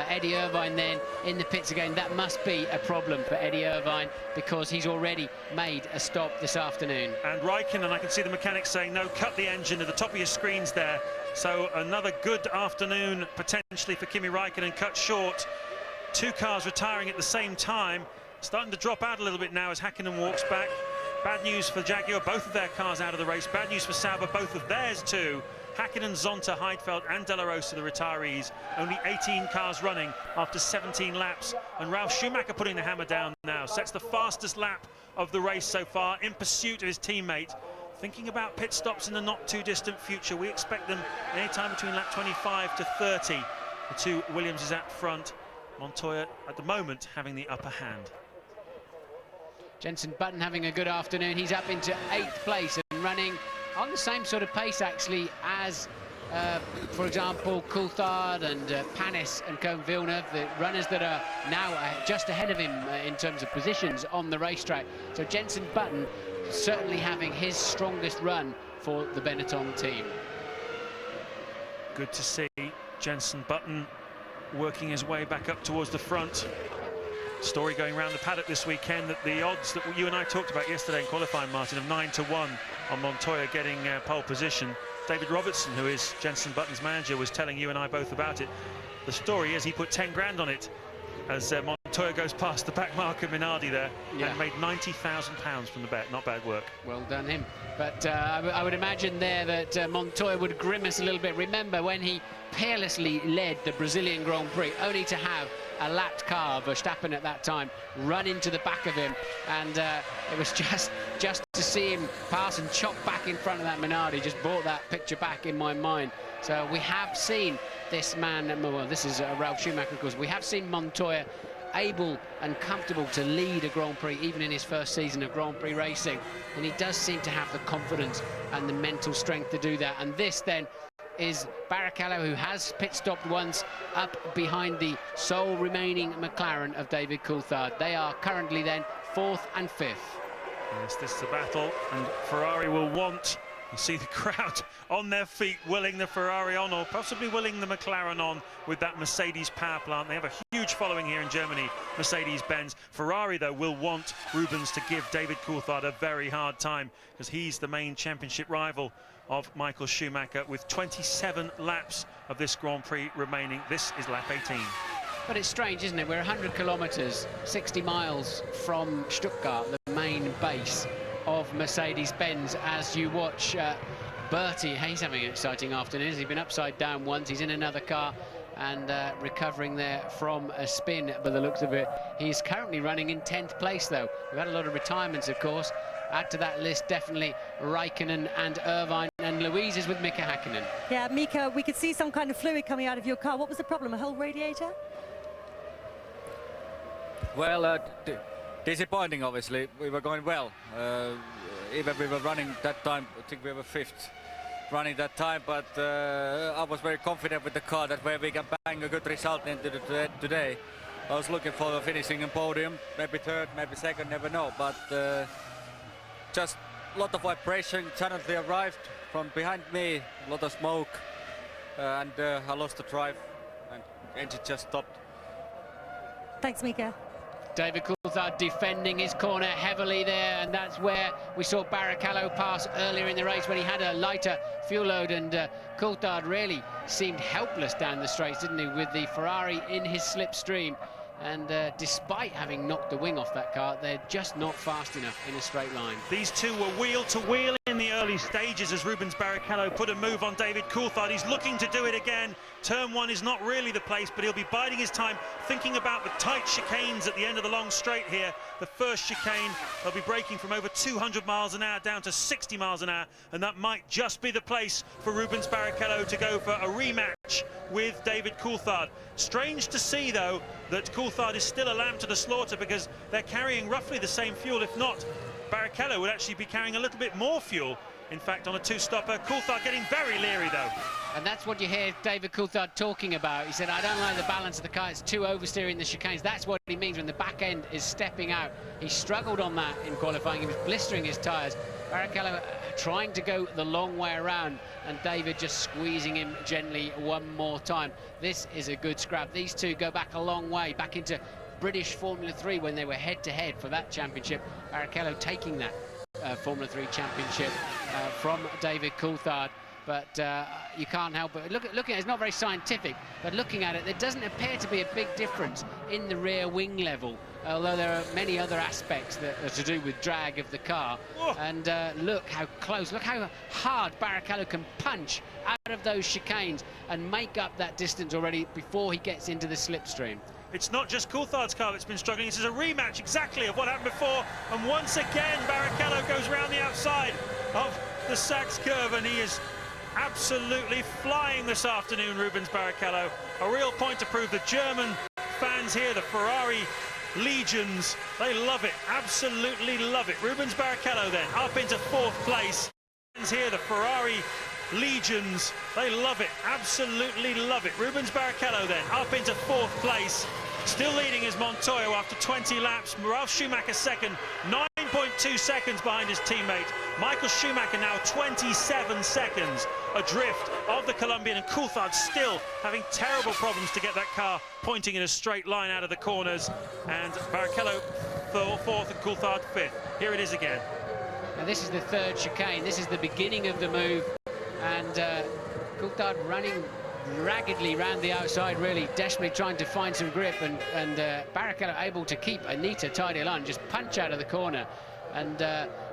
Eddie Irvine then in the pits again. That must be a problem for Eddie Irvine, because he's already made a stop this afternoon. And Räikkönen, I can see the mechanics saying, no, cut the engine at the top of your screens there. So another good afternoon potentially for Kimi Räikkönen, cut short. Two cars retiring at the same time, starting to drop out a little bit now as Häkkinen walks back. Bad news for Jaguar, both of their cars out of the race. Bad news for Sauber, both of theirs too. Hakkinen, Zonta, Heidfeld and De La Rosa, the retirees. Only 18 cars running after 17 laps. And Ralf Schumacher putting the hammer down now. Sets the fastest lap of the race so far in pursuit of his teammate. Thinking about pit stops in the not too distant future. We expect them anytime between lap 25 to 30. The two Williamses at front. Montoya at the moment having the upper hand. Jenson Button having a good afternoon. He's up into 8th place and running on the same sort of pace actually as for example Coulthard and Panis and Koen Villeneuve, the runners that are now just ahead of him in terms of positions on the racetrack. So Jenson Button certainly having his strongest run for the Benetton team. Good to see Jenson Button working his way back up towards the front. Story going around the paddock this weekend that the odds that you and I talked about yesterday in qualifying, Martin, of 9-1 on Montoya getting pole position. David Robertson, who is Jenson Button's manager, was telling you and I both about it. The story is he put 10 grand on it as Montoya goes past the back marker Minardi there, and made £90,000 from the bet. Not bad work. Well done him. But I would imagine there that Montoya would grimace a little bit. Remember when he peerlessly led the Brazilian Grand Prix, only to have a lapped car, Verstappen at that time, run into the back of him, and it was just to see him pass and chop back in front of that Minardi just brought that picture back in my mind. So we have seen this man, well, this is Ralf Schumacher, of course. We have seen Montoya able and comfortable to lead a Grand Prix, even in his first season of Grand Prix racing, and he does seem to have the confidence and the mental strength to do that. And this then is Barrichello, who has pit stopped once, up behind the sole remaining McLaren of David Coulthard. They are currently then 4th and 5th. Yes, this is a battle, and Ferrari will want, you see the crowd on their feet, willing the Ferrari on, or possibly willing the McLaren on with that Mercedes power plant. They have a huge following here in Germany, Mercedes-Benz. Ferrari, though, will want Rubens to give David Coulthard a very hard time, because he's the main championship rival of Michael Schumacher, with 27 laps of this Grand Prix remaining. This is lap 18. But it's strange, isn't it? We're 100 kilometres, 60 miles from Stuttgart, the main base of Mercedes-Benz, as you watch Bertie. He's having an exciting afternoon. He's been upside down once. He's in another car and recovering there from a spin by the looks of it. He's currently running in 10th place, though. We've had a lot of retirements, of course. Add to that list definitely Raikkonen and Irvine, and Louise is with Mika Hakkinen. Yeah, Mika, we could see some kind of fluid coming out of your car. What was the problem, a whole radiator? Well, disappointing, obviously. We were going well. Even we were running that time, I think we were 5th running that time, but I was very confident with the car that way we can bang a good result into today. I was looking for the finishing in podium, maybe 3rd, maybe 2nd, never know, but just a lot of vibration suddenly arrived from behind me, a lot of smoke, and I lost the drive and engine just stopped. Thanks, Mika. David Coulthard defending his corner heavily there, and that's where we saw Barrichello pass earlier in the race when he had a lighter fuel load, and Coulthard really seemed helpless down the straights, didn't he, with the Ferrari in his slipstream. And despite having knocked the wing off that car, they're just not fast enough in a straight line. These two were wheel to wheel in the early stages as Rubens Barrichello put a move on David Coulthard. He's looking to do it again. Turn 1 is not really the place, but he'll be biding his time, thinking about the tight chicanes at the end of the long straight here. The first chicane, they'll be braking from over 200 miles an hour down to 60 miles an hour, and that might just be the place for Rubens Barrichello to go for a rematch with David Coulthard. Strange to see, though, that Coulthard is still a lamb to the slaughter, because they're carrying roughly the same fuel. If not, Barrichello would actually be carrying a little bit more fuel, in fact, on a two-stopper. Coulthard getting very leery, though. And that's what you hear David Coulthard talking about. He said, I don't like the balance of the car, it's too oversteering the chicanes. That's what he means when the back end is stepping out. He struggled on that in qualifying. He was blistering his tyres. Barrichello trying to go the long way around, and David just squeezing him gently one more time. This is a good scrap. These two go back a long way, back into British Formula 3 when they were head-to-head for that championship. Barrichello taking that Formula 3 championship from David Coulthard. but you can't help it. Look at it, it's not very scientific, but looking at it, there doesn't appear to be a big difference in the rear wing level, although there are many other aspects that are to do with drag of the car. Whoa. And look how close, look how hard Barrichello can punch out of those chicanes and make up that distance already before he gets into the slipstream. It's not just Coulthard's car that's been struggling. This is a rematch exactly of what happened before. And once again, Barrichello goes round the outside of the Sachs curve, and he is absolutely flying this afternoon, Rubens Barrichello. A real point to prove. The German fans here, the Ferrari legions, they love it, absolutely love it. Rubens Barrichello then up into 4th place. Fans here, the Ferrari legions, they love it, absolutely love it. Rubens Barrichello then up into 4th place. Still leading is Montoya after 20 laps. Ralf Schumacher second, 9.2 seconds behind his teammate. Michael Schumacher now 27 seconds adrift of the Colombian, and Coulthard still having terrible problems to get that car pointing in a straight line out of the corners. And Barrichello 4th and Coulthard 5th. Here it is again. Now this is the 3rd chicane. This is the beginning of the move, and Coulthard running raggedly round the outside, really desperately trying to find some grip, and Barrichello able to keep Anita tidy along, just punch out of the corner. And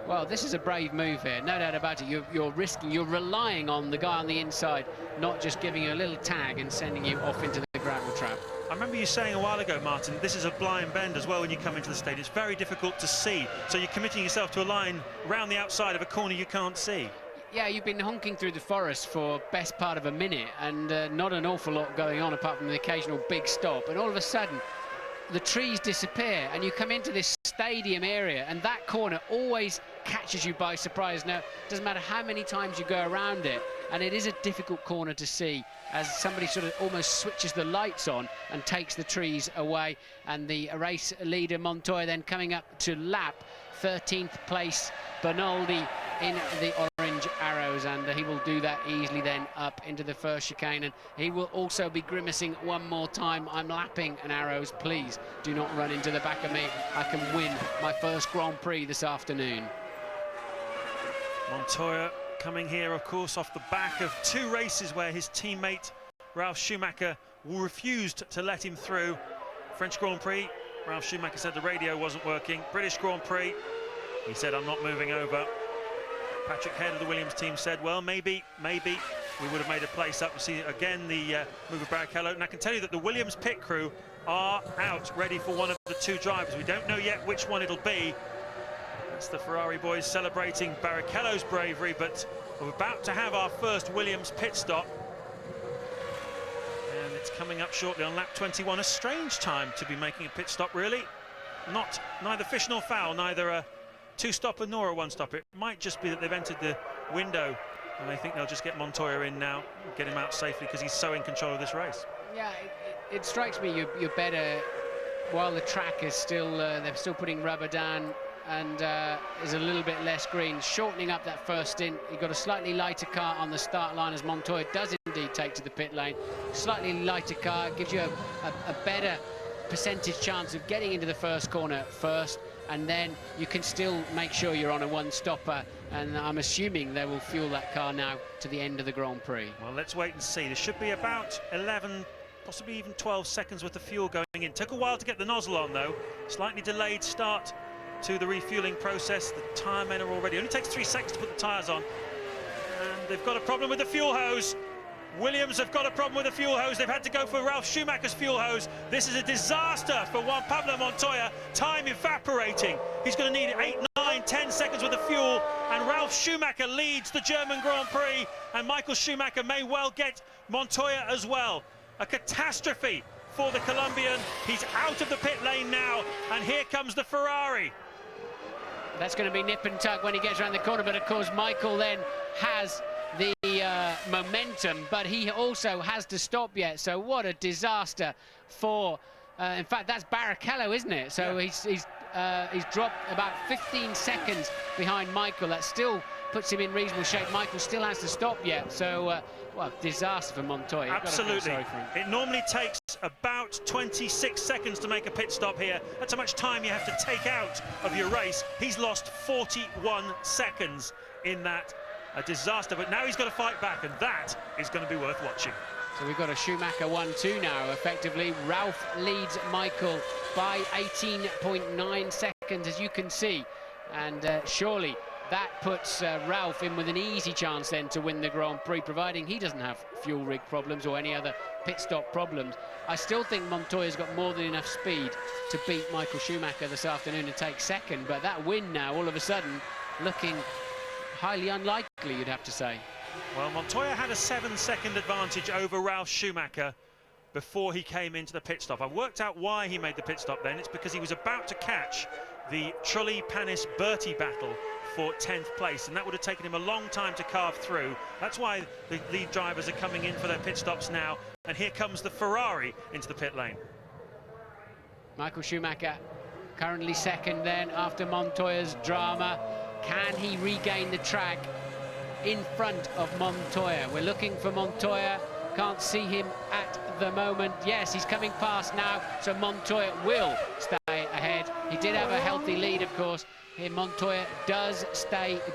well, this is a brave move here, no doubt about it. You're relying on the guy on the inside, not just giving you a little tag and sending you off into the gravel trap. I remember you saying a while ago, Martin, this is a blind bend as well when you come into the stadium. It's very difficult to see, so you're committing yourself to a line round the outside of a corner you can't see. Yeah, you've been honking through the forest for best part of a minute, and not an awful lot going on apart from the occasional big stop, and all of a sudden the trees disappear and you come into this stadium area, and that corner always catches you by surprise. Now, it doesn't matter how many times you go around it, and it is a difficult corner to see as somebody sort of almost switches the lights on and takes the trees away. And the race leader Montoya then coming up to lap 13th place Bernaldi in the orange arrows, and he will do that easily then up into the first chicane, and he will also be grimacing one more time. I'm lapping an arrows, please do not run into the back of me. I can win my first Grand Prix this afternoon. Montoya coming here, of course, off the back of 2 races where his teammate Ralf Schumacher refused to let him through. French Grand Prix, Ralf Schumacher said the radio wasn't working. British Grand Prix, he said, I'm not moving over. Patrick Head of the Williams team said, well, maybe we would have made a place up. You see again the move of Barrichello, and I can tell you that the Williams pit crew are out ready for one of the 2 drivers. We don't know yet which one it'll be. That's the Ferrari boys celebrating Barrichello's bravery, but we're about to have our first Williams pit stop, and it's coming up shortly on lap 21. A strange time to be making a pit stop, really. Neither fish nor fowl, neither a 2-stopper nor a 1-stopper. It might just be that they've entered the window and they think they'll just get Montoya in now, get him out safely because he's so in control of this race. Yeah, it strikes me you're better while the track is still, they're still putting rubber down and is a little bit less green, shortening up that first stint. You've got a slightly lighter car on the start line as Montoya does indeed take to the pit lane. Slightly lighter car gives you a better percentage chance of getting into the first corner first, and then you can still make sure you're on a 1-stopper, and I'm assuming they will fuel that car now to the end of the Grand Prix. Well, let's wait and see. There should be about 11, possibly even 12 seconds worth of fuel going in. Took a while to get the nozzle on, though. Slightly delayed start to the refueling process. The tyre men are already, only takes 3 seconds to put the tyres on, and they've got a problem with the fuel hose. Williams have got a problem with the fuel hose. They've had to go for Ralf Schumacher's fuel hose. This is a disaster for Juan Pablo Montoya. Time evaporating. He's going to need 8, 9, 10 seconds with the fuel, and Ralf Schumacher leads the German Grand Prix, and Michael Schumacher may well get Montoya as well. A catastrophe for the Colombian. He's out of the pit lane now, and here comes the Ferrari. That's going to be nip and tuck when he gets around the corner, but of course Michael then has the momentum, but he also has to stop yet. So what a disaster for in fact that's Barrichello, isn't it? So yeah. He's dropped about 15 seconds behind Michael. That still puts him in reasonable shape. Michael still has to stop yet, so well, disaster for Montoya. Absolutely. It normally takes about 26 seconds to make a pit stop here. That's how much time you have to take out of your race. He's lost 41 seconds in that a disaster, but now he's got to fight back, and that is going to be worth watching. So we've got a Schumacher 1-2 now, effectively. Ralph leads Michael by 18.9 seconds, as you can see. And surely that puts Ralph in with an easy chance then to win the Grand Prix, providing he doesn't have fuel rig problems or any other pit stop problems. I still think Montoya's got more than enough speed to beat Michael Schumacher this afternoon and take second, but that win now, all of a sudden, looking highly unlikely, you'd have to say. Well, Montoya had a 7-second advantage over Ralf Schumacher before he came into the pit stop. I've worked out why he made the pit stop then. It's because he was about to catch the Trulli-Panis-Berti battle for 10th place, and that would have taken him a long time to carve through. That's why the lead drivers are coming in for their pit stops now, and here comes the Ferrari into the pit lane. Michael Schumacher currently second then after Montoya's drama. Can he regain the track in front of Montoya? We're looking for Montoya. Can't see him at the moment. Yes, he's coming past now, so Montoya will stay ahead. He did have a healthy lead, of course. Here Montoya does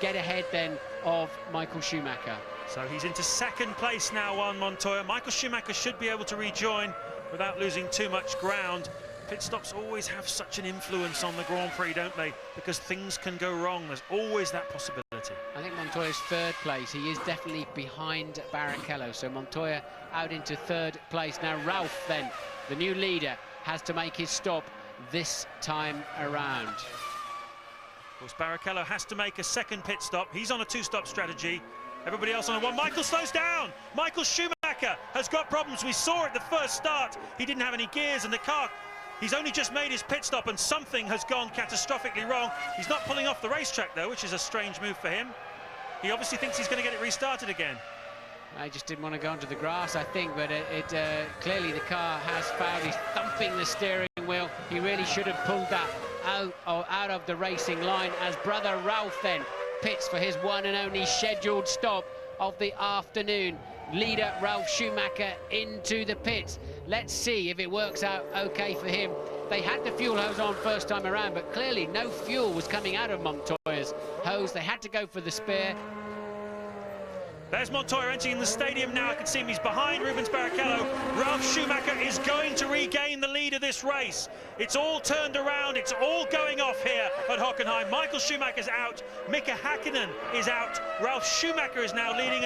get ahead then of Michael Schumacher. So he's into second place now on Montoya. Michael Schumacher should be able to rejoin without losing too much ground. Pit stops always have such an influence on the Grand Prix, don't they? Because things can go wrong. There's always that possibility. I think Montoya's third place. He is definitely behind Barrichello. So Montoya out into third place. Now Ralph then, the new leader, has to make his stop this time around. Of course, Barrichello has to make a second pit stop. He's on a two-stop strategy. Everybody else on a one. Michael slows down. Michael Schumacher has got problems. We saw it the first start. He didn't have any gears in the car. He's only just made his pit stop and something has gone catastrophically wrong. He's not pulling off the racetrack though, which is a strange move for him. He obviously thinks he's going to get it restarted again. I just didn't want to go onto the grass, I think, but clearly the car has fouled. He's thumping the steering wheel. He really should have pulled that out of the racing line as brother Ralph then pits for his one and only scheduled stop of the afternoon. Leader Ralf Schumacher into the pits. Let's see if it works out okay for him. They had the fuel hose on first time around, but clearly no fuel was coming out of Montoya's hose. They had to go for the spare. There's Montoya entering the stadium now. I can see him. He's behind Rubens Barrichello. Ralf Schumacher is going to regain the lead of this race. It's all turned around. It's all going off here at Hockenheim. Michael Schumacher's out. Mika Häkkinen is out. Ralf Schumacher is now leading,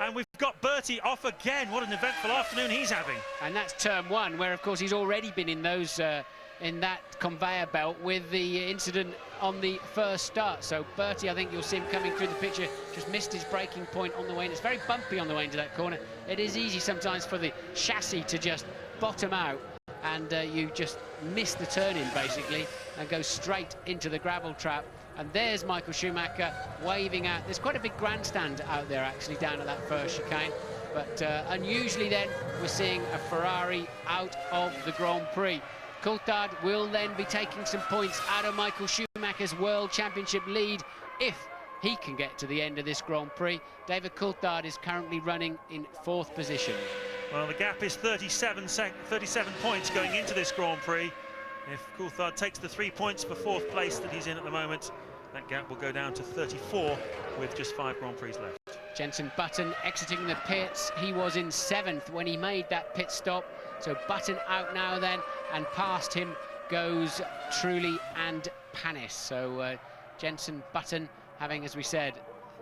and we've got Berti off again. What an eventful afternoon he's having. And that's turn one, where, of course, he's already been in those in that conveyor belt with the incident on the first start. So Berti, I think you'll see him coming through the picture, just missed his braking point on the way in. It's very bumpy on the way into that corner. It is easy sometimes for the chassis to just bottom out and you just miss the turn-in basically and go straight into the gravel trap. And there's Michael Schumacher waving out. There's quite a big grandstand out there actually down at that first chicane. But unusually then we're seeing a Ferrari out of the Grand Prix. Coulthard will then be taking some points out of Michael Schumacher's World Championship lead if he can get to the end of this Grand Prix. David Coulthard is currently running in fourth position. Well, the gap is 37 points going into this Grand Prix. If Coulthard takes the 3 points for fourth place that he's in at the moment, that gap will go down to 34 with just 5 Grand Prix left. Jenson Button exiting the pits. He was in 7th when he made that pit stop. So Button out now then, and past him goes Trulli and Panis. So Jenson Button having, as we said,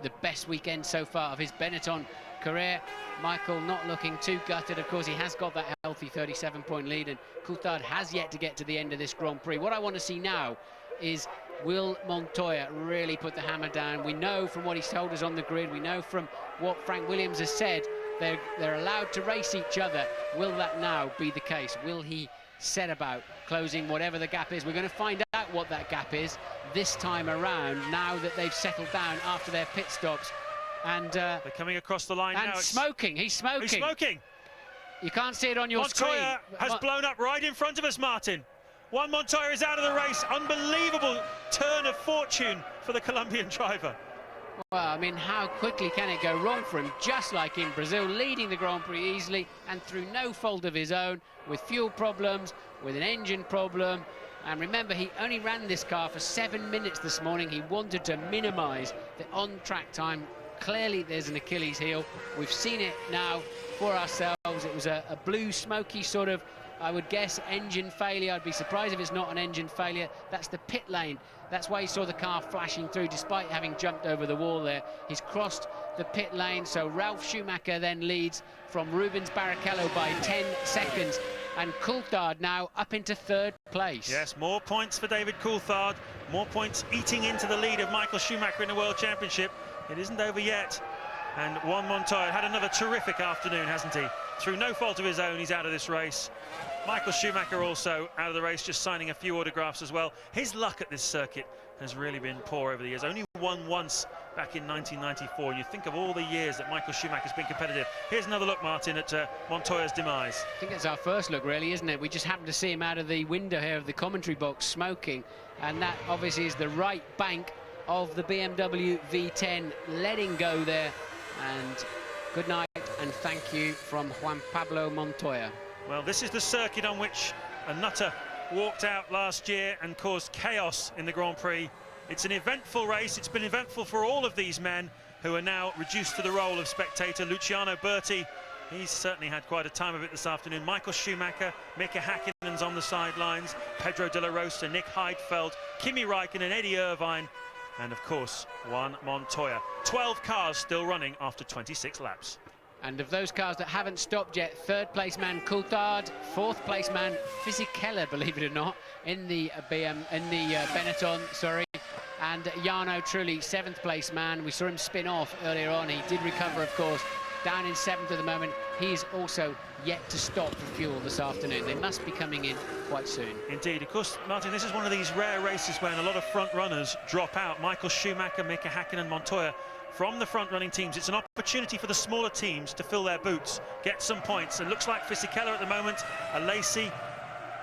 the best weekend so far of his Benetton career. Michael not looking too gutted. Of course, he has got that healthy 37-point lead, and Coulthard has yet to get to the end of this Grand Prix. What I want to see now is, will Montoya really put the hammer down? We know from what he's told us on the grid, we know from what Frank Williams has said, they're allowed to race each other. Will that now be the case? Will he set about closing whatever the gap is? We're going to find out what that gap is this time around, now that they've settled down after their pit stops. And they're coming across the line now. Smoking. He's smoking. He's smoking. You can't see it on your screen. Montoya has blown up right in front of us, Martin. Juan Montoya is out of the race. Unbelievable turn of fortune for the Colombian driver. Well, I mean, how quickly can it go wrong for him? Just like in Brazil, leading the Grand Prix easily and through no fault of his own, with fuel problems, with an engine problem. And remember, he only ran this car for 7 minutes this morning. He wanted to minimise the on-track time clearly there's an Achilles heel. We've seen it now for ourselves. It was a blue smoky sort of, I would guess, engine failure. I'd be surprised if it's not an engine failure. That's the pit lane. That's why you saw the car flashing through despite having jumped over the wall there. He's crossed the pit lane, so Ralf Schumacher then leads from Rubens Barrichello by 10 seconds. And Coulthard now up into third place. Yes, more points for David Coulthard. More points eating into the lead of Michael Schumacher in the World Championship. It isn't over yet. And Juan Montoya had another terrific afternoon, hasn't he? Through no fault of his own, he's out of this race. Michael Schumacher also out of the race, just signing a few autographs as well. His luck at this circuit has really been poor over the years. Only won once back in 1994. You think of all the years that Michael Schumacher's been competitive. Here's another look, Martin, at Montoya's demise. I think it's our first look, really, isn't it? We just happened to see him out of the window here of the commentary box smoking, and that obviously is the right bank of the BMW V10 letting go there. And good night and thank you from Juan Pablo Montoya. Well, this is the circuit on which a nutter walked out last year and caused chaos in the Grand Prix. It's an eventful race. It's been eventful for all of these men who are now reduced to the role of spectator. Luciano Berti, he's certainly had quite a time of it this afternoon. Michael Schumacher, Mika Häkkinen's on the sidelines, Pedro de la Rosa, Nick Heidfeld, Kimi Räikkönen, Eddie Irvine, and of course Juan Montoya. 12 cars still running after 26 laps. And of those cars that haven't stopped yet, third place man Coulthard, fourth place man Fisichella, believe it or not, in the Benetton, sorry, and Jarno Trulli, seventh place man. We saw him spin off earlier on. He did recover, of course, down in seventh at the moment. He's also yet to stop for fuel this afternoon. They must be coming in quite soon. Indeed. Of course, Martin, this is one of these rare races when a lot of front runners drop out. Michael Schumacher, Mika Häkkinen, Montoya from the front-running teams. It's an opportunity for the smaller teams to fill their boots, get some points. It looks like Fisichella at the moment, Alesi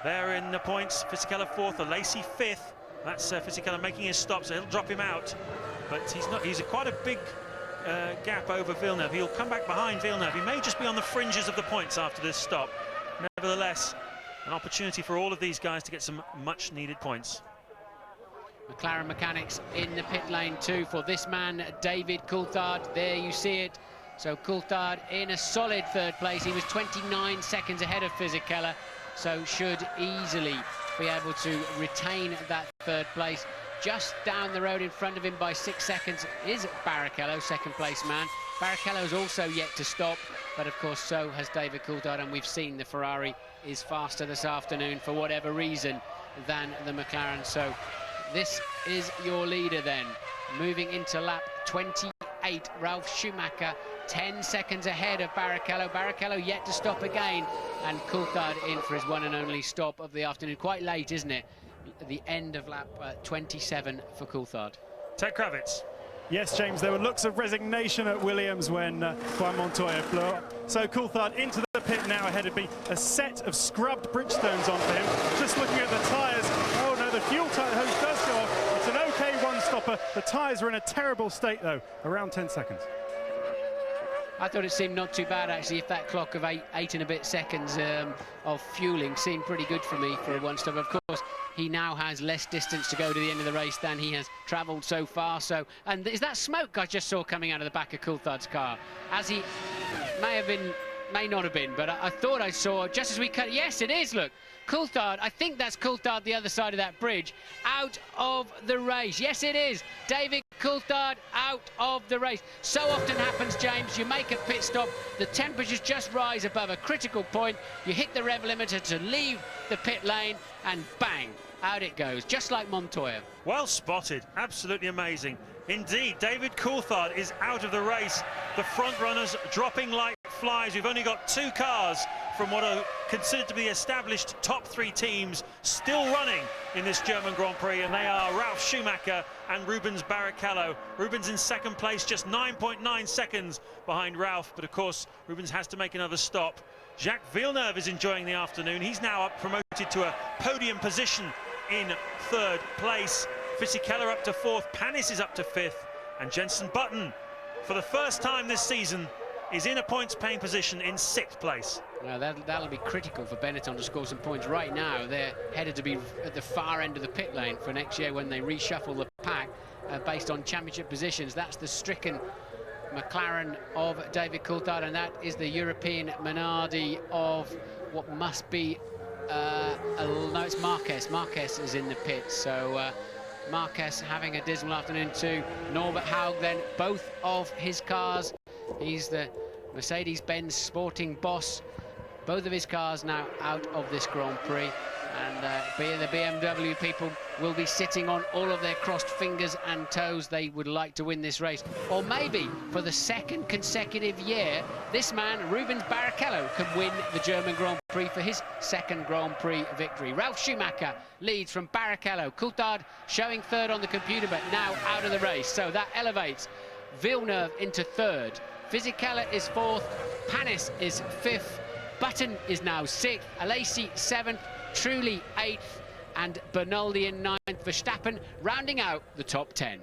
there in the points. Fisichella fourth, Alesi fifth. That's Fisichella making his stop, so he'll drop him out. But he's not. He's quite a big gap over Villeneuve. He'll come back behind Villeneuve. He may just be on the fringes of the points after this stop. Nevertheless, an opportunity for all of these guys to get some much-needed points. McLaren mechanics in the pit lane too for this man, David Coulthard. There you see it. So Coulthard in a solid third place. He was 29 seconds ahead of Fisichella, so should easily be able to retain that third place. Just down the road in front of him by 6 seconds is Barrichello, second place man. Barrichello's also yet to stop, but of course so has David Coulthard, and we've seen the Ferrari is faster this afternoon for whatever reason than the McLaren. So this is your leader then, moving into lap 28. Ralf Schumacher 10 seconds ahead of Barrichello. Barrichello yet to stop again, and Coulthard in for his one and only stop of the afternoon. Quite late, isn't it? At the end of lap 27 for Coulthard. Ted Kravitz. Yes, James, there were looks of resignation at Williams when Juan Montoya blew up. So Coulthard into the pit now ahead of me. A set of scrubbed Bridgestones on for him. Just looking at the tyres. Oh no, the fuel hose does go off. It's an okay one-stopper. The tyres are in a terrible state though, around 10 seconds. I thought it seemed not too bad actually. If that clock of eight and a bit seconds of fueling seemed pretty good for me for a one-stop. Of course, he now has less distance to go to the end of the race than he has travelled so far. So, and is that smoke I just saw coming out of the back of Coulthard's car? As he may have been, may not have been, but I thought I saw just as we cut. Yes, it is. Look, Coulthard. I think that's Coulthard the other side of that bridge, out of the race. Yes, it is. David Coulthard out of the race. So often happens, James. You make a pit stop, the temperatures just rise above a critical point. You hit the rev limiter to leave the pit lane, and bang, out it goes, just like Montoya. Well spotted, absolutely amazing. Indeed, David Coulthard is out of the race. The front runners dropping like flies. We've only got 2 cars from what are considered to be established top 3 teams still running in this German Grand Prix, and they are Ralf Schumacher and Rubens Barrichello. Rubens in second place, just 9.9 seconds behind Ralf, but of course Rubens has to make another stop. Jacques Villeneuve is enjoying the afternoon. He's now up promoted to a podium position in third place. Fisichella up to 4th, Panis is up to 5th, and Jenson Button, for the first time this season, is in a points-paying position in 6th place. Now that'll be critical for Benetton to score some points. Right now, they're headed to be at the far end of the pit lane for next year when they reshuffle the pack based on championship positions. That's the stricken McLaren of David Coulthard, and that is the European Minardi of what must be, no, it's Marquez. Marquez is in the pit, so Marquez having a dismal afternoon too. Norbert Haug then, both of his cars. He's the Mercedes-Benz sporting boss. Both of his cars now out of this Grand Prix. And the BMW people will be sitting on all of their crossed fingers and toes. They would like to win this race. Or maybe for the second consecutive year, this man, Rubens Barrichello, can win the German Grand Prix for his second Grand Prix victory. Ralf Schumacher leads from Barrichello. Coulthard showing third on the computer, but now out of the race. So that elevates Villeneuve into third. Fisichella is fourth. Panis is fifth. Button is now sixth. Alesi seventh. Trulli 8th, and Bernaldi in 9th. Verstappen rounding out the top 10.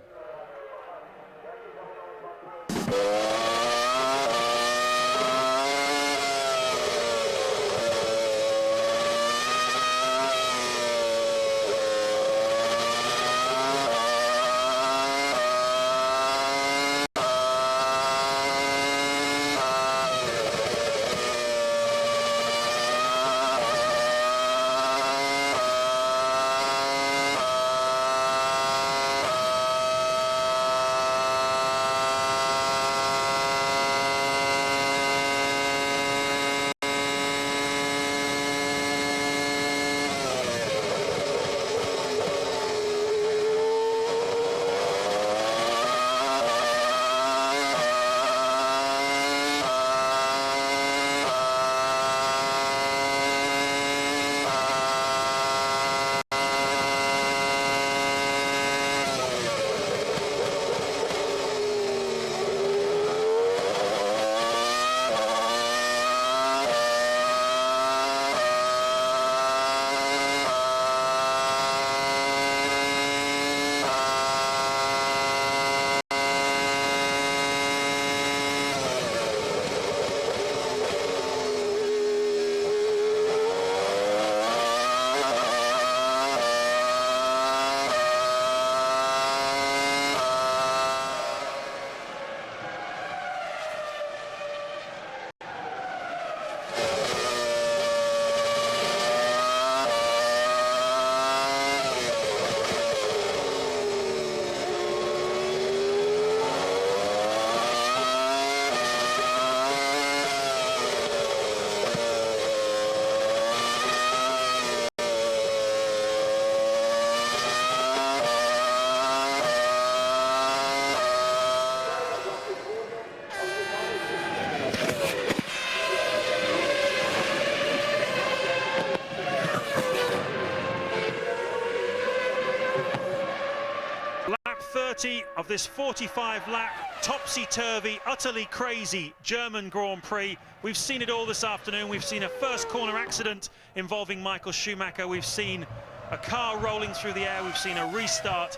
Of this 45-lap, topsy-turvy, utterly crazy German Grand Prix. We've seen it all this afternoon. We've seen a first corner accident involving Michael Schumacher. We've seen a car rolling through the air. We've seen a restart.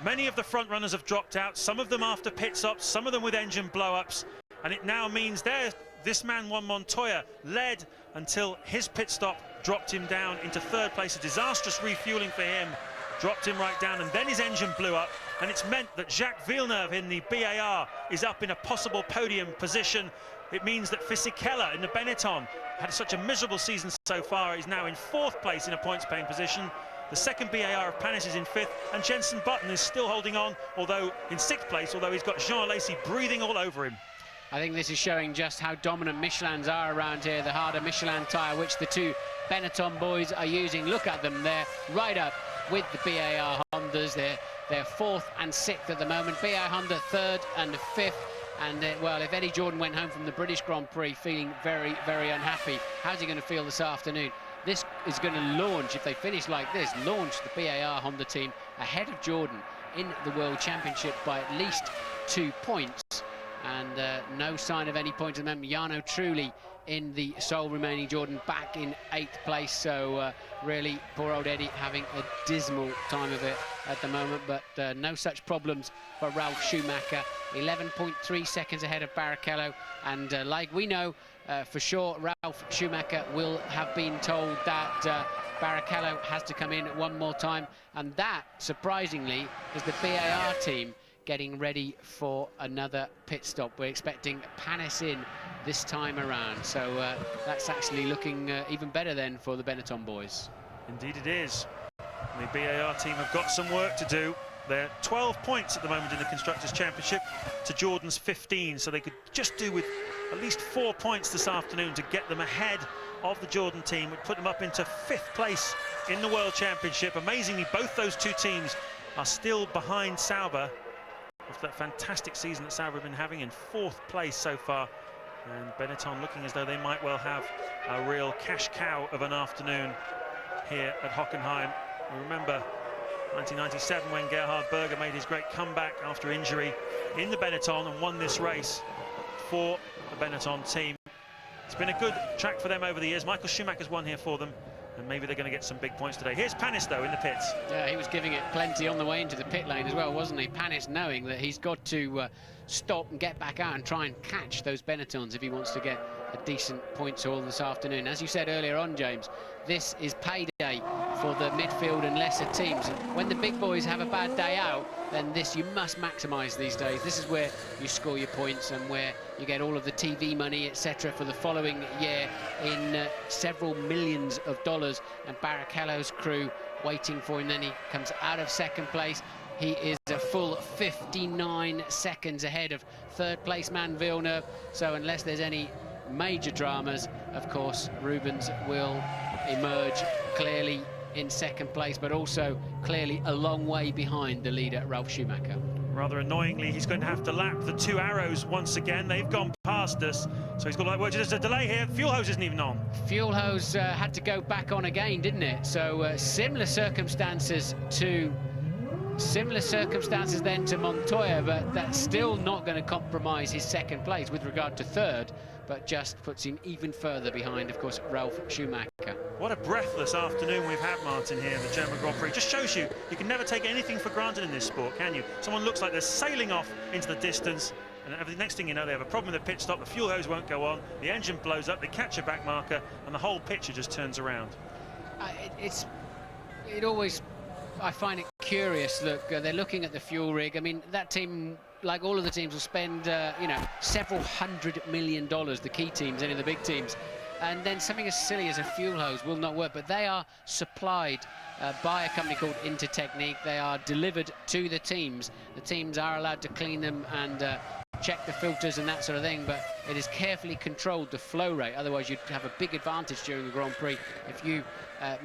Many of the front runners have dropped out, some of them after pit stops, some of them with engine blow-ups. And it now means this man, Juan Montoya, led until his pit stop dropped him down into third place. A disastrous refueling for him. Dropped him right down, and then his engine blew up, and it's meant that Jacques Villeneuve in the BAR is up in a possible podium position. It means that Fisichella in the Benetton had such a miserable season so far. He's now in fourth place in a points-paying position. The second BAR of Panis is in fifth, and Jenson Button is still holding on, although in sixth place, although he's got Jean Alesi breathing all over him. I think this is showing just how dominant Michelins are around here. The harder Michelin tyre, which the two Benetton boys are using. Look at them, they're right up with the BAR Hondas. They're fourth and sixth at the moment. BAR Honda third and fifth. And well, if Eddie Jordan went home from the British Grand Prix feeling very, very unhappy, how's he going to feel this afternoon? This is going to launch, if they finish like this, launch the BAR Honda team ahead of Jordan in the World Championship by at least 2 points. And no sign of any points at the moment. Jarno Trulli in the sole remaining Jordan back in 8th place. So really, poor old Eddie having a dismal time of it at the moment. But no such problems for Ralf Schumacher. 11.3 seconds ahead of Barrichello. And like we know for sure, Ralf Schumacher will have been told that Barrichello has to come in one more time. And that, surprisingly, is the BAR team getting ready for another pit stop. We're expecting Panis in this time around, so that's actually looking even better then for the Benetton boys. Indeed it is. The BAR team have got some work to do. They're 12 points at the moment in the Constructors' Championship to Jordan's 15, so they could just do with at least 4 points this afternoon to get them ahead of the Jordan team, would put them up into 5th place in the World Championship. Amazingly, both those two teams are still behind Sauber after that fantastic season that Sauber have been having, in 4th place so far. And Benetton looking as though they might well have a real cash cow of an afternoon here at Hockenheim. We remember 1997 when Gerhard Berger made his great comeback after injury in the Benetton and won this race for the Benetton team. It's been a good track for them over the years. Michael Schumacher's won here for them, and maybe they're going to get some big points today. Here's Panis, though, in the pits. Yeah, he was giving it plenty on the way into the pit lane as well, wasn't he? Panis knowing that he's got to stop and get back out and try and catch those Benettons if he wants to get a decent points haul this afternoon. As you said earlier on, James, this is payday for the midfield and lesser teams. And when the big boys have a bad day out, then this you must maximise these days. This is where you score your points and where you get all of the TV money, etc., for the following year in several millions of dollars. And Barrichello's crew waiting for him. Then he comes out of 2nd place. He is a full 59 seconds ahead of 3rd place man Villeneuve. So unless there's any major dramas, of course, Rubens will emerge clearly in 2nd place, but also clearly a long way behind the leader, Ralf Schumacher. Rather annoyingly, he's going to have to lap the 2 arrows once again. They've gone past us, so he's got like, well, just a delay here. Fuel hose isn't even on. Fuel hose had to go back on again, didn't it? So similar circumstances then to Montoya, but that's still not going to compromise his 2nd place with regard to 3rd, but just puts him even further behind, of course, Ralf Schumacher. What a breathless afternoon we've had, Martin, here at the German Grand Prix. Just shows you can never take anything for granted in this sport, can you? Someone looks like they're sailing off into the distance, and the next thing you know, they have a problem with the pit stop, the fuel hose won't go on, the engine blows up, they catch a back marker, and the whole picture just turns around. I find it curious. Look, they're looking at the fuel rig. I mean, that team, like all of the teams, will spend, you know, several $100 million, the key teams, any of the big teams. And then something as silly as a fuel hose will not work. But they are supplied by a company called Intertechnique. They are delivered to the teams. The teams are allowed to clean them and check the filters and that sort of thing, but it is carefully controlled, the flow rate. Otherwise, you'd have a big advantage during the Grand Prix if you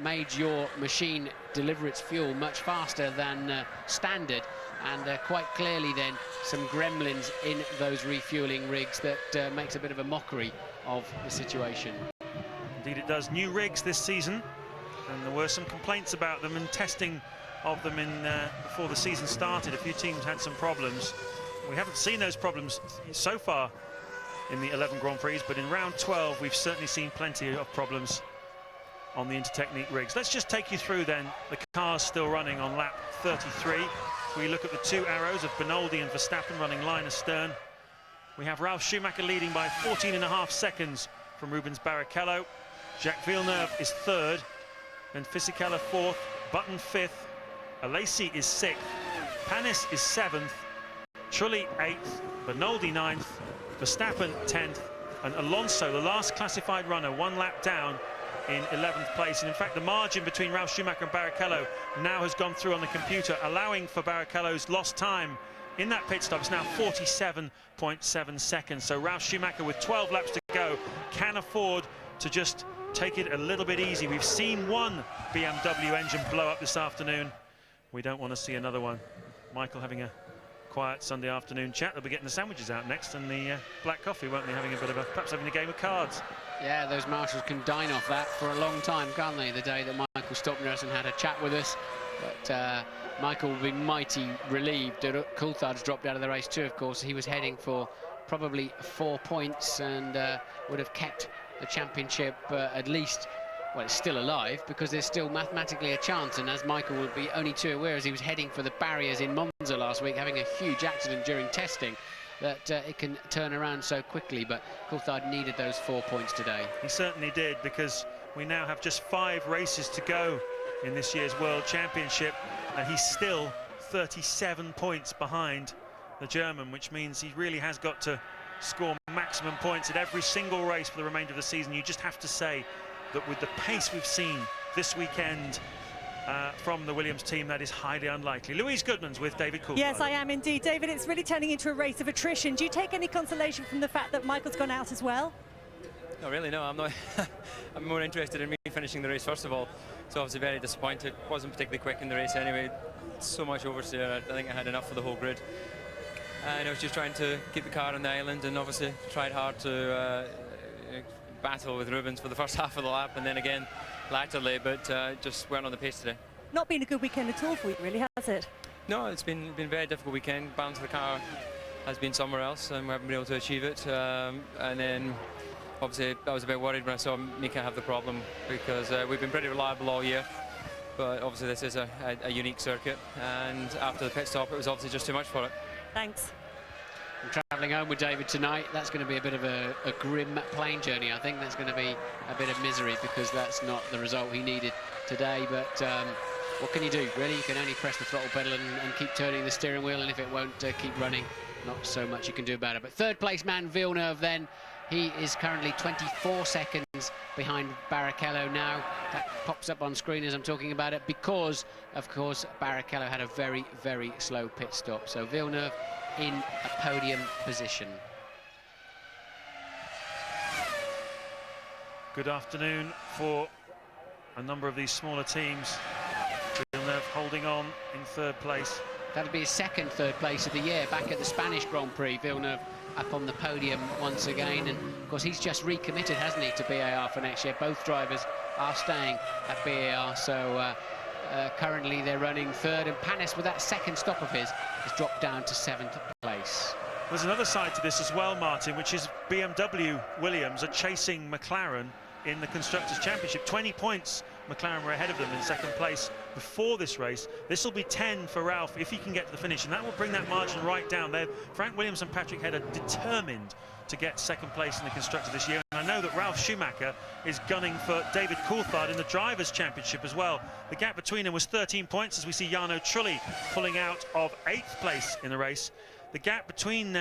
made your machine deliver its fuel much faster than standard. And quite clearly then some gremlins in those refueling rigs that makes a bit of a mockery of the situation. Indeed it does. New rigs this season, and there were some complaints about them and testing of them before the season started. A few teams had some problems. We haven't seen those problems so far in the 11 Grand Prix, but in round 12 we've certainly seen plenty of problems on the Intertechnique rigs. Let's just take you through then the cars still running on lap 33. We look at the 2 arrows of Benoldi and Verstappen running line astern. We have Ralf Schumacher leading by 14.5 seconds from Rubens Barrichello. Jacques Villeneuve is 3rd, and Fisichella 4th, Button 5th, Alesi is 6th, Panis is 7th, Trulli 8th, Benoldi 9th, Verstappen 10th, and Alonso, the last classified runner, 1 lap down in 11th place. And in fact, the margin between Ralf Schumacher and Barrichello now has gone through on the computer, allowing for Barrichello's lost time in that pit stop. It's now 47.7 seconds. So Ralf Schumacher, with 12 laps to go, can afford to just take it a little bit easy. We've seen one BMW engine blow up this afternoon. We don't want to see another one. Michael having a quiet Sunday afternoon chat. They'll be getting the sandwiches out next and the black coffee, won't they? Having a bit of perhaps having a game of cards. Yeah, those marshals can dine off that for a long time, can't they? The day that Michael stopped us and had a chat with us. But Michael will be mighty relieved that Coulthard's dropped out of the race too, of course. He was heading for probably 4 points and would have kept the championship at least. Well, it's still alive because there's still mathematically a chance, and as Michael would be only too aware, as he was heading for the barriers in Monza last week, having a huge accident during testing, that it can turn around so quickly. But Coulthard needed those 4 points today. He certainly did, because we now have just 5 races to go in this year's World Championship, and he's still 37 points behind the German, which means he really has got to score maximum points at every single race for the remainder of the season. You just have to say that with the pace we've seen this weekend from the Williams team, that is highly unlikely. Louise Goodman's with David Coulthard. Yes, I am indeed. David, it's really turning into a race of attrition. Do you take any consolation from the fact that Michael's gone out as well? Not really, no. I'm not. I'm more interested in me finishing the race, first of all. So obviously very disappointed. Wasn't particularly quick in the race anyway. So much oversteer. I think I had enough for the whole grid. And I was just trying to keep the car on the island, and obviously tried hard to battle with Rubens for the first half of the lap, and then again latterly, but just weren't on the pace today. Not been a good weekend at all for you, really, has it? No, it's been a very difficult weekend. Balance of the car has been somewhere else, and we haven't been able to achieve it. And then obviously I was a bit worried when I saw Mika have the problem, because we've been pretty reliable all year, but obviously this is a unique circuit, and after the pit stop it was obviously just too much for it. Thanks. I'm travelling home with David tonight. That's going to be a bit of a grim plane journey. I think that's going to be a bit of misery, because that's not the result he needed today. But what can you do, really? You can only press the throttle pedal and keep turning the steering wheel, and if it won't keep running, not so much you can do about it. But third place man Villeneuve then, he is currently 24 seconds behind Barrichello now. That pops up on screen as I'm talking about it, because, of course, Barrichello had a very, very slow pit stop. So Villeneuve in a podium position. Good afternoon for a number of these smaller teams. Villeneuve holding on in third place. That'll be his second third place of the year, back at the Spanish Grand Prix. Villeneuve up on the podium once again, and of course he's just recommitted, hasn't he, to BAR for next year. Both drivers are staying at BAR, so currently they're running third, and Panis, with that second stop of his, has dropped down to 7th place. There's another side to this as well, Martin, which is BMW Williams are chasing McLaren in the Constructors' Championship. 20 points McLaren were ahead of them in second place before this race. This will be 10 for Ralph if he can get to the finish, and that will bring that margin right down there. Frank Williams and Patrick Head are determined to get second place in the Constructor this year, and I know that Ralf Schumacher is gunning for David Coulthard in the Drivers' Championship as well. The gap between them was 13 points, as we see Jarno Trulli pulling out of 8th place in the race. The gap between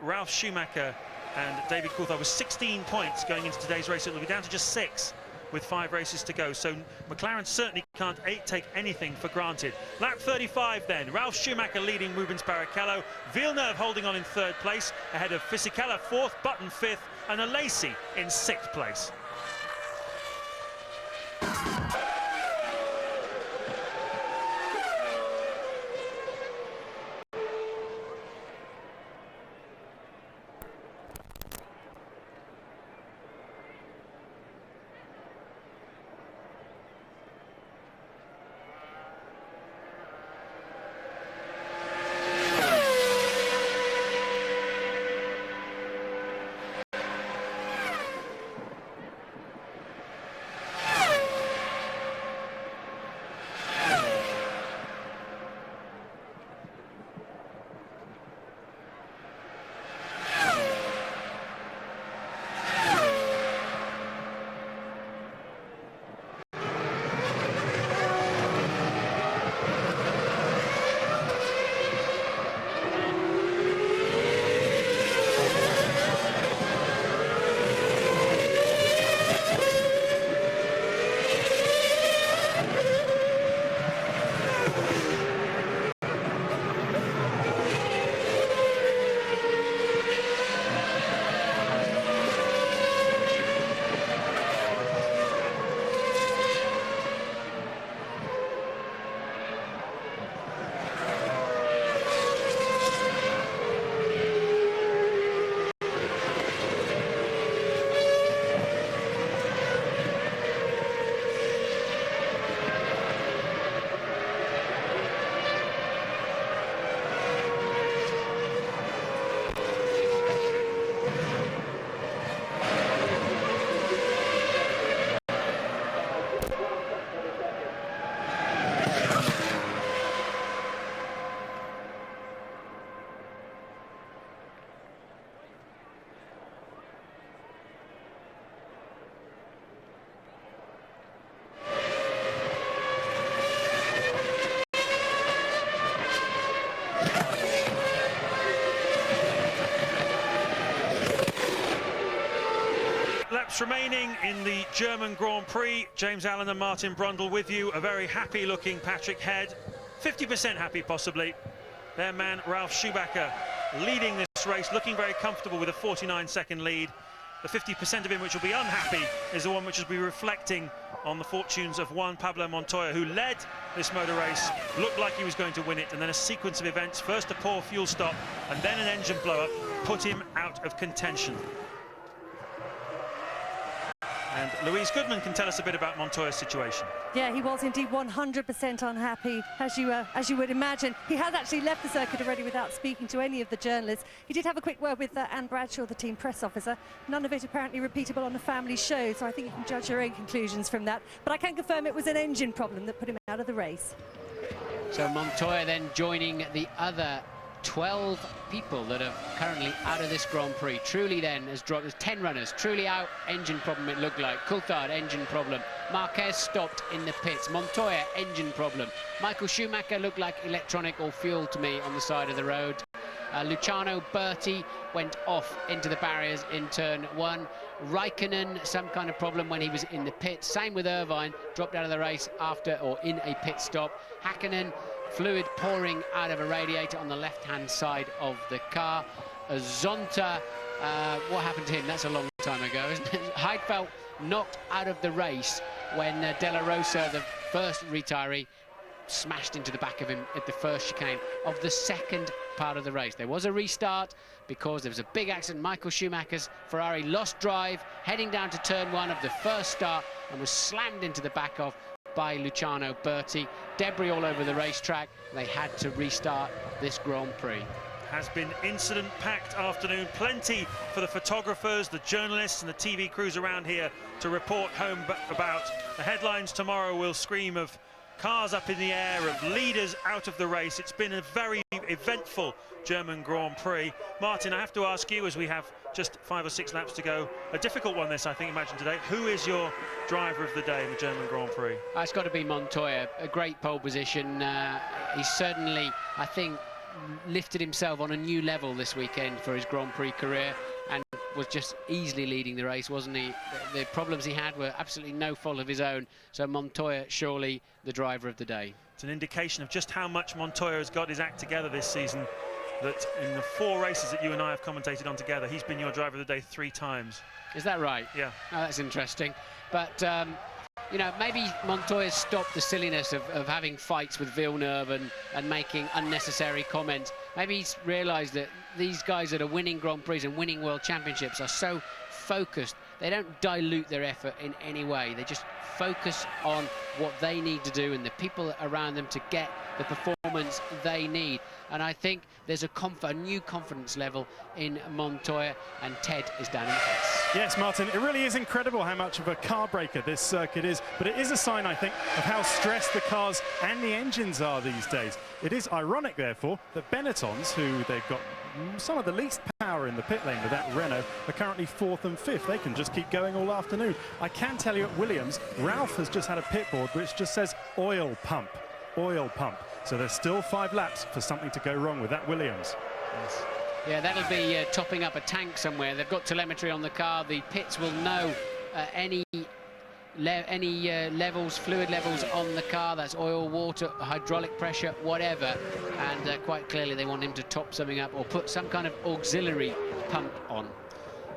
Ralf Schumacher and David Coulthard was 16 points going into today's race. It will be down to just 6 with 5 races to go. So McLaren certainly can't take anything for granted. Lap 35 then. Ralf Schumacher leading Rubens Barrichello. Villeneuve holding on in 3rd place ahead of Fisichella 4th, Button 5th, and Alesi in 6th place. laps remaining in the German Grand Prix. James Allen and Martin Brundle with you. A very happy-looking Patrick Head, 50% happy possibly. Their man Ralf Schumacher leading this race, looking very comfortable with a 49-second lead. The 50% of him which will be unhappy is the one which will be reflecting on the fortunes of Juan Pablo Montoya, who led this motor race, looked like he was going to win it, and then a sequence of events, first a poor fuel stop and then an engine blow-up, put him out of contention. And Louise Goodman can tell us a bit about Montoya's situation. Yeah, he was indeed 100% unhappy, as you would imagine. He has actually left the circuit already without speaking to any of the journalists. He did have a quick word with Anne Bradshaw, the team press officer. None of it apparently repeatable on a family show, so I think you can judge your own conclusions from that. But I can confirm it was an engine problem that put him out of the race. So Montoya then joining the other 12 people that are currently out of this Grand Prix. Trulli then has dropped. There's 10 runners. Trulli out, engine problem it looked like. Coulthard, engine problem. Marquez stopped in the pits. Montoya, engine problem. Michael Schumacher looked like electronic or fuel to me on the side of the road. Luciano Berti went off into the barriers in turn 1. Raikkonen, some kind of problem when he was in the pits. Same with Irvine, dropped out of the race after or in a pit stop. Hakkinen, fluid pouring out of a radiator on the left-hand side of the car. Zonta, what happened to him? That's a long time ago, isn't it? Heidfeld knocked out of the race when De La Rosa, the first retiree, smashed into the back of him at the first chicane of the second part of the race. There was a restart because there was a big accident. Michael Schumacher's Ferrari lost drive, heading down to turn 1 of the first start and was slammed into the back of by Luciano Berti. Debris all over the racetrack. They had to restart this Grand Prix. Has been incident-packed afternoon. Plenty for the photographers, the journalists and the TV crews around here to report home about. The headlines tomorrow will scream of cars up in the air, of leaders out of the race. It's been a very eventful German Grand Prix. Martin, I have to ask you, as we have just 5 or 6 laps to go, a difficult one this, I think, imagine today. Who is your driver of the day in the German Grand Prix? It's got to be Montoya. A great pole position. He's certainly, I think, lifted himself on a new level this weekend for his Grand Prix career and was just easily leading the race, wasn't he? The problems he had were absolutely no fault of his own, so Montoya surely the driver of the day. It's an indication of just how much Montoya has got his act together this season, that in the 4 races that you and I have commentated on together, he's been your driver of the day 3 times. Is that right? Yeah. Oh, that's interesting. But you know, maybe Montoya's stopped the silliness of having fights with Villeneuve and making unnecessary comments. Maybe he's realised that these guys that are winning Grand Prix and winning World Championships are so focused. They don't dilute their effort in any way. They just focus on what they need to do and the people around them to get the performance they need. And I think there's a new confidence level in Montoya, and Ted is down in the pits. Yes, Martin, it really is incredible how much of a car breaker this circuit is, but it is a sign, I think, of how stressed the cars and the engines are these days. It is ironic, therefore, that Benettons, who they've got some of the least power in the pit lane with that Renault, are currently 4th and 5th. They can just keep going all afternoon. I can tell you at Williams, Ralph has just had a pit board which just says oil pump, oil pump. So there's still 5 laps for something to go wrong with that Williams. Yes. Yeah, that'll be topping up a tank somewhere. They've got telemetry on the car. The pits will know any levels, fluid levels on the car. That's oil, water, hydraulic pressure, whatever. And quite clearly they want him to top something up or put some kind of auxiliary pump on.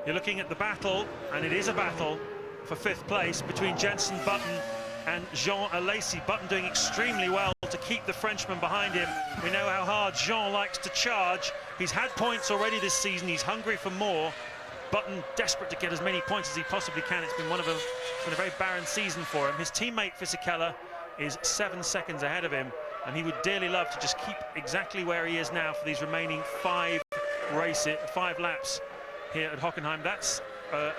You're looking at the battle, and it is a battle for 5th place between Jenson Button and Jean Alesi. Button doing extremely well to keep the Frenchman behind him. We know how hard Jean likes to charge. He's had points already this season. He's hungry for more. Button desperate to get as many points as he possibly can. It's been a very barren season for him. His teammate Fisichella is 7 seconds ahead of him, and he would dearly love to just keep exactly where he is now for these remaining 5 laps here at Hockenheim. That's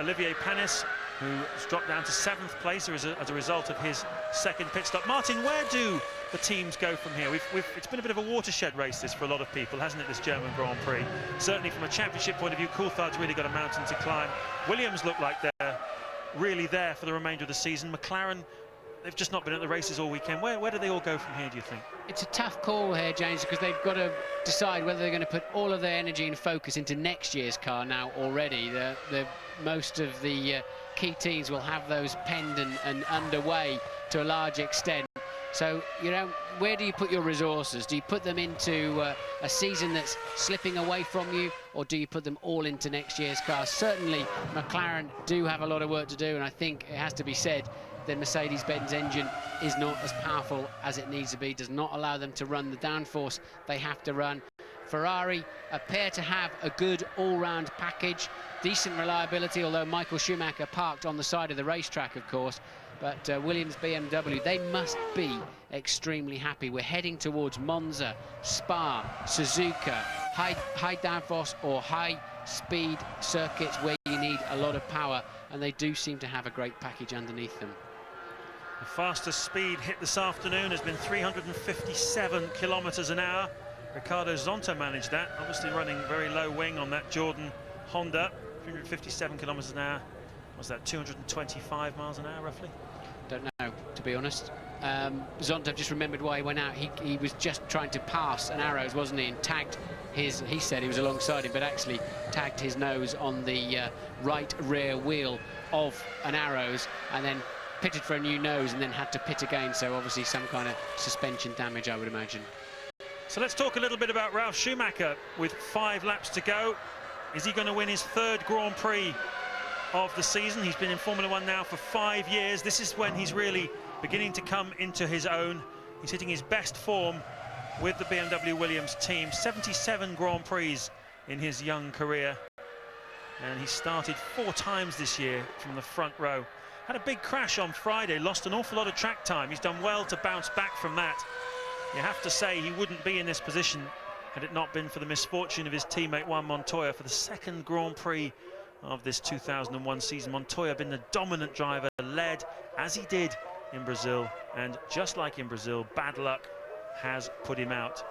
Olivier Panis, who's dropped down to 7th place as a result of his 2nd pit stop. Martin, where do the teams go from here? It's been a bit of a watershed race this for a lot of people, hasn't it, this German Grand Prix? Certainly from a championship point of view, Coulthard's really got a mountain to climb. Williams look like they're really there for the remainder of the season. McLaren, they've just not been at the races all weekend. Where do they all go from here, do you think? It's a tough call here, James, because they've got to decide whether they're going to put all of their energy and focus into next year's car now already. Most of the key teams will have those penned and underway to a large extent. So, you know, where do you put your resources? Do you put them into a season that's slipping away from you, or do you put them all into next year's car? Certainly, McLaren do have a lot of work to do, and I think it has to be said the Mercedes-Benz engine is not as powerful as it needs to be, does not allow them to run the downforce they have to run. Ferrari appear to have a good all-round package, decent reliability, although Michael Schumacher parked on the side of the racetrack, of course. But Williams, BMW, they must be extremely happy. We're heading towards Monza, Spa, Suzuka, high downforce or high-speed circuits where you need a lot of power, and they do seem to have a great package underneath them. The fastest speed hit this afternoon has been 357 kilometres an hour. Ricardo Zonta managed that, obviously running very low wing on that Jordan Honda. 357 kilometres an hour. Was that 225 miles an hour, roughly? Don't know, to be honest. Zonta, I've just remembered why he went out. He was just trying to pass an Arrows, wasn't he? And tagged his, he said he was alongside him, but actually tagged his nose on the right rear wheel of an Arrows, and then pitted for a new nose and then had to pit again. So obviously some kind of suspension damage, I would imagine. So let's talk a little bit about Ralf Schumacher with 5 laps to go. Is he going to win his 3rd Grand Prix of the season? He's been in Formula 1 now for 5 years. This is when he's really beginning to come into his own. He's hitting his best form with the BMW Williams team. 77 Grand Prix in his young career. And he started 4 times this year from the front row. Had a big crash on Friday, lost an awful lot of track time. He's done well to bounce back from that. You have to say he wouldn't be in this position had it not been for the misfortune of his teammate Juan Montoya for the 2nd Grand Prix of this 2001 season. Montoya been the dominant driver, led as he did in Brazil, and just like in Brazil, bad luck has put him out.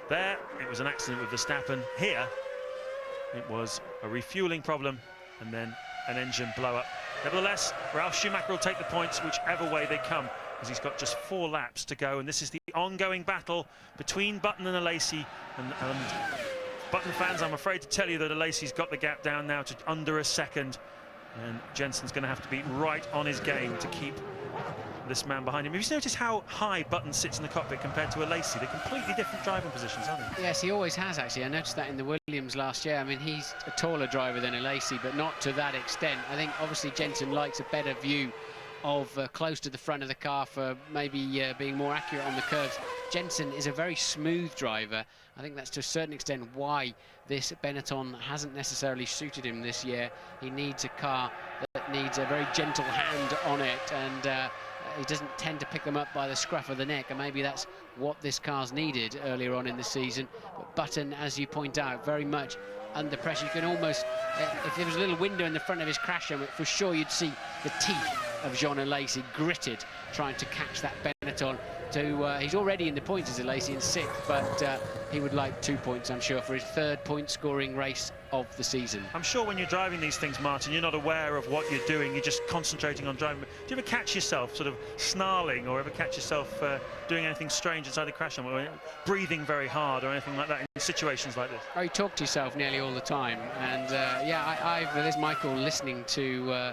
There, it was an accident with Verstappen. Here, it was a refueling problem and then an engine blow-up. Nevertheless, Ralf Schumacher will take the points whichever way they come, as he's got just 4 laps to go, and this is the ongoing battle between Button and Alesi. And Button fans, I'm afraid to tell you that Alesi's got the gap down now to under a second, and Jensen's going to have to be right on his game to keep this man behind him. Have you noticed how high Button sits in the cockpit compared to Alesi? They're completely different driving positions, aren't they? Yes, he always has, actually. I noticed that in the Williams last year. I mean, he's a taller driver than Alesi, but not to that extent. I think, obviously, Jensen likes a better view of close to the front of the car for maybe being more accurate on the curves. Jensen is a very smooth driver. I think that's to a certain extent why this Benetton hasn't necessarily suited him this year. He needs a car that needs a very gentle hand on it, and he doesn't tend to pick them up by the scruff of the neck, and maybe that's what this car's needed earlier on in the season. But Button, as you point out, very much under pressure. You can almost, if there was a little window in the front of his crash helmet, for sure you'd see the teeth of Jean Alesi gritted, trying to catch that Benetton. He's already in the points as Alesi in 6th, but he would like 2 points, I'm sure, for his 3rd point-scoring race of the season. I'm sure when you're driving these things, Martin, you're not aware of what you're doing. You're just concentrating on driving. Do you ever catch yourself sort of snarling, or ever catch yourself doing anything strange inside the crash helmet, or breathing very hard or anything like that in situations like this? Oh, you talk to yourself nearly all the time, and yeah, there's Michael listening to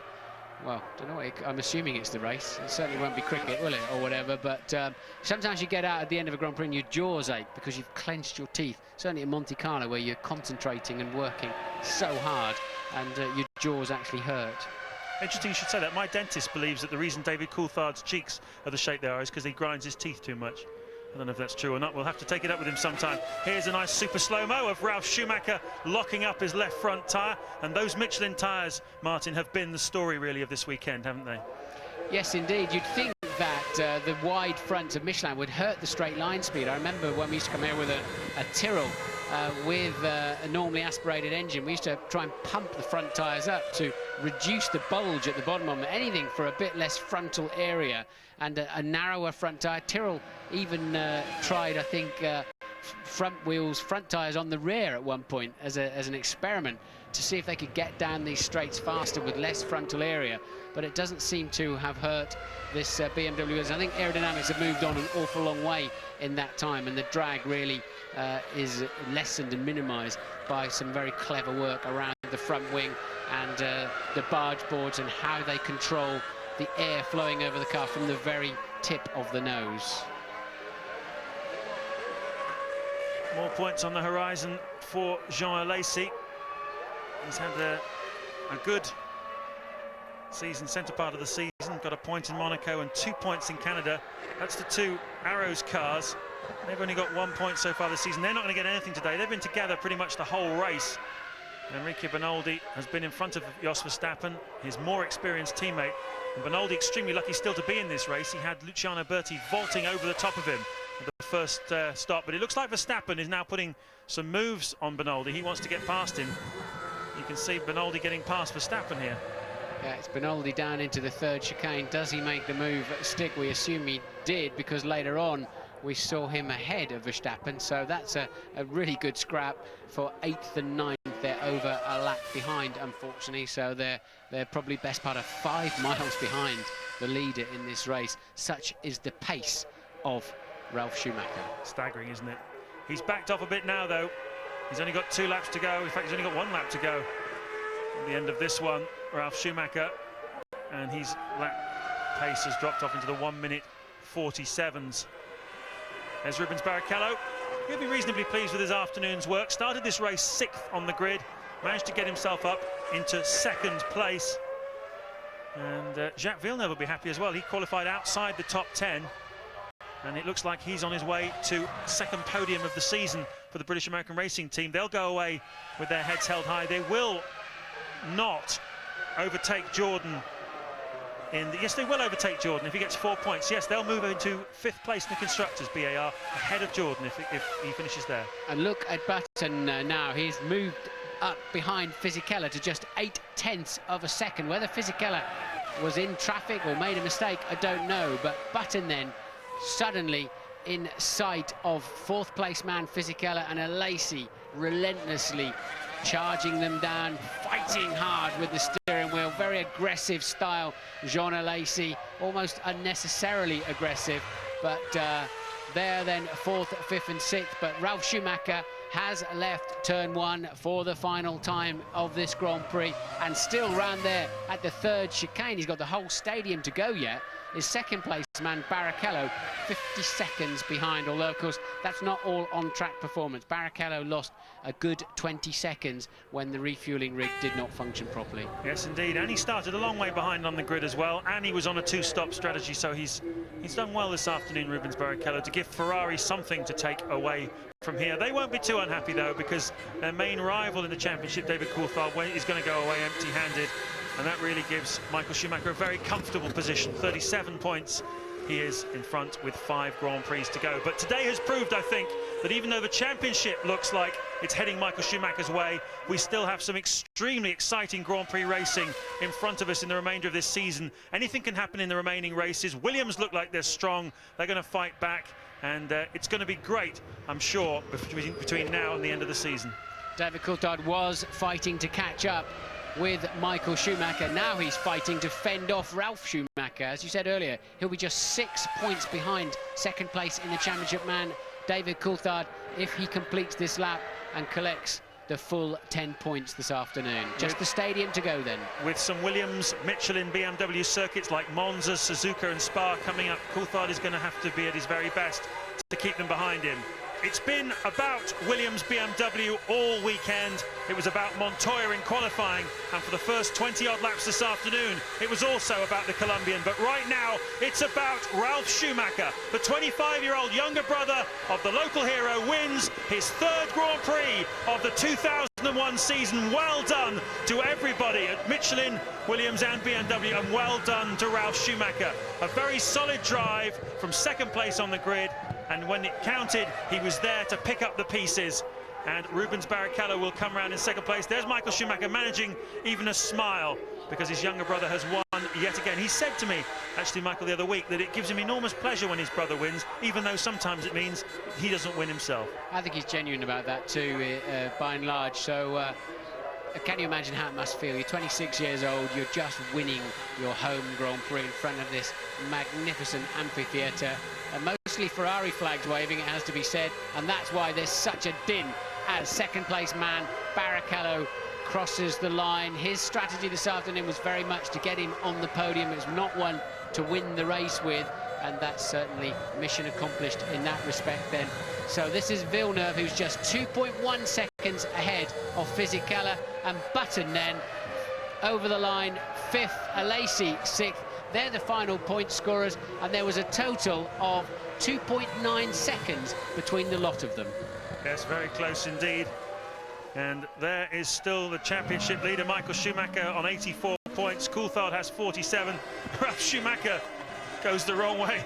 well, don't know what I'm assuming it's the race. It certainly won't be cricket, will it, or whatever, but sometimes you get out at the end of a Grand Prix and your jaws ache because you've clenched your teeth. Certainly in Monte Carlo, where you're concentrating and working so hard, and your jaws actually hurt. Interesting you should say that. My dentist believes that the reason David Coulthard's cheeks are the shape they are is because he grinds his teeth too much. I don't know if that's true or not. We'll have to take it up with him sometime. Here's a nice super slow-mo of Ralf Schumacher locking up his left front tyre. And those Michelin tyres, Martin, have been the story, really, of this weekend, haven't they? Yes, indeed. You'd think that the wide fronts of Michelin would hurt the straight line speed. I remember when we used to come here with a Tyrrell with a normally aspirated engine, we used to try and pump the front tyres up to reduce the bulge at the bottom of them, anything for a bit less frontal area and a narrower front tyre. Tyrrell even tried, I think, front tyres on the rear at one point as an experiment to see if they could get down these straights faster with less frontal area, but it doesn't seem to have hurt this BMW. I think aerodynamics have moved on an awful long way in that time, and the drag really is lessened and minimised by some very clever work around the front wing and the barge boards and how they control the air flowing over the car from the very tip of the nose. More points on the horizon for Jean Alesi. He's had a good season, centre part of the season. Got a point in Monaco and 2 points in Canada. That's the two Arrows cars. They've only got 1 point so far this season. They're not going to get anything today. They've been together pretty much the whole race. Enrique Benoldi has been in front of Jos Verstappen, his more experienced teammate. And Benoldi extremely lucky still to be in this race. He had Luciano Berti vaulting over the top of him at the first stop. But it looks like Verstappen is now putting some moves on Benoldi. He wants to get past him. You can see Benoldi getting past Verstappen here. Yeah, it's Benoldi down into the third chicane. Does he make the move stick? We assume he did, because later on we saw him ahead of Verstappen. So that's a really good scrap for 8th and 9th. They're over a lap behind, unfortunately. So they're probably best part of 5 miles behind the leader in this race. Such is the pace of Ralf Schumacher. Staggering, isn't it? He's backed off a bit now, though. He's only got 2 laps to go. In fact, he's only got 1 lap to go at the end of this one. Ralf Schumacher, and his lap pace has dropped off into the 1 minute 47s. There's Rubens Barrichello. He'll be reasonably pleased with his afternoon's work. Started this race 6th on the grid, managed to get himself up into 2nd place. And Jacques Villeneuve will be happy as well. He qualified outside the top 10, and it looks like he's on his way to 2nd podium of the season for the British American Racing Team. They'll go away with their heads held high. They will not overtake Jordan yes, they will overtake Jordan if he gets 4 points. Yes, they'll move into 5th place in the Constructors, BAR, ahead of Jordan if he finishes there. And look at Button now. He's moved up behind Fisichella to just 8/10 of a second. Whether Fisichella was in traffic or made a mistake, I don't know. But Button then suddenly in sight of 4th place man Fisichella, and Alesi relentlessly charging them down, fighting hard with the steering wheel. Very aggressive style, Jean Alesi, almost unnecessarily aggressive. But they're then 4th, 5th and 6th. But Ralf Schumacher has left turn 1 for the final time of this Grand Prix, and still round there at the 3rd chicane. He's got the whole stadium to go yet. His 2nd place man Barrichello 50 seconds behind, although of course that's not all on-track performance. Barrichello lost a good 20 seconds when the refueling rig did not function properly. Yes, indeed, and he started a long way behind on the grid as well, and he was on a 2-stop strategy, so he's done well this afternoon, Rubens Barrichello, to give Ferrari something to take away from here. They won't be too unhappy though, because their main rival in the championship, David Coulthard, is going to go away empty-handed, and that really gives Michael Schumacher a very comfortable position. 37 points. He is in front with 5 Grand Prix to go. But today has proved, I think, that even though the championship looks like it's heading Michael Schumacher's way, we still have some extremely exciting Grand Prix racing in front of us in the remainder of this season. Anything can happen in the remaining races. Williams look like they're strong. They're going to fight back, and it's going to be great, I'm sure, between now and the end of the season. David Coulthard was fighting to catch up with Michael Schumacher. Now he's fighting to fend off Ralf Schumacher. As you said earlier, he'll be just 6 points behind 2nd place in the championship man David Coulthard if he completes this lap and collects the full 10 points this afternoon. Just the stadium to go then. With some Williams, Michelin, BMW circuits like Monza, Suzuka and Spa coming up, Coulthard is going to have to be at his very best to keep them behind him. It's been about Williams BMW all weekend. It was about Montoya in qualifying, and for the first 20-odd laps this afternoon, it was also about the Colombian. But right now, it's about Ralf Schumacher. The 25-year-old younger brother of the local hero wins his 3rd Grand Prix of the 2001 season. Well done to everybody at Michelin, Williams and BMW, and well done to Ralf Schumacher. A very solid drive from 2nd place on the grid, and when it counted, he was there to pick up the pieces. And Rubens Barrichello will come around in 2nd place. There's Michael Schumacher managing even a smile, because his younger brother has won yet again. He said to me, actually, Michael, the other week, that it gives him enormous pleasure when his brother wins, even though sometimes it means he doesn't win himself. I think he's genuine about that too, by and large. So can you imagine how it must feel? You're 26 years old, you're just winning your home Grand Prix in front of this magnificent amphitheatre. Mostly Ferrari flags waving, it has to be said, and that's why there's such a din as 2nd place man Barrichello crosses the line. His strategy this afternoon was very much to get him on the podium. It was not one to win the race with, and that's certainly mission accomplished in that respect then. So this is Villeneuve, who's just 2.1 seconds ahead of Fisichella, and Button then over the line, 5th, Alesi 6th. They're the final point scorers, and there was a total of 2.9 seconds between the lot of them. Yes, very close indeed. And there is still the championship leader, Michael Schumacher, on 84 points. Coulthard has 47. Ralf Schumacher goes the wrong way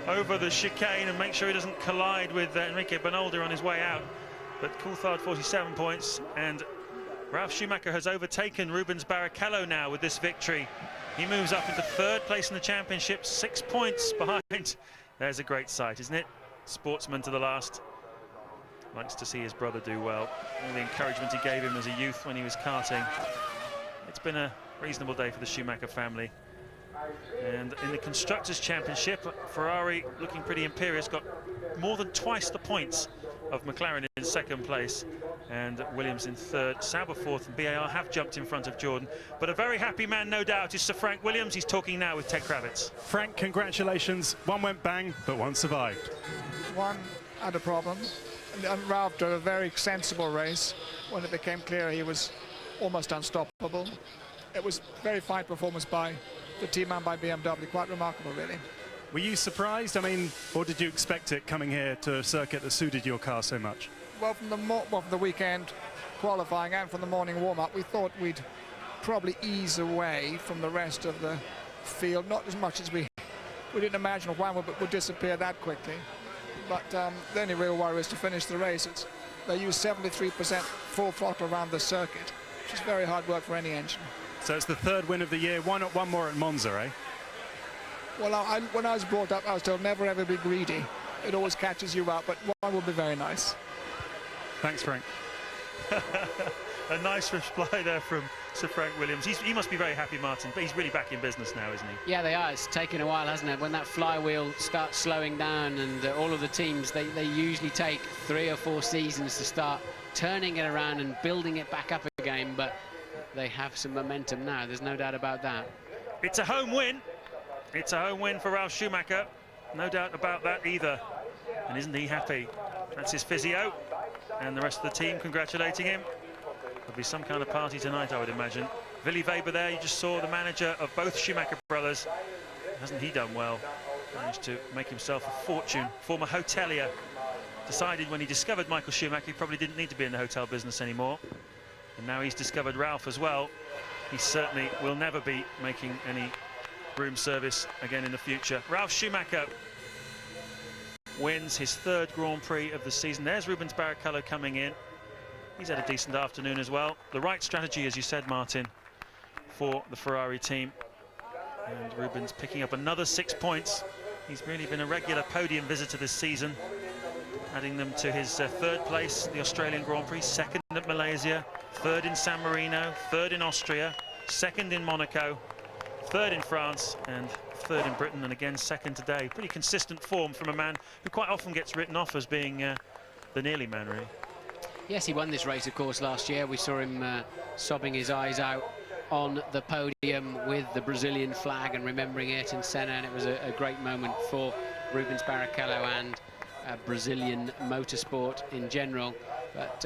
over the chicane and makes sure he doesn't collide with Enrique Bonolder on his way out. But Coulthard 47 points, and Ralf Schumacher has overtaken Rubens Barrichello now with this victory. He moves up into 3rd place in the championship, 6 points behind. There's a great sight, isn't it? Sportsman to the last. Likes to see his brother do well. All the encouragement he gave him as a youth when he was karting. It's been a reasonable day for the Schumacher family. And in the Constructors' Championship, Ferrari, looking pretty imperious, got more than twice the points of McLaren in 2nd place and Williams in 3rd. Sauber 4th, and BAR have jumped in front of Jordan. But a very happy man, no doubt, is Sir Frank Williams. He's talking now with Ted Kravitz. Frank, congratulations. One went bang, but one survived. One had a problem. And Ralph did a very sensible race. When it became clear he was almost unstoppable. It was very fine performance by the team and by BMW. Quite remarkable, really. Were you surprised? I mean, or did you expect it coming here to a circuit that suited your car so much? Well, from the weekend qualifying and from the morning warm-up, we thought we'd probably ease away from the rest of the field. Not as much as we didn't imagine one would disappear that quickly. But the only real worry is to finish the race. They use 73% full throttle around the circuit, which is very hard work for any engine. So it's the 3rd win of the year. Why not one more at Monza, eh? Well, when I was brought up, I was told never ever be greedy. It always catches you up, but one would be very nice. Thanks, Frank. A nice reply there from Sir Frank Williams. He must be very happy, Martin, but he's really back in business now, isn't he? Yeah, they are. It's taken a while, hasn't it? When that flywheel starts slowing down, and all of the teams, they usually take 3 or 4 seasons to start turning it around and building it back up again, but they have some momentum now. There's no doubt about that. It's a home win. It's a home win for Ralf Schumacher. No doubt about that either. And isn't he happy? That's his physio and the rest of the team congratulating him. There'll be some kind of party tonight, I would imagine. Willy Weber there, you just saw the manager of both Schumacher brothers. Hasn't he done well? Managed to make himself a fortune. Former hotelier. Decided when he discovered Michael Schumacher he probably didn't need to be in the hotel business anymore. And now he's discovered Ralf as well. He certainly will never be making any room service again in the future. Ralf Schumacher wins his 3rd Grand Prix of the season. There's Rubens Barrichello coming in. He's had a decent afternoon as well. The right strategy, as you said, Martin, for the Ferrari team. And Rubens picking up another 6 points. He's really been a regular podium visitor this season, adding them to his 3rd place, the Australian Grand Prix, 2nd at Malaysia, 3rd in San Marino, 3rd in Austria, 2nd in Monaco, 3rd in France, and 3rd in Britain, and again 2nd today. Pretty consistent form from a man who quite often gets written off as being the nearly man, really. Yes, he won this race, of course, last year. We saw him sobbing his eyes out on the podium with the Brazilian flag and remembering Ayrton Senna, and it was a great moment for Rubens Barrichello and Brazilian motorsport in general. But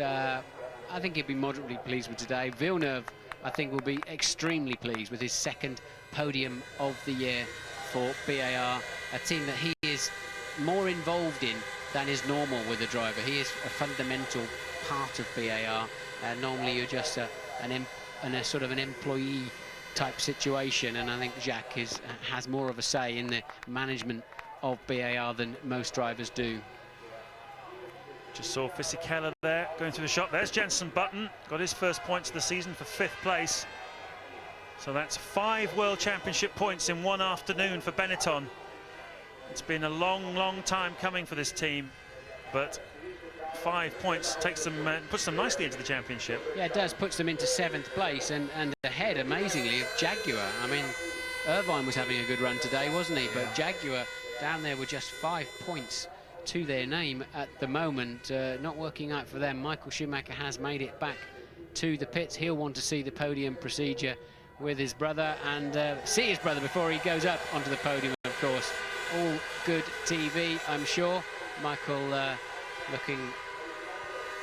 I think he'd be moderately pleased with today. Villeneuve, I think, will be extremely pleased with his 2nd podium of the year for BAR, a team that he is more involved in than is normal with a driver. He is a fundamental part of BAR. Normally you're just a sort of an employee type situation, and I think Jacques has more of a say in the management of BAR than most drivers do. Just saw Fisichella there going through the shot. There's Jenson Button, got his 1st points of the season for 5th place. So that's 5 World Championship points in one afternoon for Benetton. It's been a long time coming for this team, but 5 points takes them, puts them nicely into the championship. Yeah, it does. Puts them into 7th place and ahead, amazingly, of Jaguar. I mean, Irvine was having a good run today, wasn't he? Yeah. But Jaguar down there with just 5 points to their name at the moment. Not working out for them. Michael Schumacher has made it back to the pits. He'll want to see the podium procedure with his brother and see his brother before he goes up onto the podium, of course. All good TV, I'm sure. Michael looking...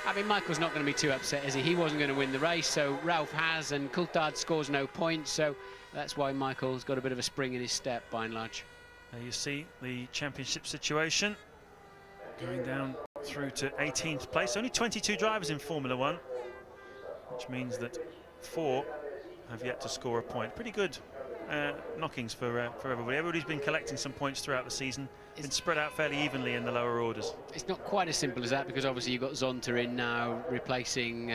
I mean, Michael's not going to be too upset, is he? He wasn't going to win the race, so Ralph has, and Coulthard scores no points, so that's why Michael's got a bit of a spring in his step, by and large. There you see the championship situation. Going down through to 18th place. Only 22 drivers in Formula One, which means that 4 have yet to score a point. Pretty good knockings for everybody. Everybody's been collecting some points throughout the season. Been spread out fairly evenly in the lower orders. It's not quite as simple as that, because obviously you've got Zonta in now replacing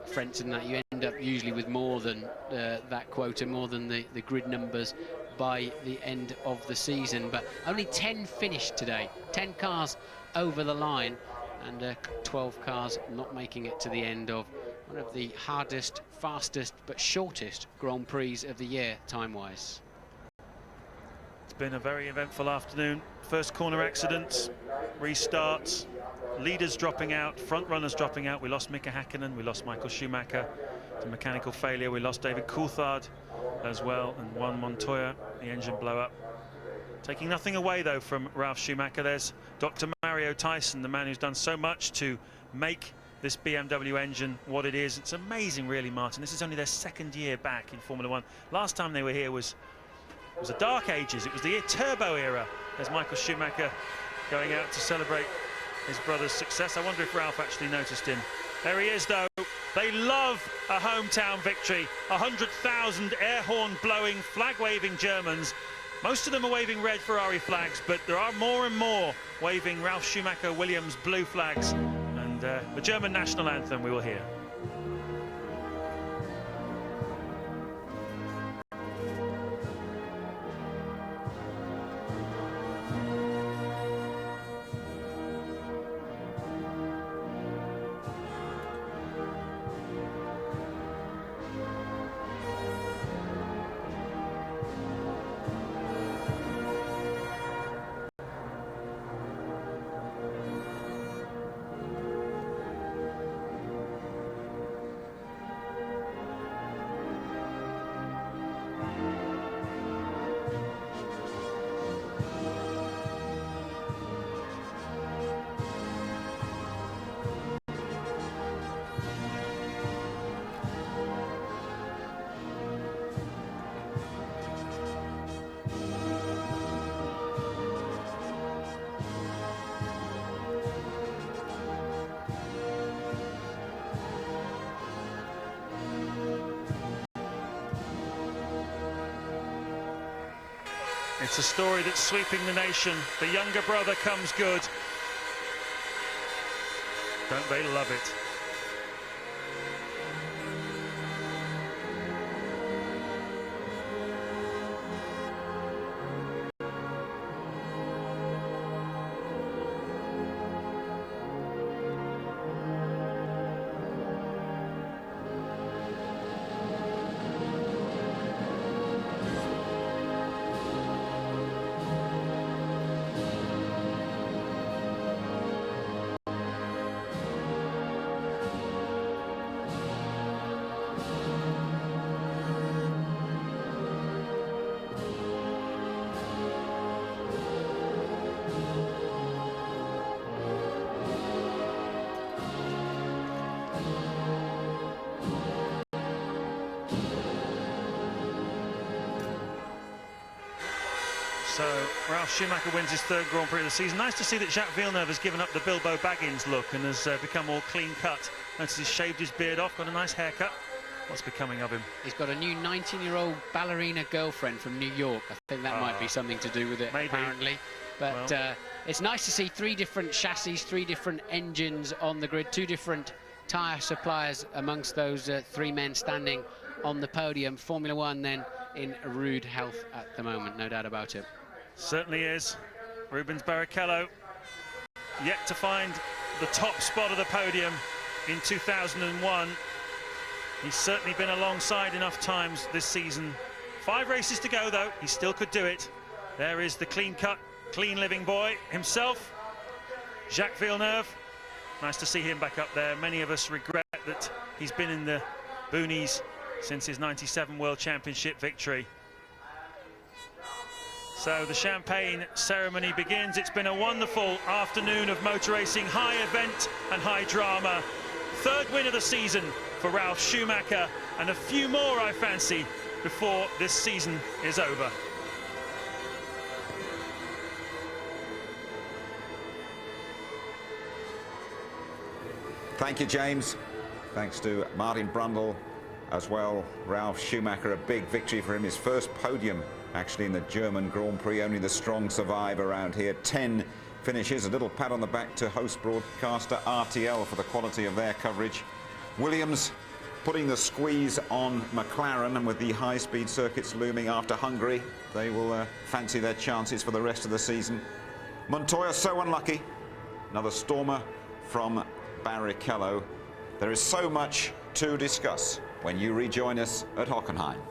Frentzen. That you end up usually with more than that quota, more than the grid numbers by the end of the season. But only 10 finished today, 10 cars over the line, and 12 cars not making it to the end of one of the hardest, fastest but shortest Grand Prix of the year time-wise. It's been a very eventful afternoon. First corner accidents, restarts, leaders dropping out, front runners dropping out. We lost Mika Häkkinen, we lost Michael Schumacher to mechanical failure. We lost David Coulthard as well, and Juan Montoya, the engine blow up. Taking nothing away though from Ralf Schumacher. There's Dr. Mario Tyson, the man who's done so much to make this BMW engine what it is. It's amazing, really, Martin. This is only their 2nd year back in Formula One. Last time they were here was the dark ages. It was the turbo era. There's Michael Schumacher going out to celebrate his brother's success. I wonder if Ralph actually noticed him. There he is, though. They love a hometown victory. 100,000 air horn blowing, flag waving Germans. Most of them are waving red Ferrari flags, but there are more and more waving Ralf Schumacher Williams blue flags. And the German national anthem we will hear. It's a story that's sweeping the nation. The younger brother comes good. Don't they love it? So Ralf Schumacher wins his 3rd Grand Prix of the season. Nice to see that Jacques Villeneuve has given up the Bilbo Baggins look and has become all clean cut. Notice he's shaved his beard off, got a nice haircut. What's becoming of him? He's got a new 19-year-old ballerina girlfriend from New York. I think that might be something to do with it, maybe. Apparently. But well, it's nice to see 3 different chassis, 3 different engines on the grid, 2 different tyre suppliers amongst those 3 men standing on the podium. Formula One then in rude health at the moment, no doubt about it. Certainly is. Rubens Barrichello yet to find the top spot of the podium in 2001. He's certainly been alongside enough times this season. 5 races to go, though. He still could do it. There is the clean-cut, clean-living boy himself, Jacques Villeneuve. Nice to see him back up there. Many of us regret that he's been in the boonies since his '97 World Championship victory. So the champagne ceremony begins. It's been a wonderful afternoon of motor racing, high event and high drama. Third win of the season for Ralf Schumacher, and a few more, I fancy, before this season is over. Thank you, James. Thanks to Martin Brundle as well. Ralf Schumacher, a big victory for him, his first podium actually in the German Grand Prix. Only the strong survive around here. 10 finishes. A little pat on the back to host broadcaster RTL for the quality of their coverage. Williams putting the squeeze on McLaren, and with the high-speed circuits looming after Hungary, they will fancy their chances for the rest of the season. Montoya so unlucky. Another stormer from Barrichello. There is so much to discuss when you rejoin us at Hockenheim.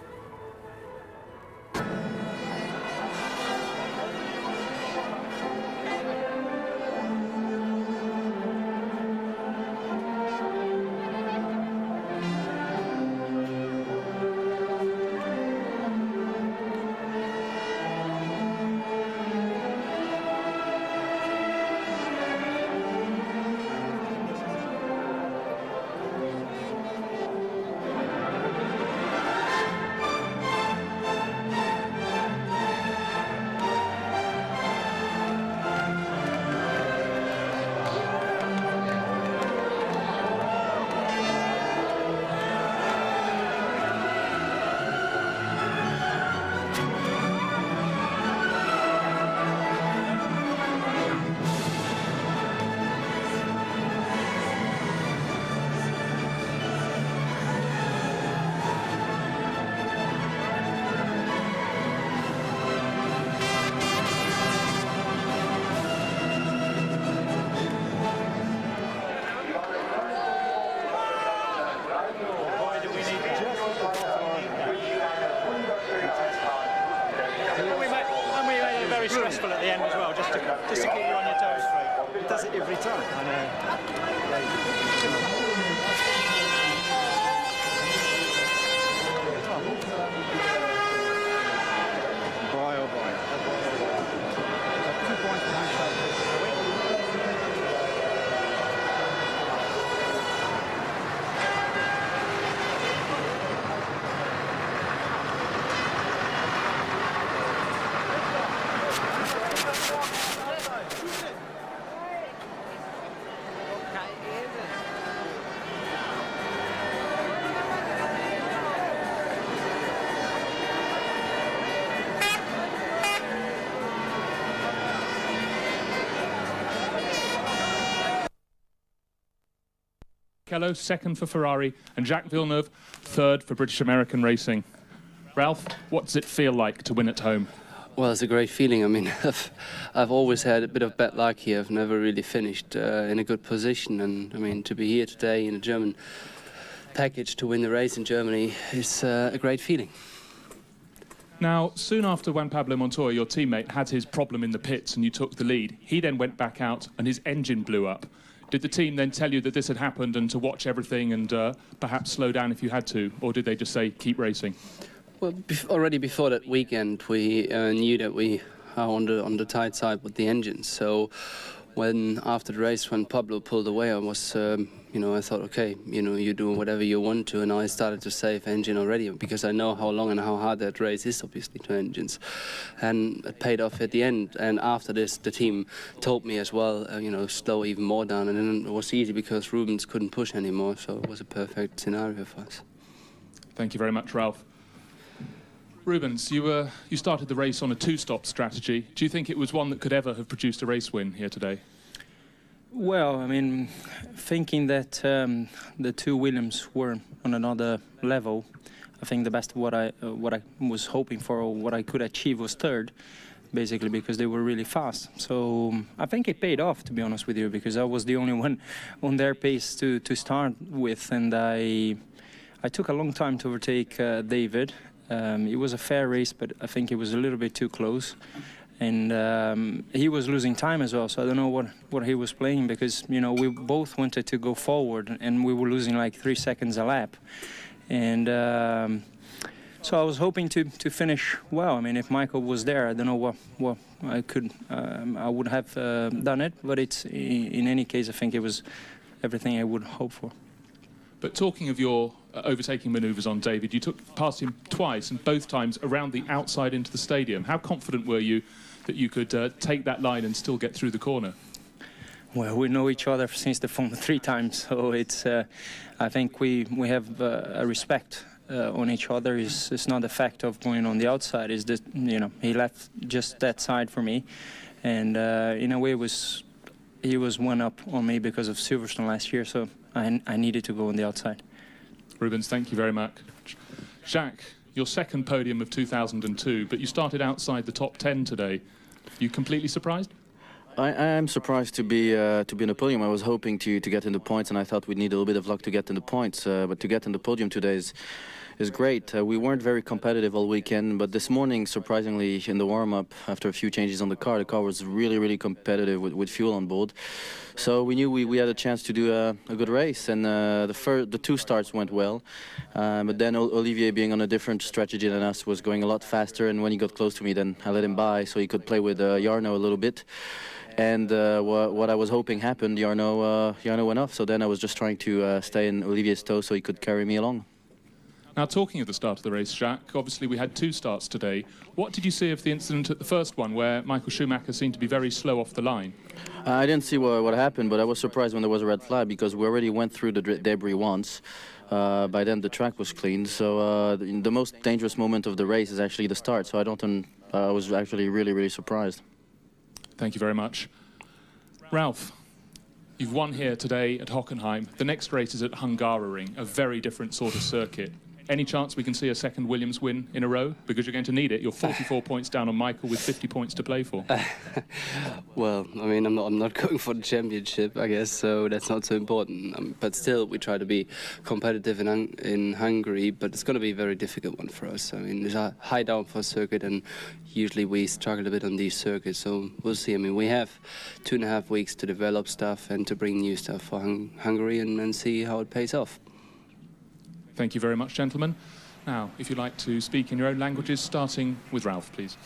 Stressful at the end as well, just to keep you on your toes straight. He does it every time. I know. Boy, oh boy. 2 points behind Barrichello, second for Ferrari, and Jacques Villeneuve, third for British American Racing. Ralph, what does it feel like to win at home? Well, it's a great feeling. I mean, I've always had a bit of bad luck here. I've never really finished in a good position, and I mean, to be here today in a German package to win the race in Germany is a great feeling. Now, soon after Juan Pablo Montoya, your teammate, had his problem in the pits and you took the lead, he then went back out and his engine blew up. Did the team then tell you that this had happened and to watch everything and perhaps slow down if you had to, or did they just say keep racing? Well, already before that weekend, we knew that we are on the tight side with the engines. So when after the race, when Pablo pulled away, I was, you know, I thought, okay, you know, you do whatever you want to, and I started to save engine already because I know how long and how hard that race is, obviously, to engines, and it paid off at the end. And after this, the team told me as well, you know, slow even more down, and then it was easy because Rubens couldn't push anymore, so it was a perfect scenario for us. Thank you very much, Ralph. Rubens, you started the race on a two-stop strategy. Do you think it was one that could ever have produced a race win here today? Well, I mean, thinking that the two Williams were on another level, I think the best of what I was hoping for, or what I could achieve, was third, basically, because they were really fast. So I think it paid off, to be honest with you, because I was the only one on their pace to start with, and I took a long time to overtake David. It was a fair race, but I think it was a little bit too close. And he was losing time as well, so I don't know what he was playing, because, you know, we both wanted to go forward and we were losing like 3 seconds a lap. And so I was hoping to finish well. I mean, if Michael was there, I don't know what I could, I would have done it. But it's, in any case, I think it was everything I would hope for. But talking of your overtaking manoeuvres on David, you took past him twice, and both times around the outside into the stadium. How confident were you that you could take that line and still get through the corner? Well, we know each other since the phone 3 times, so it's. I think we have a respect on each other. It's not the fact of going on the outside. It's that, you know, he left just that side for me, and in a way he was one up on me because of Silverstone last year. So I needed to go on the outside. Rubens, thank you very much. Jacques, your second podium of 2002, but you started outside the top 10 today. You completely surprised? I am surprised to be in the podium. I was hoping to get in the points, and I thought we'd need a little bit of luck to get in the points. But to get in the podium today is great. We weren't very competitive all weekend, but this morning, surprisingly, in the warm-up, after a few changes on the car was really, really competitive with fuel on board. So we knew we had a chance to do a good race, and the 2 starts went well. But then Olivier, being on a different strategy than us, was going a lot faster, and when he got close to me, then I let him by so he could play with Jarno a little bit. And what I was hoping happened. Jarno went off, so then I was just trying to stay in Olivier's toe so he could carry me along. Now, talking of the start of the race, Jacques, obviously we had 2 starts today. What did you see of the incident at the first one, where Michael Schumacher seemed to be very slow off the line? I didn't see what happened, but I was surprised when there was a red flag, because we already went through the debris once. By then the track was cleaned, so the most dangerous moment of the race is actually the start, so I was actually really, really surprised. Thank you very much. Ralph, you've won here today at Hockenheim. The next race is at Hungaroring, a very different sort of circuit. Any chance we can see a second Williams win in a row? Because you're going to need it. You're 44 points down on Michael with 50 points to play for. Well, I mean, I'm not going for the championship, I guess, so that's not so important. But still, we try to be competitive in Hungary, but it's going to be a very difficult one for us. I mean, there's a high downforce circuit, and usually we struggle a bit on these circuits, so we'll see. I mean, we have 2.5 weeks to develop stuff and to bring new stuff for Hungary and see how it pays off. Thank you very much, gentlemen. Now, if you'd like to speak in your own languages, starting with Ralph, please.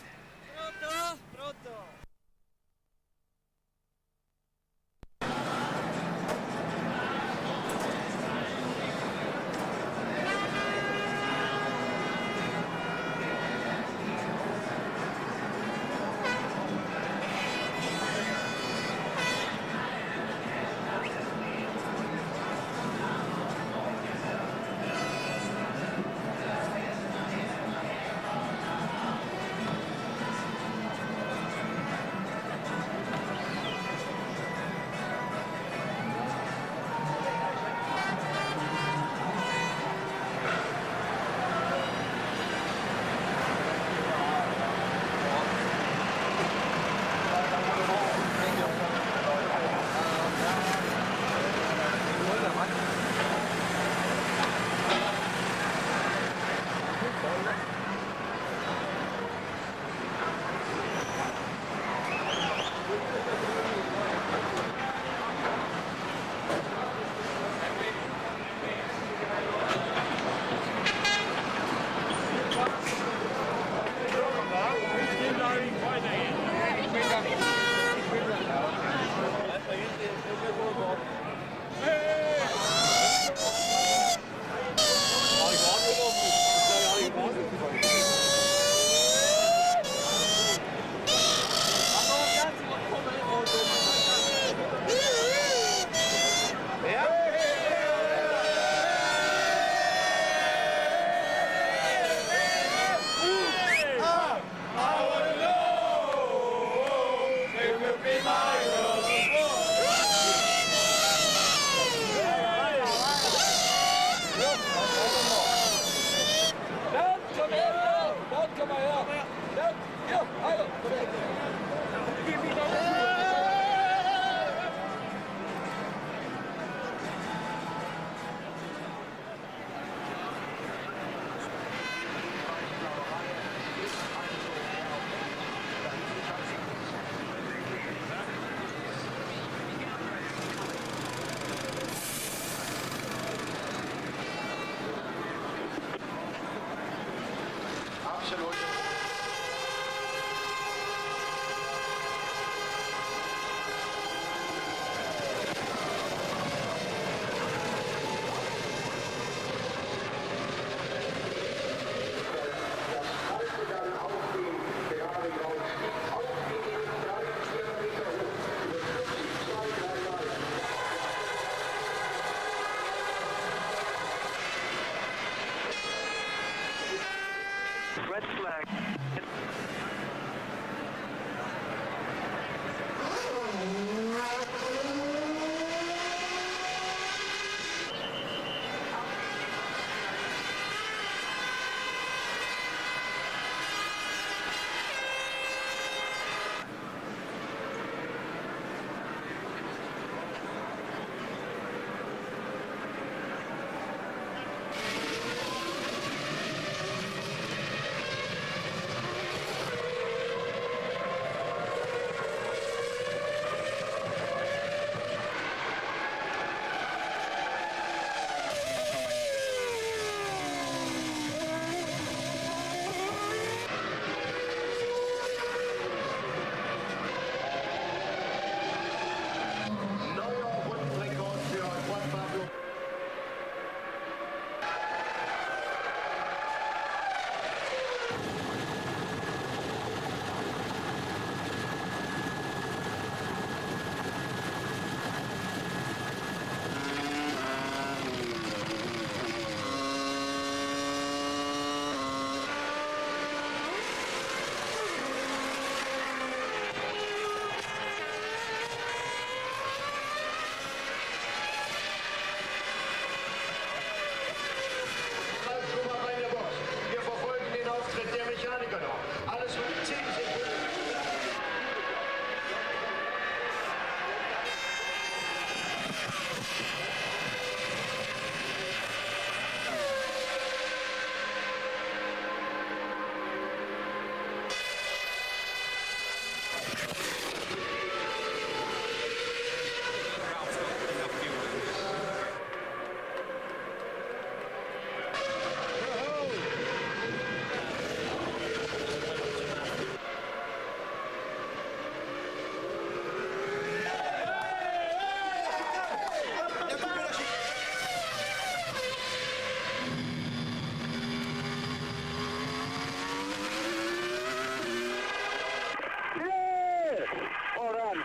Good. Well done.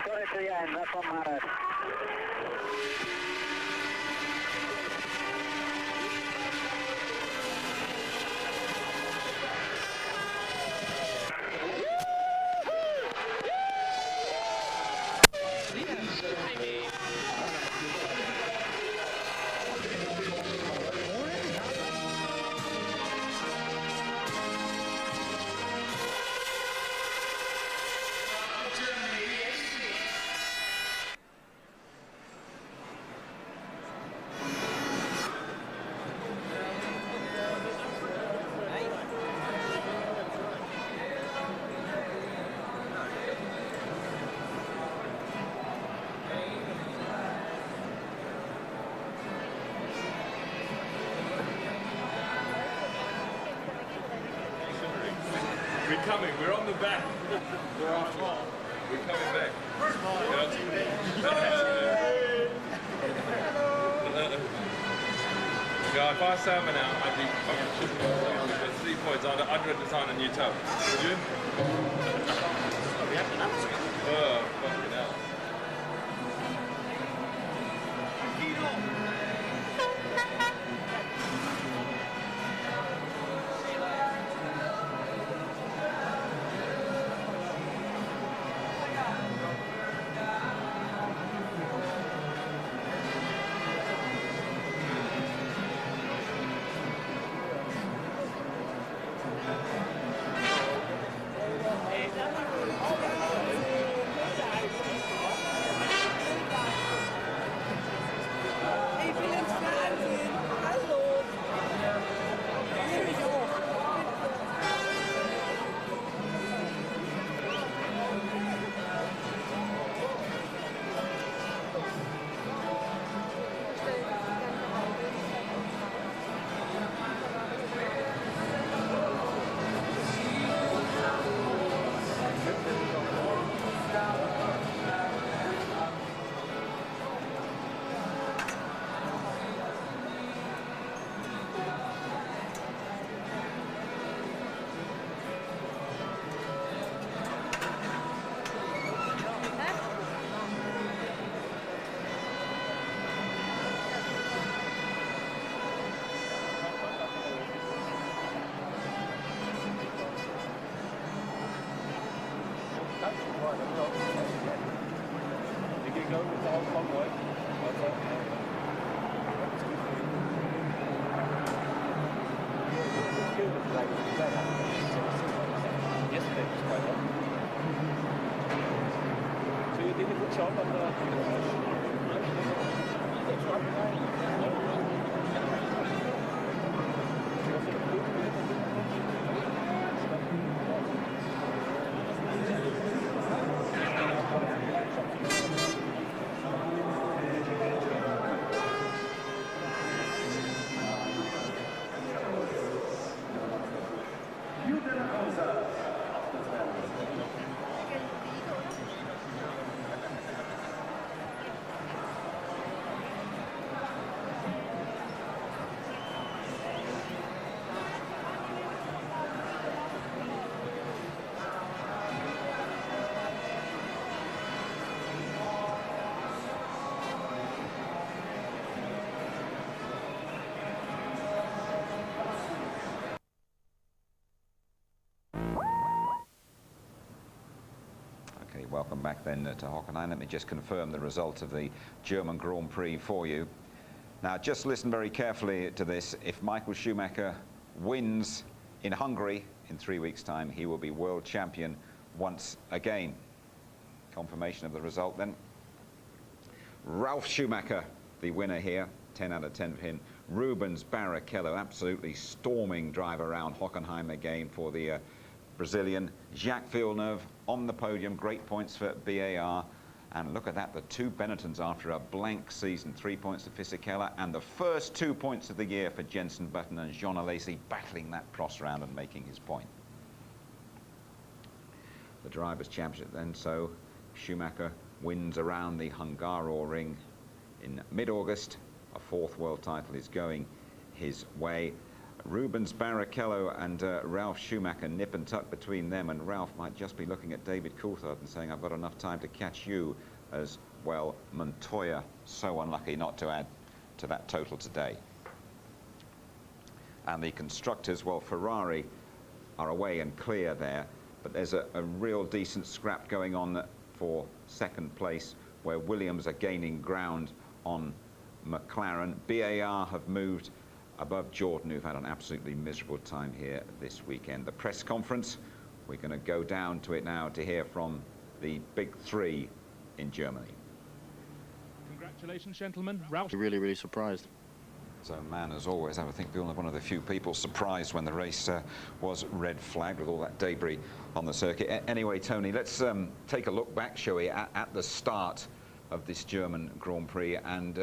Got it to the end. That's what matters. We're coming, we're on the back. We're coming back. Yeah, if I salmon out, I'd be shooting myself. With 3 points, I'd design a new tub. Would you? Oh, fucking hell. Welcome back then to Hockenheim. Let me just confirm the result of the German Grand Prix for you. Now just listen very carefully to this. If Michael Schumacher wins in Hungary in 3 weeks' time, he will be world champion once again. Confirmation of the result then. Ralf Schumacher, the winner here, 10 out of 10 for him. Rubens Barrichello, absolutely storming drive around Hockenheim again for the Brazilian. Jacques Villeneuve on the podium, great points for BAR. And look at that, the two Benettons after a blank season, 3 points to Fisichella, and the first 2 points of the year for Jenson Button and Jean Alesi battling that cross round and making his point. The Drivers' Championship then, so Schumacher wins around the Hungaroring in mid-August. A fourth world title is going his way. Rubens Barrichello and Ralf Schumacher nip and tuck between them, and Ralf might just be looking at David Coulthard and saying, I've got enough time to catch you as well. Montoya so unlucky not to add to that total today. And the constructors, well, Ferrari are away and clear there, but there's a real decent scrap going on for second place, where Williams are gaining ground on McLaren. BAR have moved above Jordan, who've had an absolutely miserable time here this weekend. The press conference, we're going to go down to it now to hear from the big three in Germany. Congratulations, gentlemen. Ralf. Really, really surprised. So, man, as always, I think Bill, one of the few people surprised when the race was red flagged with all that debris on the circuit. Anyway, Tony, let's take a look back, shall we, at the start of this German Grand Prix, and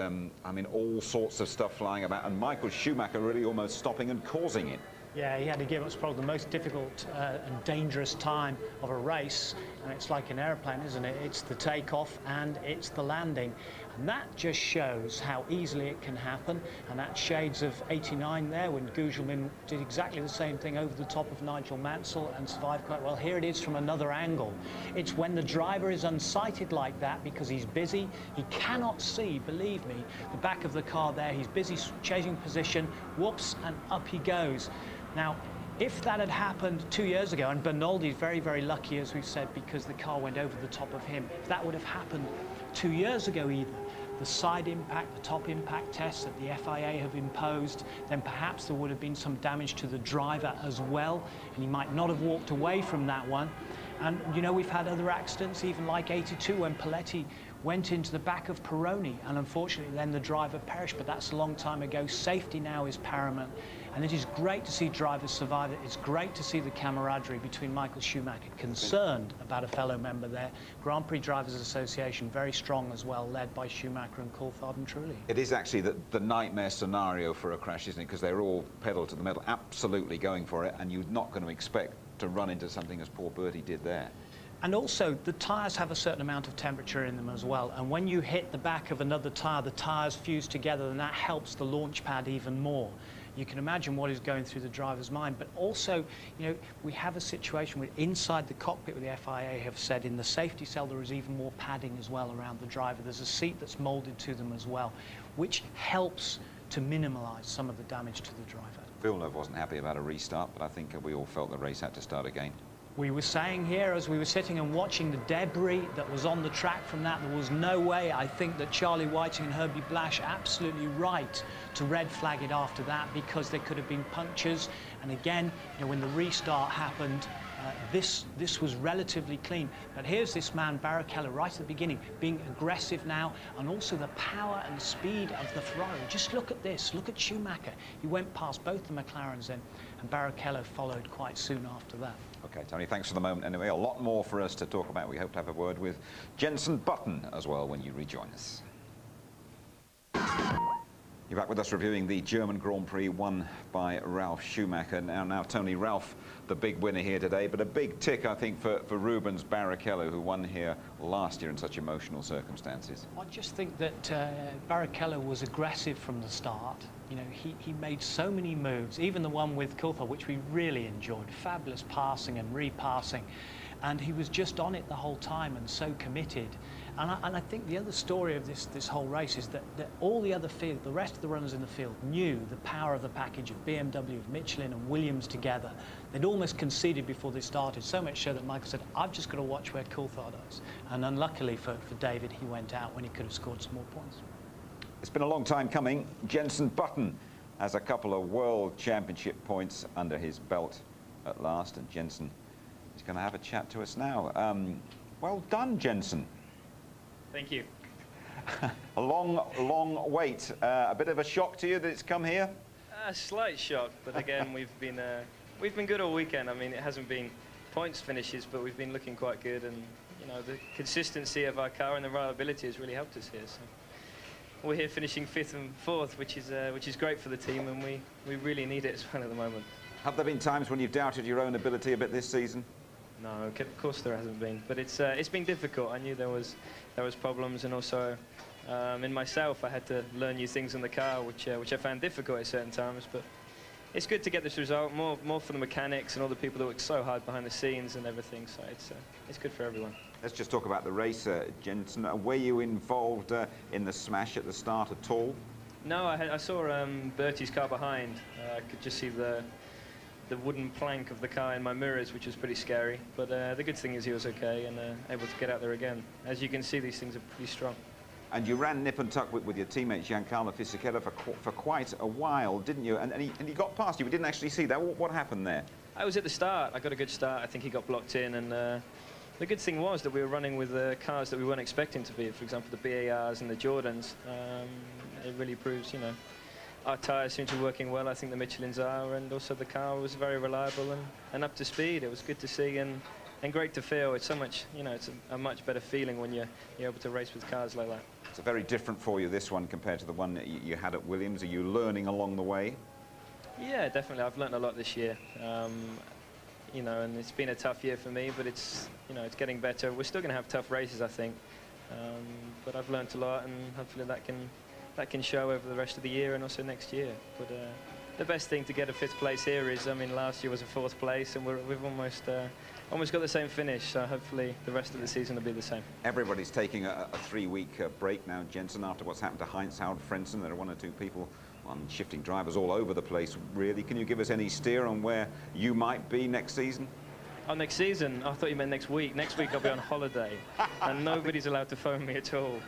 I mean, all sorts of stuff flying about, and Michael Schumacher really almost stopping and causing it. Yeah, he had to give us probably the most difficult and dangerous time of a race, and it's like an airplane, isn't it? It's the takeoff and it's the landing, and that just shows how easily it can happen. And that shades of '89 there, when Gugelmin did exactly the same thing over the top of Nigel Mansell and survived quite well. Here it is from another angle. It's when the driver is unsighted like that because he's busy, he cannot see, believe me, the back of the car there. He's busy changing position, whoops, and up he goes. Now, if that had happened 2 years ago, and Bernoldi's very, very lucky, as we've said, because the car went over the top of him, if that would have happened 2 years ago either, the side impact, the top impact tests that the FIA have imposed, then perhaps there would have been some damage to the driver as well, and he might not have walked away from that one. And, you know, we've had other accidents, even like '82, when Paletti went into the back of Peroni, and unfortunately then the driver perished, but that's a long time ago. Safety now is paramount, and it is great to see drivers survive it. It's great to see the camaraderie between Michael Schumacher, concerned about a fellow member there. Grand Prix Drivers Association, very strong as well, led by Schumacher and Coulthard and Trulli. It is actually the nightmare scenario for a crash, isn't it? Because they're all pedal to the metal, absolutely going for it, and you're not going to expect to run into something as poor Bertie did there. And also, the tyres have a certain amount of temperature in them as well. And when you hit the back of another tyre, the tyres fuse together, and that helps the launch pad even more. You can imagine what is going through the driver's mind. But also, you know, we have a situation where inside the cockpit, where the FIA have said in the safety cell there is even more padding as well around the driver. There's a seat that's moulded to them as well, which helps to minimise some of the damage to the driver. Villeneuve wasn't happy about a restart, but I think we all felt the race had to start again. We were saying here, as we were sitting and watching the debris that was on the track from that, there was no way, I think, that Charlie Whiting and Herbie Blash absolutely right to red flag it after that, because there could have been punctures. And again, you know, when the restart happened, this was relatively clean. But here's this man, Barrichello, right at the beginning, being aggressive now, and also the power and speed of the Ferrari. Just look at this, look at Schumacher. He went past both the McLarens then, and Barrichello followed quite soon after that. OK, Tony, thanks for the moment anyway. A lot more for us to talk about. We hope to have a word with Jenson Button as well when you rejoin us. You're back with us reviewing the German Grand Prix won by Ralf Schumacher. Now, Tony, Ralf, the big winner here today, but a big tick, I think, for Rubens Barrichello, who won here last year in such emotional circumstances. I just think that Barrichello was aggressive from the start. You know, he made so many moves, even the one with Coulthard, which we really enjoyed. Fabulous passing and repassing. And he was just on it the whole time and so committed. And I think the other story of this whole race is that all the other field, the rest of the runners in the field, knew the power of the package of BMW, of Michelin and Williams together. They'd almost conceded before they started, so much so that Michael said, I've just got to watch where Coulthard is. And unluckily for David, he went out when he could have scored some more points. It's been a long time coming. Jenson Button has a couple of World Championship points under his belt at last, and Jenson is going to have a chat to us now. Well done, Jenson. Thank you. A long wait. A bit of a shock to you that it's come here? A slight shock, but again, we've been good all weekend. I mean, it hasn't been points finishes, but we've been looking quite good, and you know, the consistency of our car and the reliability has really helped us here. So we're here finishing 5th and 4th, which is great for the team, and we really need it as well at the moment. Have there been times when you've doubted your own ability a bit this season? No, of course there hasn't been, but it's been difficult. I knew there was problems, and also in myself I had to learn new things on the car, which I found difficult at certain times. But it's good to get this result, more for the mechanics and all the people that work so hard behind the scenes and everything. So it's good for everyone. Let's just talk about the race, Jensen. Were you involved in the smash at the start at all? No, I saw Bertie's car behind. I could just see the wooden plank of the car in my mirrors, which was pretty scary. But the good thing is he was okay and able to get out there again. As you can see, these things are pretty strong. And you ran nip and tuck with your teammate Giancarlo Fisichella for quite a while, didn't you? And he got past you. We didn't actually see that. What happened there? I was at the start. I got a good start. I think he got blocked in. And the good thing was that we were running with cars that we weren't expecting to be. For example, the BARs and the Jordans. It really proves, you know, our tyres seem to be working well. I think the Michelins are. And also the car was very reliable and up to speed. It was good to see and great to feel. It's so much, you know, it's a much better feeling when you're able to race with cars like that. It's very different for you, this one, compared to the one that you had at Williams. Are you learning along the way? Yeah, definitely. I've learned a lot this year. You know, and it's been a tough year for me, but it's, you know, it's getting better. We're still going to have tough races, I think. But I've learned a lot, and hopefully that can show over the rest of the year and also next year. But the best thing to get a 5th place here is, I mean, last year was a 4th place, and we've almost got the same finish, so hopefully the rest of the season will be the same. Everybody's taking a 3-week break now, Jensen, after what's happened to Heinz Howard Frentzen. There are 1 or 2 people on shifting drivers all over the place, really. Can you give us any steer on where you might be next season? Oh, next season? I thought you meant next week. Next week I'll be on holiday, and nobody's allowed to phone me at all.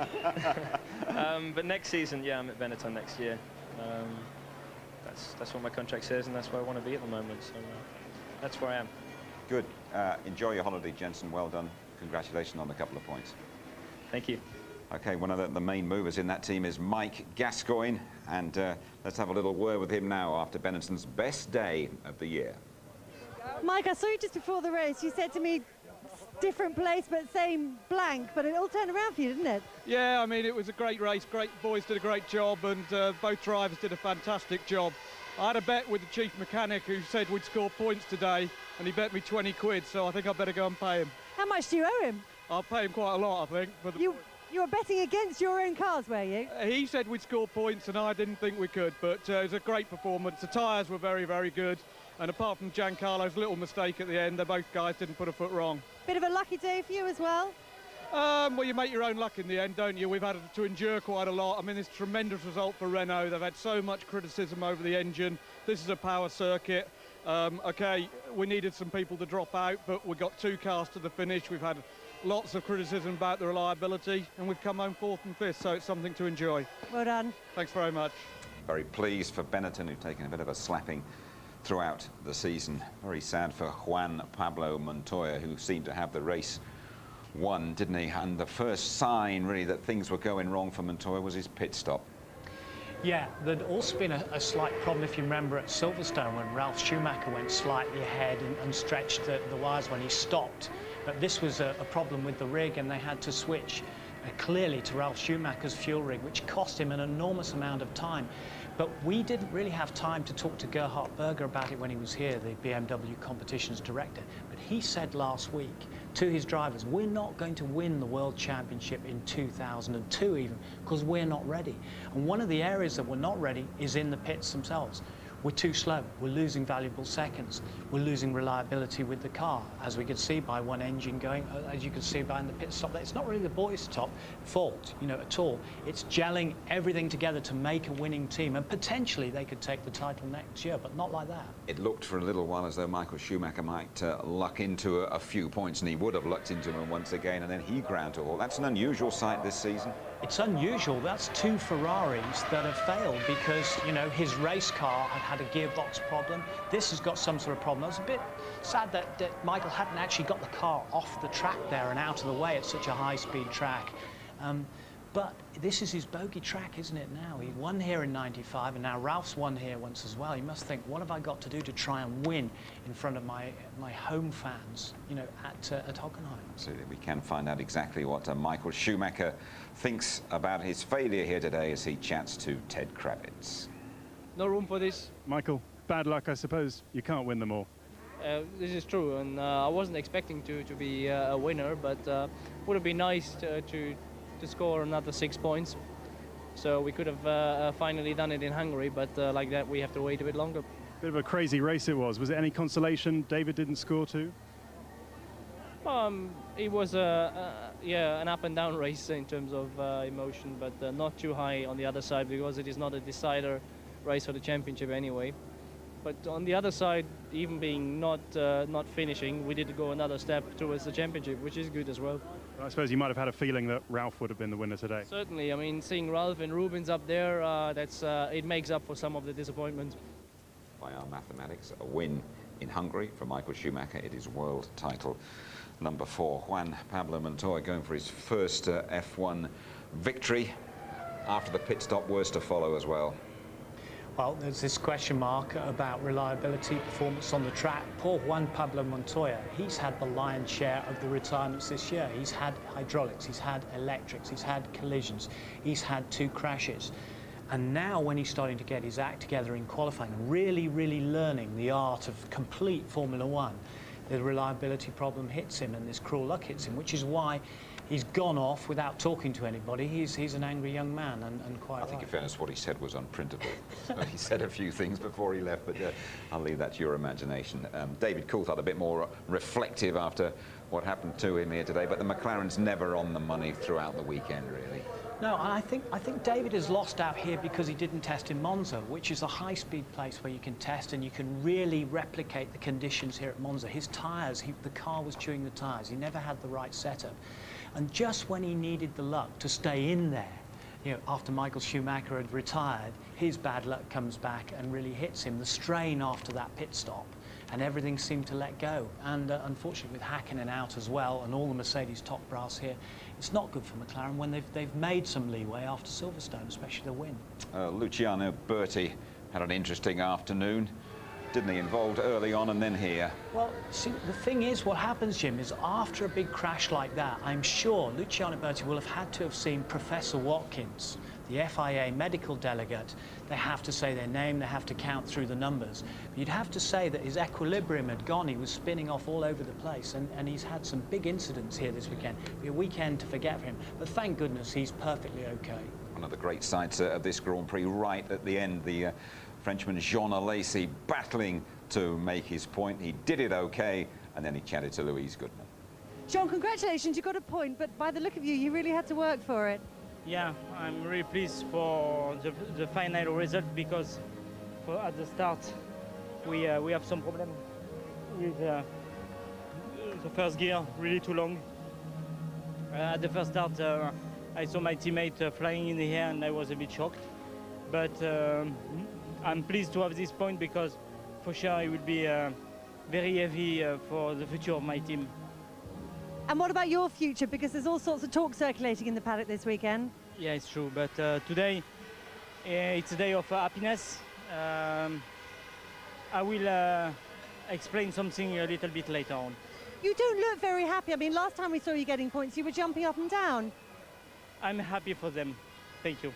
But next season, yeah, I'm at Benetton next year. That's what my contract says, and that's where I want to be at the moment, so that's where I am. Good. Enjoy your holiday, Jensen. Well done. Congratulations on the couple of points. Thank you. OK, one of the main movers in that team is Mike Gascoigne, and let's have a little word with him now after Benetton's best day of the year. Mike, I saw you just before the race. You said to me, different place but same blank, but it all turned around for you, didn't it? Yeah, I mean, it was a great race. Great boys did a great job, and both drivers did a fantastic job. I had a bet with the chief mechanic who said we'd score points today, and he bet me 20 quid, so I think I'd better go and pay him. How much do you owe him? I'll pay him quite a lot, I think. For the you were betting against your own cars, were you? He said we'd score points, and I didn't think we could, but it was a great performance. The tyres were very, very good, and apart from Giancarlo's little mistake at the end, both guys didn't put a foot wrong. Bit of a lucky day for you as well? Well, you make your own luck in the end, don't you? We've had to endure quite a lot. I mean, it's a tremendous result for Renault. They've had so much criticism over the engine. This is a power circuit. OK, we needed some people to drop out, but we got 2 cars to the finish. We've had lots of criticism about the reliability, and we've come home 4th and 5th, so it's something to enjoy. Well done. Thanks very much. Very pleased for Benetton, who've taken a bit of a slapping throughout the season. Very sad for Juan Pablo Montoya, who seemed to have the race won, didn't he? And the first sign, really, that things were going wrong for Montoya was his pit stop. Yeah, there'd also been a slight problem, if you remember, at Silverstone when Ralf Schumacher went slightly ahead and stretched the wires when he stopped. But this was a problem with the rig, and they had to switch clearly to Ralf Schumacher's fuel rig, which cost him an enormous amount of time. But we didn't really have time to talk to Gerhard Berger about it when he was here, the BMW competitions director. But he said last week to his drivers, we're not going to win the World Championship in 2002 even, because we're not ready. And one of the areas that we're not ready is in the pits themselves. We're too slow. We're losing valuable seconds. We're losing reliability with the car, as we could see by one engine going, as you can see by in the pit stop. It's not really the boys' top fault, you know, at all. It's gelling everything together to make a winning team, and potentially they could take the title next year, but not like that. It looked for a little while as though Michael Schumacher might luck into a few points, and he would have lucked into them once again, and then he ground to a halt. That's an unusual sight this season. It's unusual. That's 2 Ferraris that have failed because, you know, his race car had a gearbox problem. This has got some sort of problem. I was a bit sad that Michael hadn't actually got the car off the track there and out of the way at such a high-speed track. But this is his bogey track, isn't it, now? He won here in '95, and now Ralph's won here once as well. You must think, what have I got to do to try and win in front of my home fans, you know, at Hockenheim? Absolutely. We can find out exactly what Michael Schumacher thinks about his failure here today as he chats to Ted Kravitz. No room for this. Michael, bad luck, I suppose. You can't win them all. This is true, and I wasn't expecting to be a winner, but would have been nice to score another 6 points. So we could have finally done it in Hungary, but like that we have to wait a bit longer. Bit of a crazy race it was. Was it any consolation David didn't score too? It was yeah, an up and down race in terms of emotion, but not too high on the other side because it is not a decider race for the championship anyway. But on the other side, even being not finishing, we did go another step towards the championship, which is good as well. I suppose you might have had a feeling that Ralph would have been the winner today. Certainly, I mean, seeing Ralph and Rubens up there, it makes up for some of the disappointment. By our mathematics, a win in Hungary for Michael Schumacher. It is world title number 4. Juan Pablo Montoya going for his first F1 victory after the pit stop. Worse to follow as well. Well, there's this question mark about reliability, performance on the track. Poor Juan Pablo Montoya, he's had the lion's share of the retirements this year. He's had hydraulics, he's had electrics, he's had collisions, he's had 2 crashes. And now when he's starting to get his act together in qualifying, really learning the art of complete Formula One, the reliability problem hits him and this cruel luck hits him, which is why he's gone off without talking to anybody. He's an angry young man and quite I think in fairness what he said was unprintable. He said a few things before he left, but I'll leave that to your imagination. David Coulthard a bit more reflective after what happened to him here today, but the McLaren's never on the money throughout the weekend, really. No, I think David has lost out here because he didn't test in Monza, which is a high-speed place where you can test and you can really replicate the conditions here at Monza. His tyres, the car was chewing the tyres. He never had the right setup. And just when he needed the luck to stay in there, you know, after Michael Schumacher had retired, his bad luck comes back and really hits him. The strain after that pit stop, and everything seemed to let go. And unfortunately, with Hakkinen out as well, and all the Mercedes top brass here, it's not good for McLaren when they've made some leeway after Silverstone, especially the win. Luciano Berti had an interesting afternoon, didn't he? Involved early on and then here. Well, see, the thing is, what happens, Jim, is after a big crash like that, I'm sure Luciano Berti will have had to have seen Professor Watkins, the FIA medical delegate. They have to say their name, they have to count through the numbers. But you'd have to say that his equilibrium had gone. He was spinning off all over the place, and he's had some big incidents here this weekend. It'll be a weekend to forget for him, but thank goodness he's perfectly okay. One of the great sights of this Grand Prix right at the end, the Frenchman Jean Alesi battling to make his point. He did it okay, and then he chatted to Louise Goodman. Jean, congratulations, you got a point, but by the look of you, you really had to work for it. Yeah, I'm really pleased for the final result because at the start we have some problem with the first gear, really too long. At the first start, I saw my teammate flying in the air and I was a bit shocked. But I'm pleased to have this point because for sure it will be very heavy for the future of my team. And what about your future? Because there's all sorts of talk circulating in the paddock this weekend. Yeah, it's true. But today, it's a day of happiness. I will explain something a little bit later on. You don't look very happy. I mean, last time we saw you getting points, you were jumping up and down. I'm happy for them. Thank you.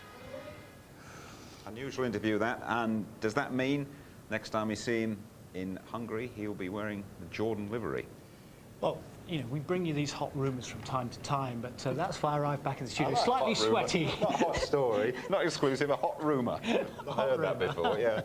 Unusual interview that, and does that mean next time we see him in Hungary, he'll be wearing the Jordan livery? Well, you know, we bring you these hot rumours from time to time, but that's why I arrived back in the studio. Like Slightly sweaty. Not a hot story, not exclusive, a hot rumour. I've heard that before, yeah.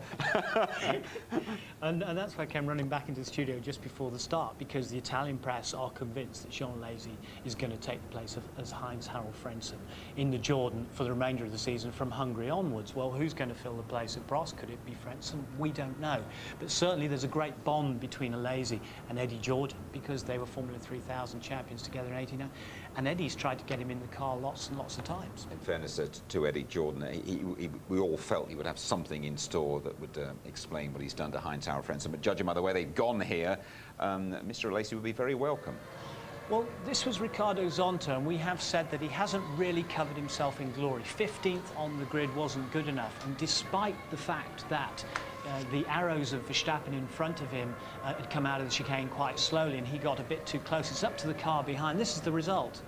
and that's why I came running back into the studio just before the start, because the Italian press are convinced that Jean Alesi is going to take the place of Heinz-Harald Frentzen in the Jordan for the remainder of the season from Hungary onwards. Well, who's going to fill the place of Prost? Could it be Frentzen? We don't know. But certainly there's a great bond between Alesi and Eddie Jordan, because they were Formula 3000 champions together in '89, and Eddie's tried to get him in the car lots and lots of times. In fairness to Eddie Jordan, we all felt he would have something in store that would explain what he's done to Heinz-Harald Frentzen, but judging by the way they've gone here, Mr. Alesi would be very welcome. Well, this was Ricardo Zonta, and we have said that he hasn't really covered himself in glory. 15th on the grid wasn't good enough, and despite the fact that the arrows of Verstappen in front of him had come out of the chicane quite slowly and he got a bit too close. It's up to the car behind. This is the result.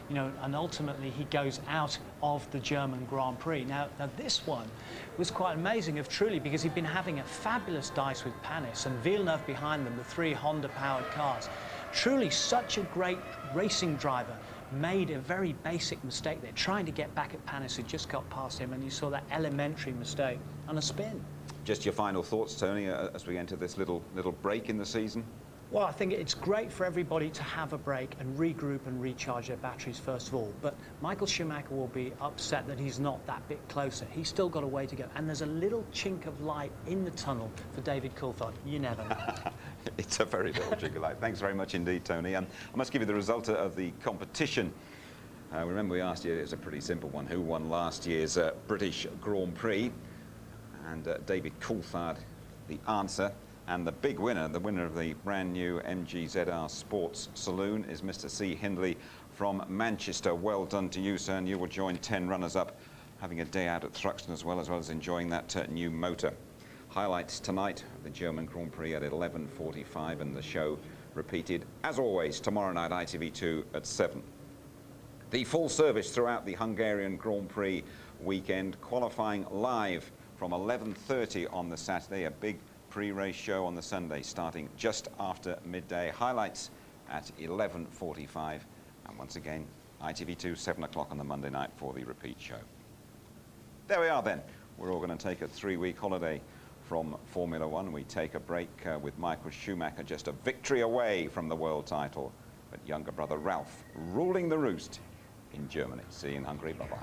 You know, and ultimately he goes out of the German Grand Prix. Now this one was quite amazing of truly, because he'd been having a fabulous dice with Panis and Villeneuve behind them, the 3 Honda-powered cars. Truly such a great racing driver made a very basic mistake there, trying to get back at Panis, who just got past him, and you saw that elementary mistake on a spin. Just your final thoughts, Tony, as we enter this little break in the season? Well, I think it's great for everybody to have a break and regroup and recharge their batteries first of all. But Michael Schumacher will be upset that he's not that bit closer. He's still got a way to go. And there's a little chink of light in the tunnel for David Coulthard. You never know. It's a very little chink of light. Thanks very much indeed, Tony. I must give you the result of the competition. Remember we asked you, it was a pretty simple one, who won last year's British Grand Prix? And David Coulthard, the answer. And the big winner, the winner of the brand new MGZR Sports Saloon, is Mr. C. Hindley from Manchester. Well done to you, sir, and you will join 10 runners-up, having a day out at Thruxton as well as enjoying that new motor. Highlights tonight of the German Grand Prix at 11:45, and the show repeated, as always, tomorrow night, ITV2 at 7. The full service throughout the Hungarian Grand Prix weekend, qualifying live from 11:30 on the Saturday, a big pre-race show on the Sunday starting just after midday. Highlights at 11:45, and once again ITV2 7 o'clock on the Monday night for the repeat show. There we are then. We're all going to take a 3-week holiday from Formula One. We take a break with Michael Schumacher just a victory away from the world title, but younger brother Ralph ruling the roost in Germany. See you in Hungary. Bye-bye.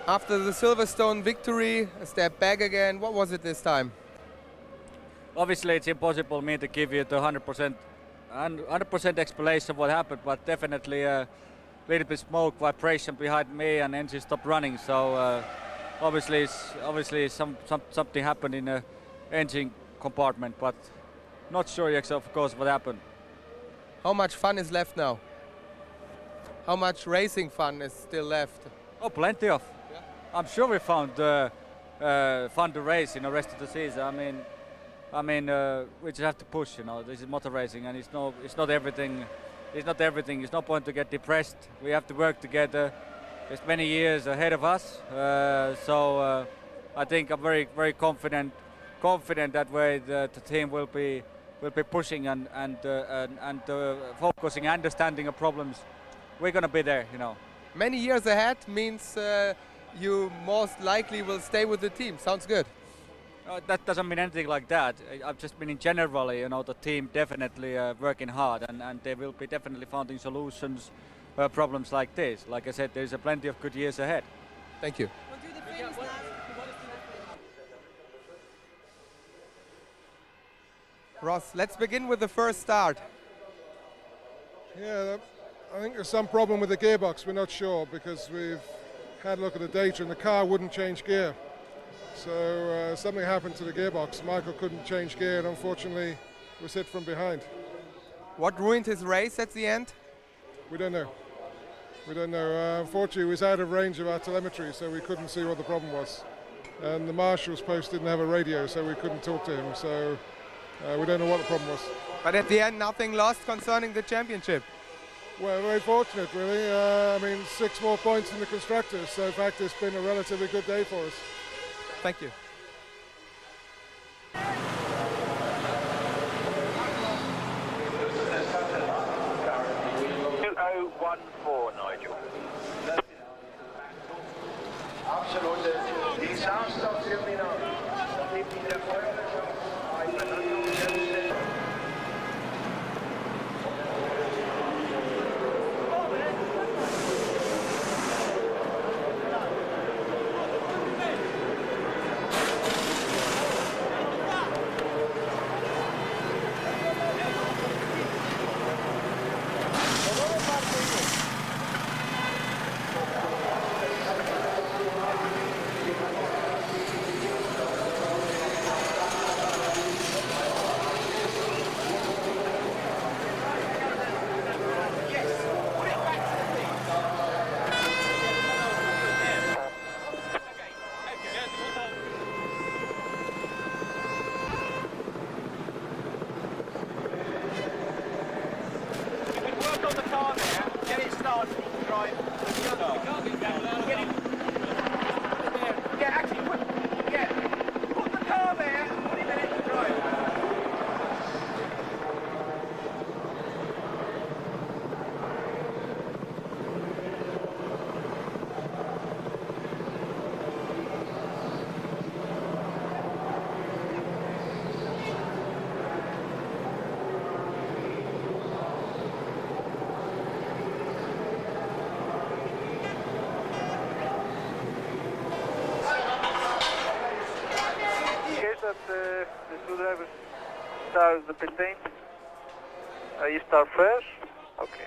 After the Silverstone victory, a step back again. What was it this time? Obviously, it's impossible me to give you the 100% explanation of what happened, but definitely a little bit smoke vibration behind me, and engine stopped running. So obviously something happened in the engine compartment, but not sure yet, of course, what happened. How much fun is left now? How much racing fun is still left? Oh, plenty of. Yeah. I'm sure we found fun to race in the rest of the season. I mean, we just have to push. You know, this is motor racing, and it's not everything. It's not everything. It's no point to get depressed. We have to work together. There's many years ahead of us. So I think I'm very, very confident that way the team will be pushing and focusing, understanding the problems. We're going to be there, you know. Many years ahead means you most likely will stay with the team. Sounds good. That doesn't mean anything like that. I've just been in generally, you know, the team definitely working hard, and they will be definitely finding solutions problems like this. Like I said, there's plenty of good years ahead. Thank you. Ross, let's begin with the first start. Yeah, I think there's some problem with the gearbox. We're not sure because we've had a look at the data and the car wouldn't change gear. So something happened to the gearbox. Michael couldn't change gear and unfortunately was hit from behind. What ruined his race at the end? We don't know. We don't know. Unfortunately, he was out of range of our telemetry, so we couldn't see what the problem was. And the marshal's post didn't have a radio, so we couldn't talk to him. So we don't know what the problem was. But at the end, nothing lost concerning the championship. Well, very fortunate, really. I mean, 6 more points in the constructors, so in fact, it's been a relatively good day for us. Thank you. 2014, Nigel. Absolute disaster terminal. that the two drivers start the pit lane? You start first? Okay.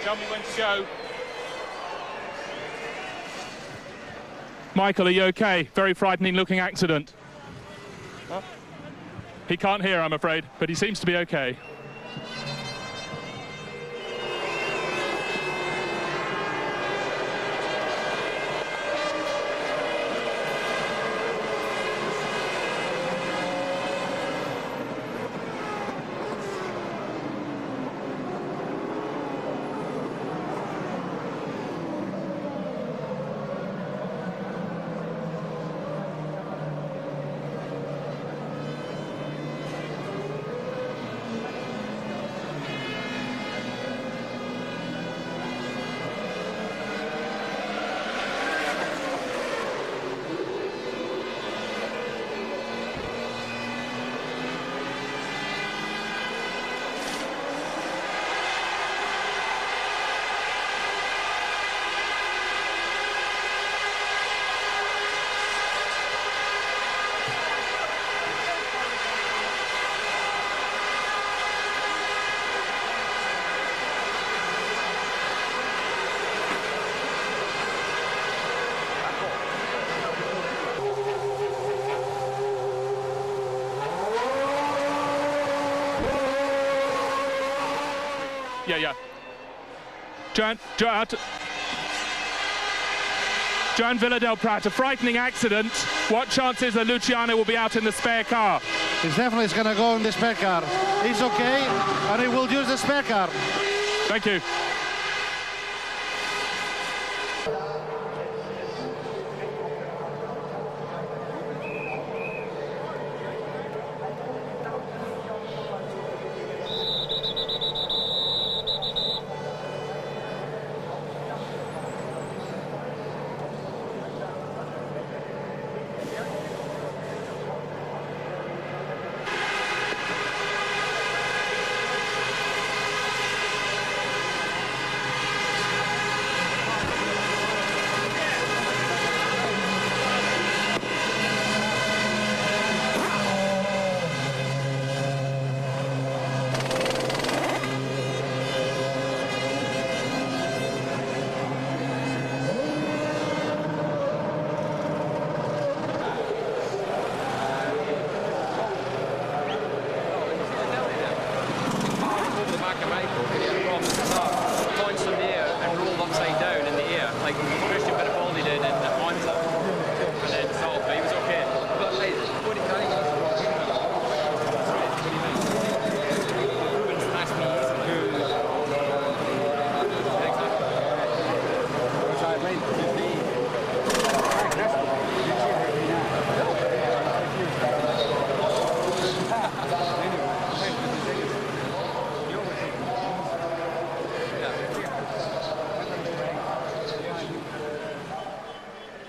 Tell me when to go. Michael, are you okay? Very frightening looking accident. Huh? He can't hear, I'm afraid, but he seems to be okay. Yeah. Joan Villa-del-Prat, a frightening accident. What chances that Luciano will be out in the spare car? He's definitely going to go in the spare car. He's okay, and he will use the spare car. Thank you.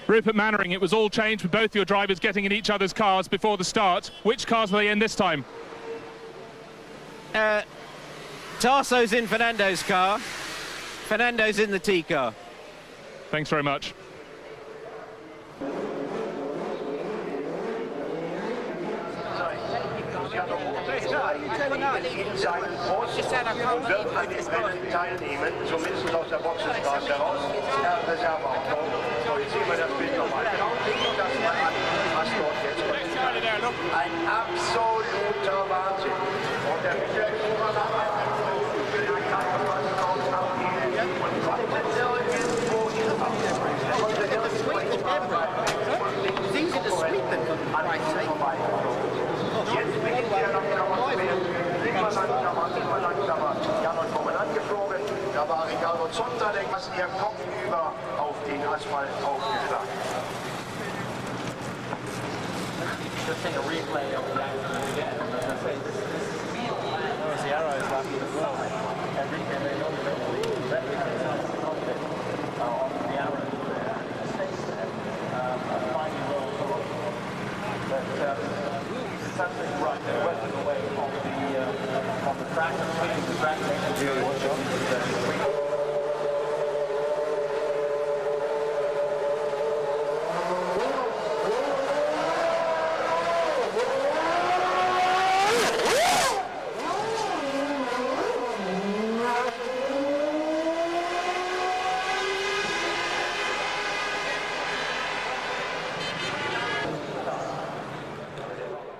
Rupert Mannering, it was all changed with both your drivers getting in each other's cars before the start. Which cars were they in this time? Tarso's in Fernando's car. Fernando's in the T car. Thanks very much. in seinen Brust und wird an den Rennen teilnehmen, zumindest aus der Boxenstraße heraus. Reserveauto. So, jetzt sehen wir das Bild nochmal. Genau, das mal an, was dort jetzt passiert. Ein absoluter Wahnsinn. Und der Michael Schumacher It's easy to sweep them, for Christ's sake. Jetzt beginnt er langsamer zu werden. Immer langsamer. Jan und kommen angeflogen. Da war Ricardo Zonta, der ist ihr kopfüber auf den Asphalt aufgeschlagen. Just take a replay of the accident again. As I say, this is the arrows left as well. Enrique, they normally don't leave. That is out of the cockpit on the arrows there. It stays there. Finding those. But something right there, working away on the track and swinging the track next to the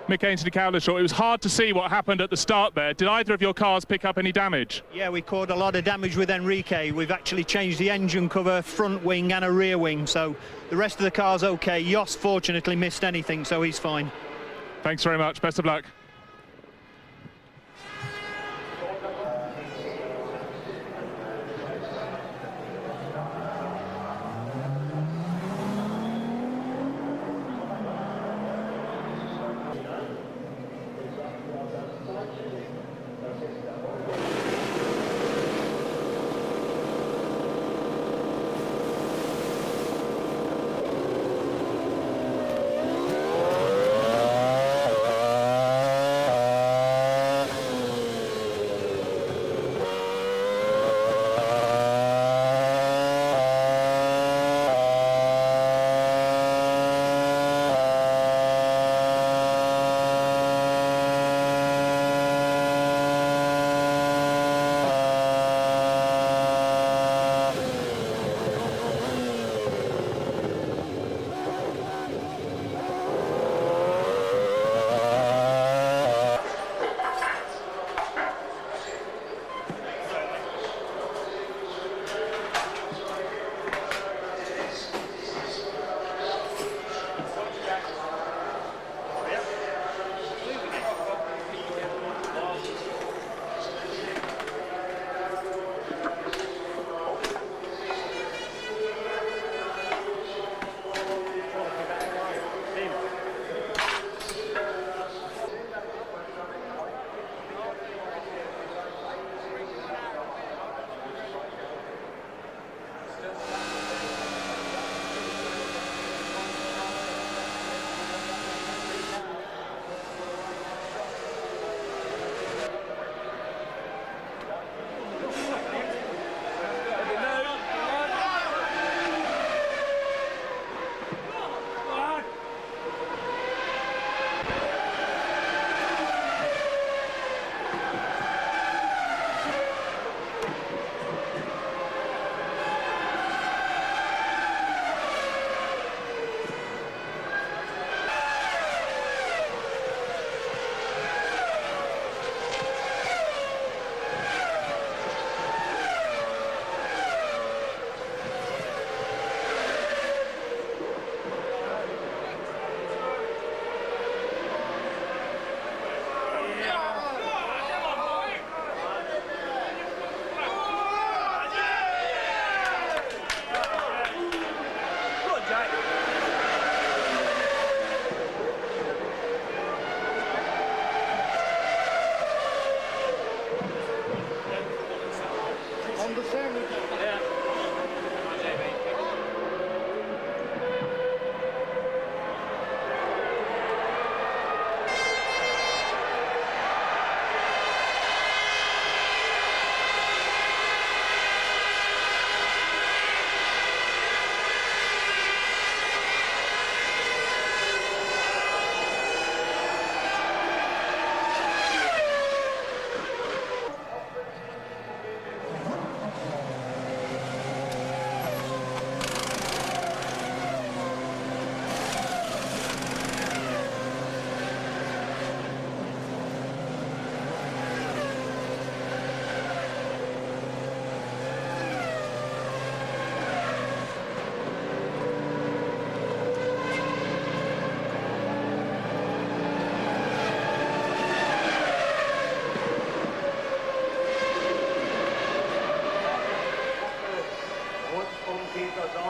Mick Ainsley Cowlishaw, it was hard to see what happened at the start there. Did either of your cars pick up any damage? Yeah, we caught a lot of damage with Enrique. We've actually changed the engine cover, front wing and a rear wing, so the rest of the car's okay. Jos fortunately missed anything, so he's fine. Thanks very much. Best of luck.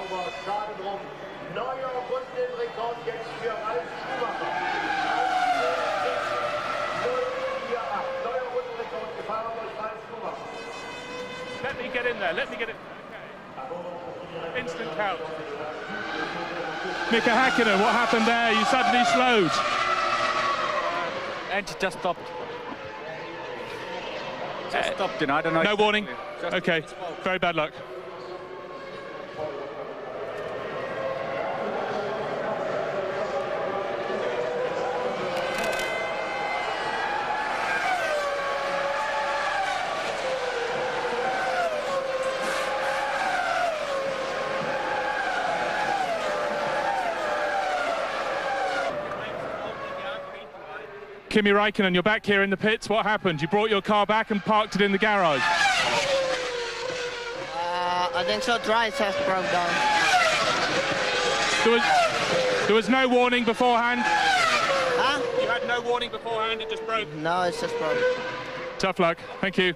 sauber, schade drum. Neuer Rundenrekord jetzt für Ralf Schumacher. 048. Neuer Rundenrekord gefahren durch Ralf Schumacher. Let me get in there, let me get it. Okay. Instant count. Mika Häkkinen, what happened there? You suddenly slowed. Engine just stopped. Just stopped, you know, I don't know. No warning? Okay, very bad luck. Kimi Räikkönen, you're back here in the pits. What happened? You brought your car back and parked it in the garage. I think so. Dry test broke down. There was no warning beforehand? Huh? You had no warning beforehand, it just broke? No, it's just broke. Tough luck. Thank you.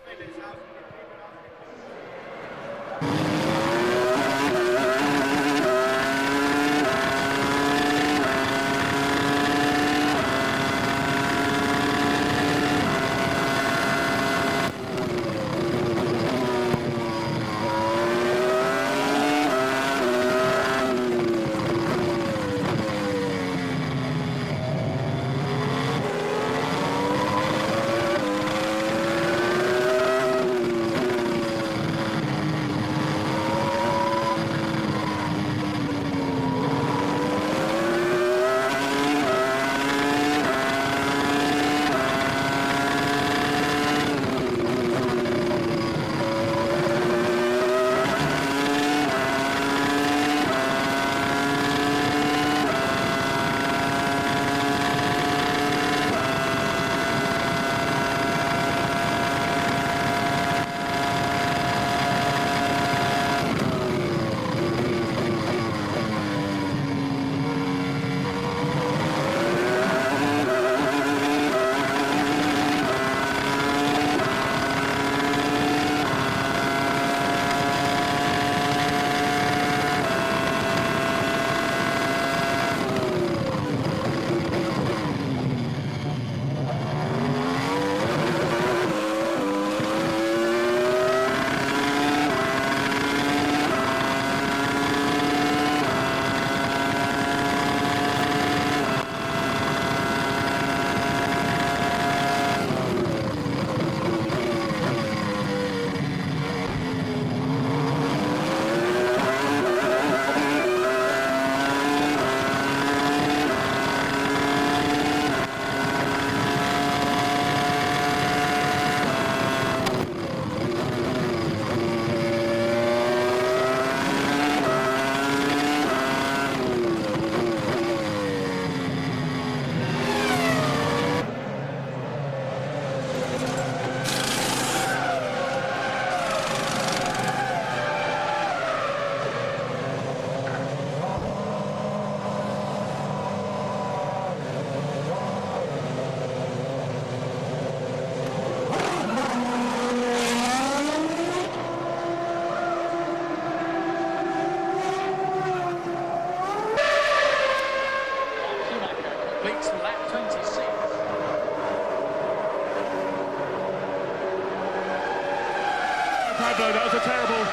Pablo, that was a terrible...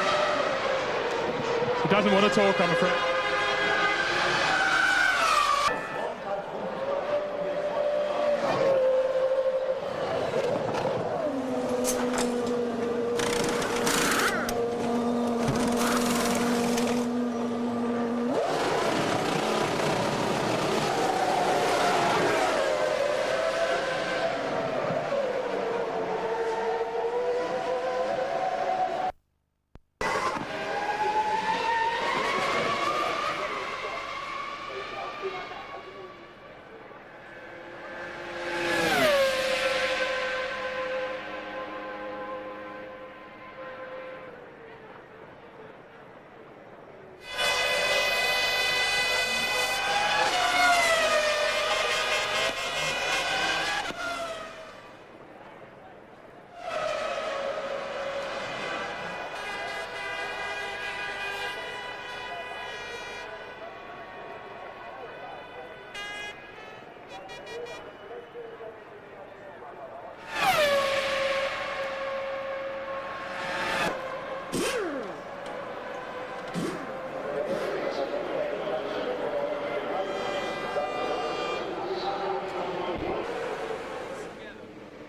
He doesn't want to talk, I'm afraid.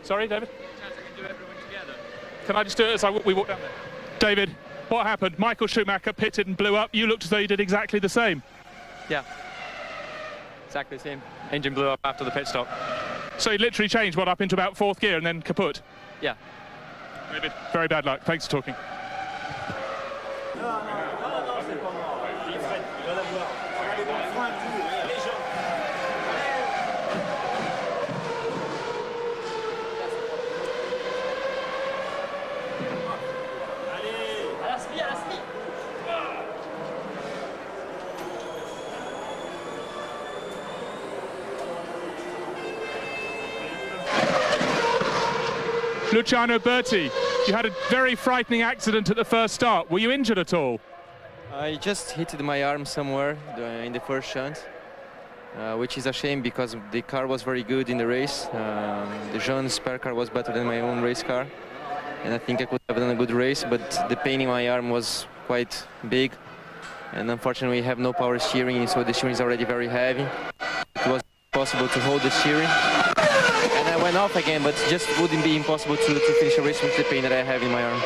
Sorry, David? Can I just do it as we walk down there? David, what happened? Michael Schumacher pitted and blew up. You looked as though you did exactly the same. Yeah, exactly the same. Engine blew up after the pit stop. So you literally changed, what, up into about 4th gear and then kaput? Yeah. David, very bad luck. Thanks for talking. Luciano Berti, you had a very frightening accident at the first start. Were you injured at all? I just hit my arm somewhere in the first shunt, which is a shame because the car was very good in the race. The Jean's spare car was better than my own race car, and I think I could have done a good race, but the pain in my arm was quite big, and unfortunately we have no power steering, so the steering is already very heavy. It was possible to hold the steering. And I went off again, but it just wouldn't be impossible to finish a race with the pain that I have in my arm.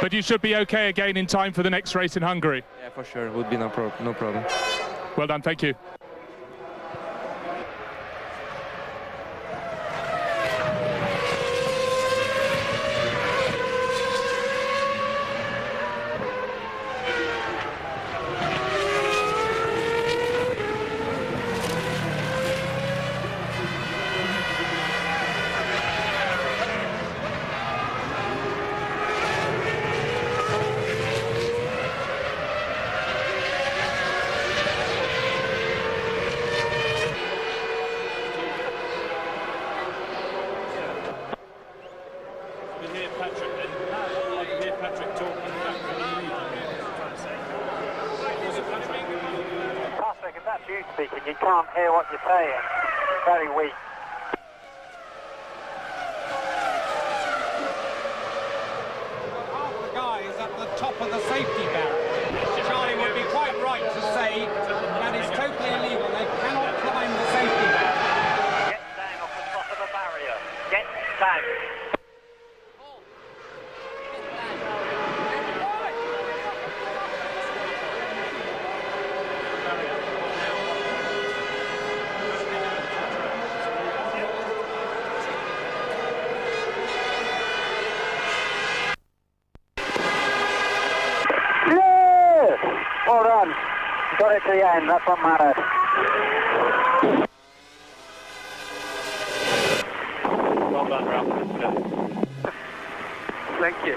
But you should be okay again in time for the next race in Hungary. Yeah, for sure. It would be no problem. Well done, thank you. You speaking, you can't hear what you're saying. Very weak. The guy is at the top of the safety barrier. Charlie would be quite right to say that is totally illegal. They cannot climb the safety barrier. Get down off the top of the barrier. Get down. Well done. Got it to the end, that's what matters. Well done, Ralph. Thank you.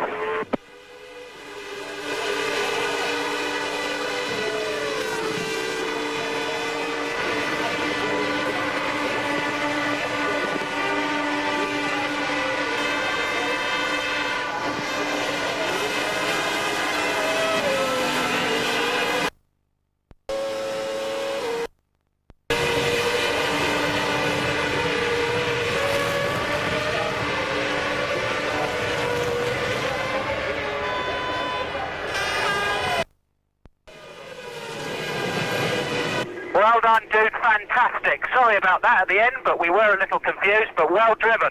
Well done, dude, fantastic. Sorry about that at the end, but we were a little confused, but well driven.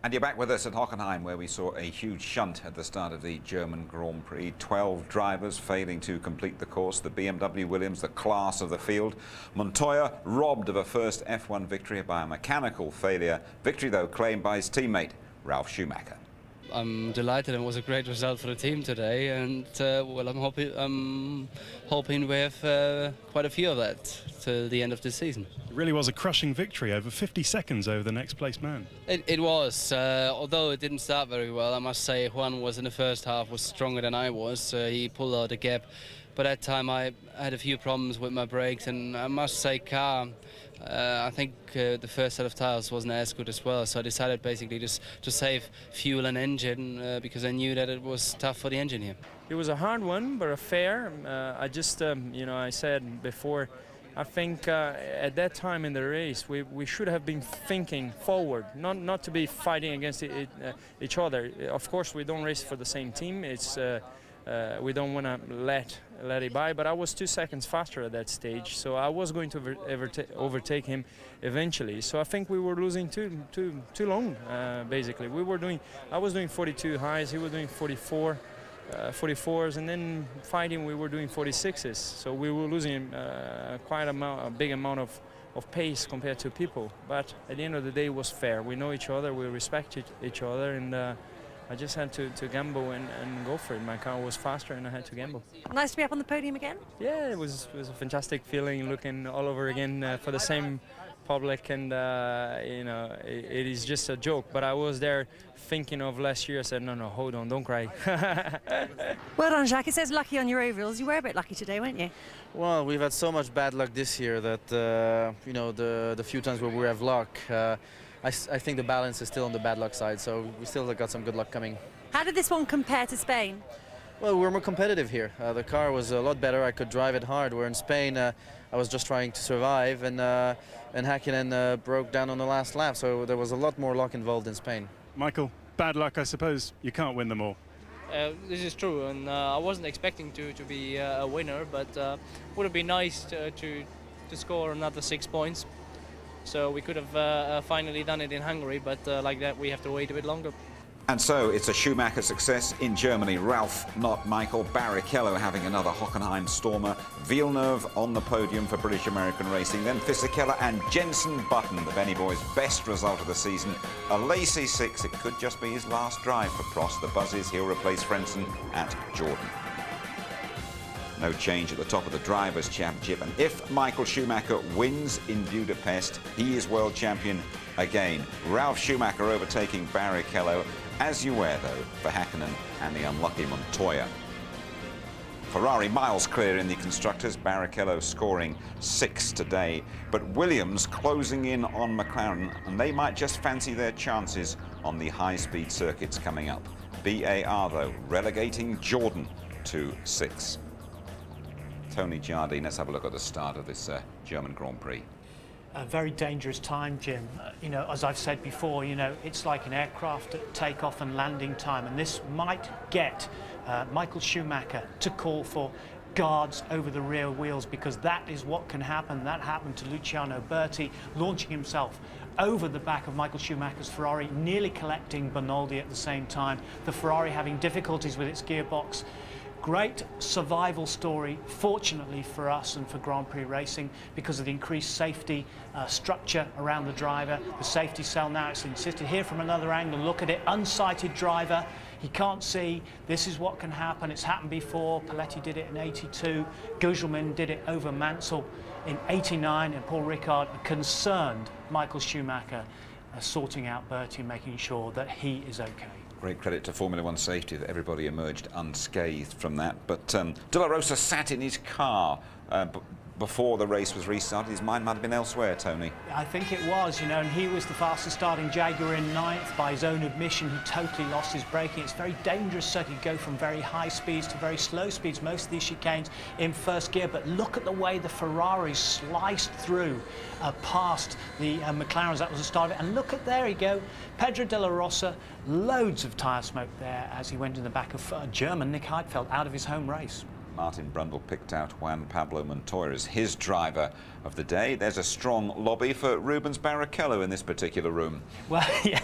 And you're back with us at Hockenheim, where we saw a huge shunt at the start of the German Grand Prix. 12 drivers failing to complete the course. The BMW Williams, the class of the field. Montoya robbed of a first F1 victory by a mechanical failure. Victory, though, claimed by his teammate, Ralf Schumacher. I'm delighted, and it was a great result for the team today, and well, I'm hoping we have quite a few of that till the end of the season. It really was a crushing victory, over 50 seconds over the next place man. It was, although it didn't start very well. I must say Juan was in the first half was stronger than I was. He pulled out the gap, but that time I had a few problems with my brakes, and I must say car, I think the first set of tyres wasn't as good as well, so I decided basically just to save fuel and engine because I knew that it was tough for the engine here. It was a hard one, but a fair. I just, you know, I said before, I think at that time in the race we should have been thinking forward, not to be fighting against each other. Of course, we don't race for the same team. It's we don't want to let it by, but I was 2 seconds faster at that stage, so I was going to overtake him eventually. So I think we were losing too long, basically. I was doing 42 highs, he was doing 44s, and then fighting we were doing 46s. So we were losing quite a big amount of pace compared to people. But at the end of the day, it was fair. We know each other, we respect each other, and I just had to gamble and go for it. My car was faster and I had to gamble. Nice to be up on the podium again? Yeah, it was a fantastic feeling, looking all over again for the same public, and you know, it is just a joke, but I was there thinking of last year. I said, no, hold on, don't cry. Well done, Jacques. It says lucky on your overalls. You were a bit lucky today, weren't you? Well, we've had so much bad luck this year that, you know, the few times where we have luck, I think the balance is still on the bad luck side, so we still got some good luck coming. How did this one compare to Spain? Well, we're more competitive here. The car was a lot better. I could drive it hard. Where in Spain, I was just trying to survive, and Häkkinen broke down on the last lap, so there was a lot more luck involved in Spain. Michael, bad luck, I suppose. You can't win them all. This is true, and I wasn't expecting to be a winner, but would have been nice to score another 6 points. So we could have finally done it in Hungary, but like that we have to wait a bit longer. And so it's a Schumacher success in Germany. Ralph, not Michael. Barrichello having another Hockenheim stormer. Villeneuve on the podium for British American Racing. Then Fisichella and Jenson Button, the Benny boy's best result of the season. A Lacey 6. It could just be his last drive for Prost. The buzz is he'll replace Frentzen at Jordan. No change at the top of the Drivers' Championship, and if Michael Schumacher wins in Budapest, he is world champion again. Ralf Schumacher overtaking Barrichello, as you were though for Häkkinen and the unlucky Montoya. Ferrari miles clear in the constructors, Barrichello scoring 6 today, but Williams closing in on McLaren, and they might just fancy their chances on the high-speed circuits coming up. BAR though relegating Jordan to 6. Tony Jardine, let's have a look at the start of this German Grand Prix. A very dangerous time, Jim. You know, as I've said before, you know, it's like an aircraft at takeoff and landing time, and this might get Michael Schumacher to call for guards over the rear wheels, because that is what can happen. That happened to Luciano Berti, launching himself over the back of Michael Schumacher's Ferrari, nearly collecting Bonaldi at the same time. The Ferrari having difficulties with its gearbox. Great survival story, fortunately for us and for Grand Prix racing, because of the increased safety structure around the driver. The safety cell now, it's insisted here from another angle. Look at it, unsighted driver. He can't see. This is what can happen. It's happened before. Paletti did it in '82. Gugelmin did it over Mansell in '89. And Paul Ricard, a concerned Michael Schumacher, sorting out Bertie, making sure that he is okay. Great credit to Formula One safety that everybody emerged unscathed from that. But De La Rosa sat in his car before the race was restarted. His mind might have been elsewhere, Tony. I think it was, you know, and he was the fastest starting Jaguar in 9th. By his own admission, he totally lost his braking. It's a very dangerous circuit. You go from very high speeds to very slow speeds, most of these chicanes in first gear. But look at the way the Ferraris sliced through past the McLarens. That was the start of it. And look at, there you go, Pedro de la Rosa, loads of tyre smoke there as he went in the back of German Nick Heidfeld out of his home race. Martin Brundle picked out Juan Pablo Montoya as his driver of the day. There's a strong lobby for Rubens Barrichello in this particular room. Well, yeah,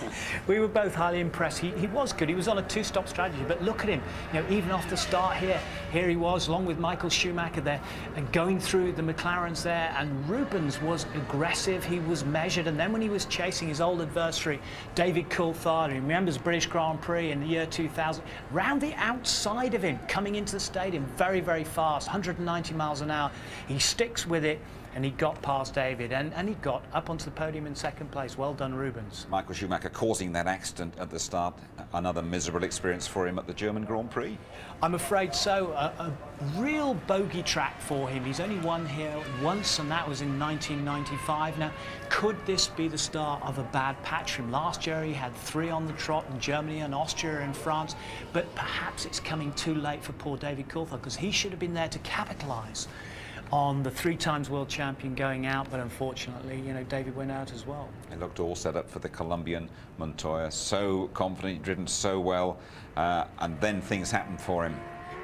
we were both highly impressed. He was good. He was on a 2-stop strategy, but look at him. You know, even off the start here, here he was, along with Michael Schumacher there, and going through the McLarens there, and Rubens was aggressive, he was measured, and then when he was chasing his old adversary, David Coulthard, who remembers British Grand Prix in the year 2000, round the outside of him, coming into the stadium very, very fast, 190 miles an hour. He sticks with it, and he got past David, and he got up onto the podium in second place. Well done, Rubens. Michael Schumacher causing that accident at the start. Another miserable experience for him at the German Grand Prix. I'm afraid so. A real bogey track for him. He's only won here once, and that was in 1995. Now, could this be the start of a bad patch for him? Last year he had 3 on the trot in Germany and Austria and France, but perhaps it's coming too late for poor David Coulthard, because he should have been there to capitalise on the 3-times world champion going out, but unfortunately, you know, David went out as well. It looked all set up for the Colombian Montoya, so confident, driven so well, and then things happened for him.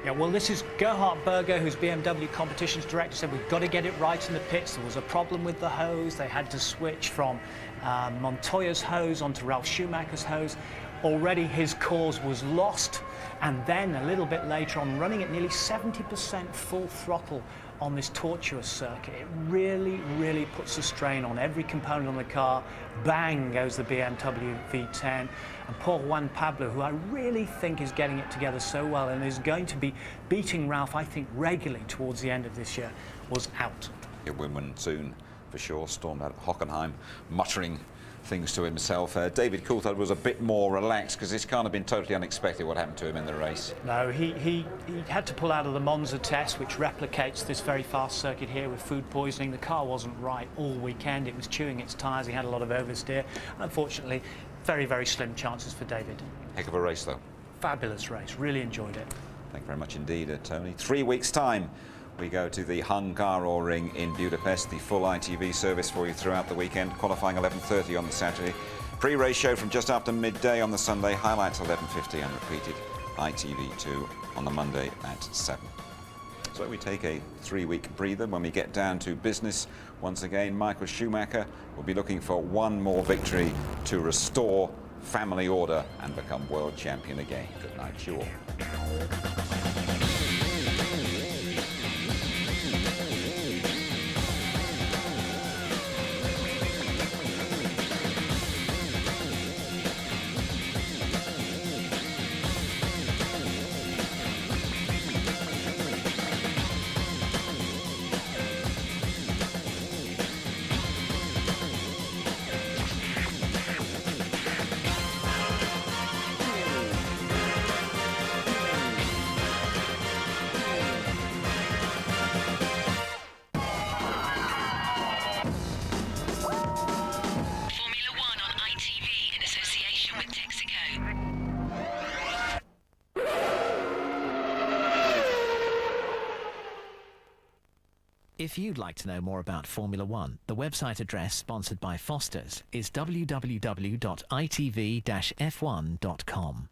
Yeah, well, this is Gerhard Berger, who's BMW competitions director, said we've got to get it right in the pits. There was a problem with the hose. They had to switch from Montoya's hose onto Ralf Schumacher's hose. Already his cause was lost, and then a little bit later on, running at nearly 70% full throttle on this tortuous circuit, it really, really puts a strain on every component on the car. Bang goes the BMW V10, and poor Juan Pablo, who I really think is getting it together so well and is going to be beating Ralph, I think, regularly towards the end of this year, was out. He'll win soon, for sure. Stormed out of Hockenheim, muttering things to himself. David Coulthard was a bit more relaxed, because this can't have been totally unexpected what happened to him in the race. No, he had to pull out of the Monza test, which replicates this very fast circuit here with food poisoning. The car wasn't right all weekend. It was chewing its tyres. He had a lot of oversteer. Unfortunately, very, very slim chances for David. Heck of a race, though. Fabulous race. Really enjoyed it. Thank you very much indeed, Tony. 3 weeks' time, we go to the Hungaroring in Budapest, the full ITV service for you throughout the weekend, qualifying 11:30 on the Saturday. Pre-race show from just after midday on the Sunday, highlights 11:50 and repeated ITV2 on the Monday at 7. So we take a 3-week breather. When we get down to business, once again, Michael Schumacher will be looking for one more victory to restore family order and become world champion again. Good night to you all. If you'd like to know more about Formula One, the website address sponsored by Foster's is www.itv-f1.com.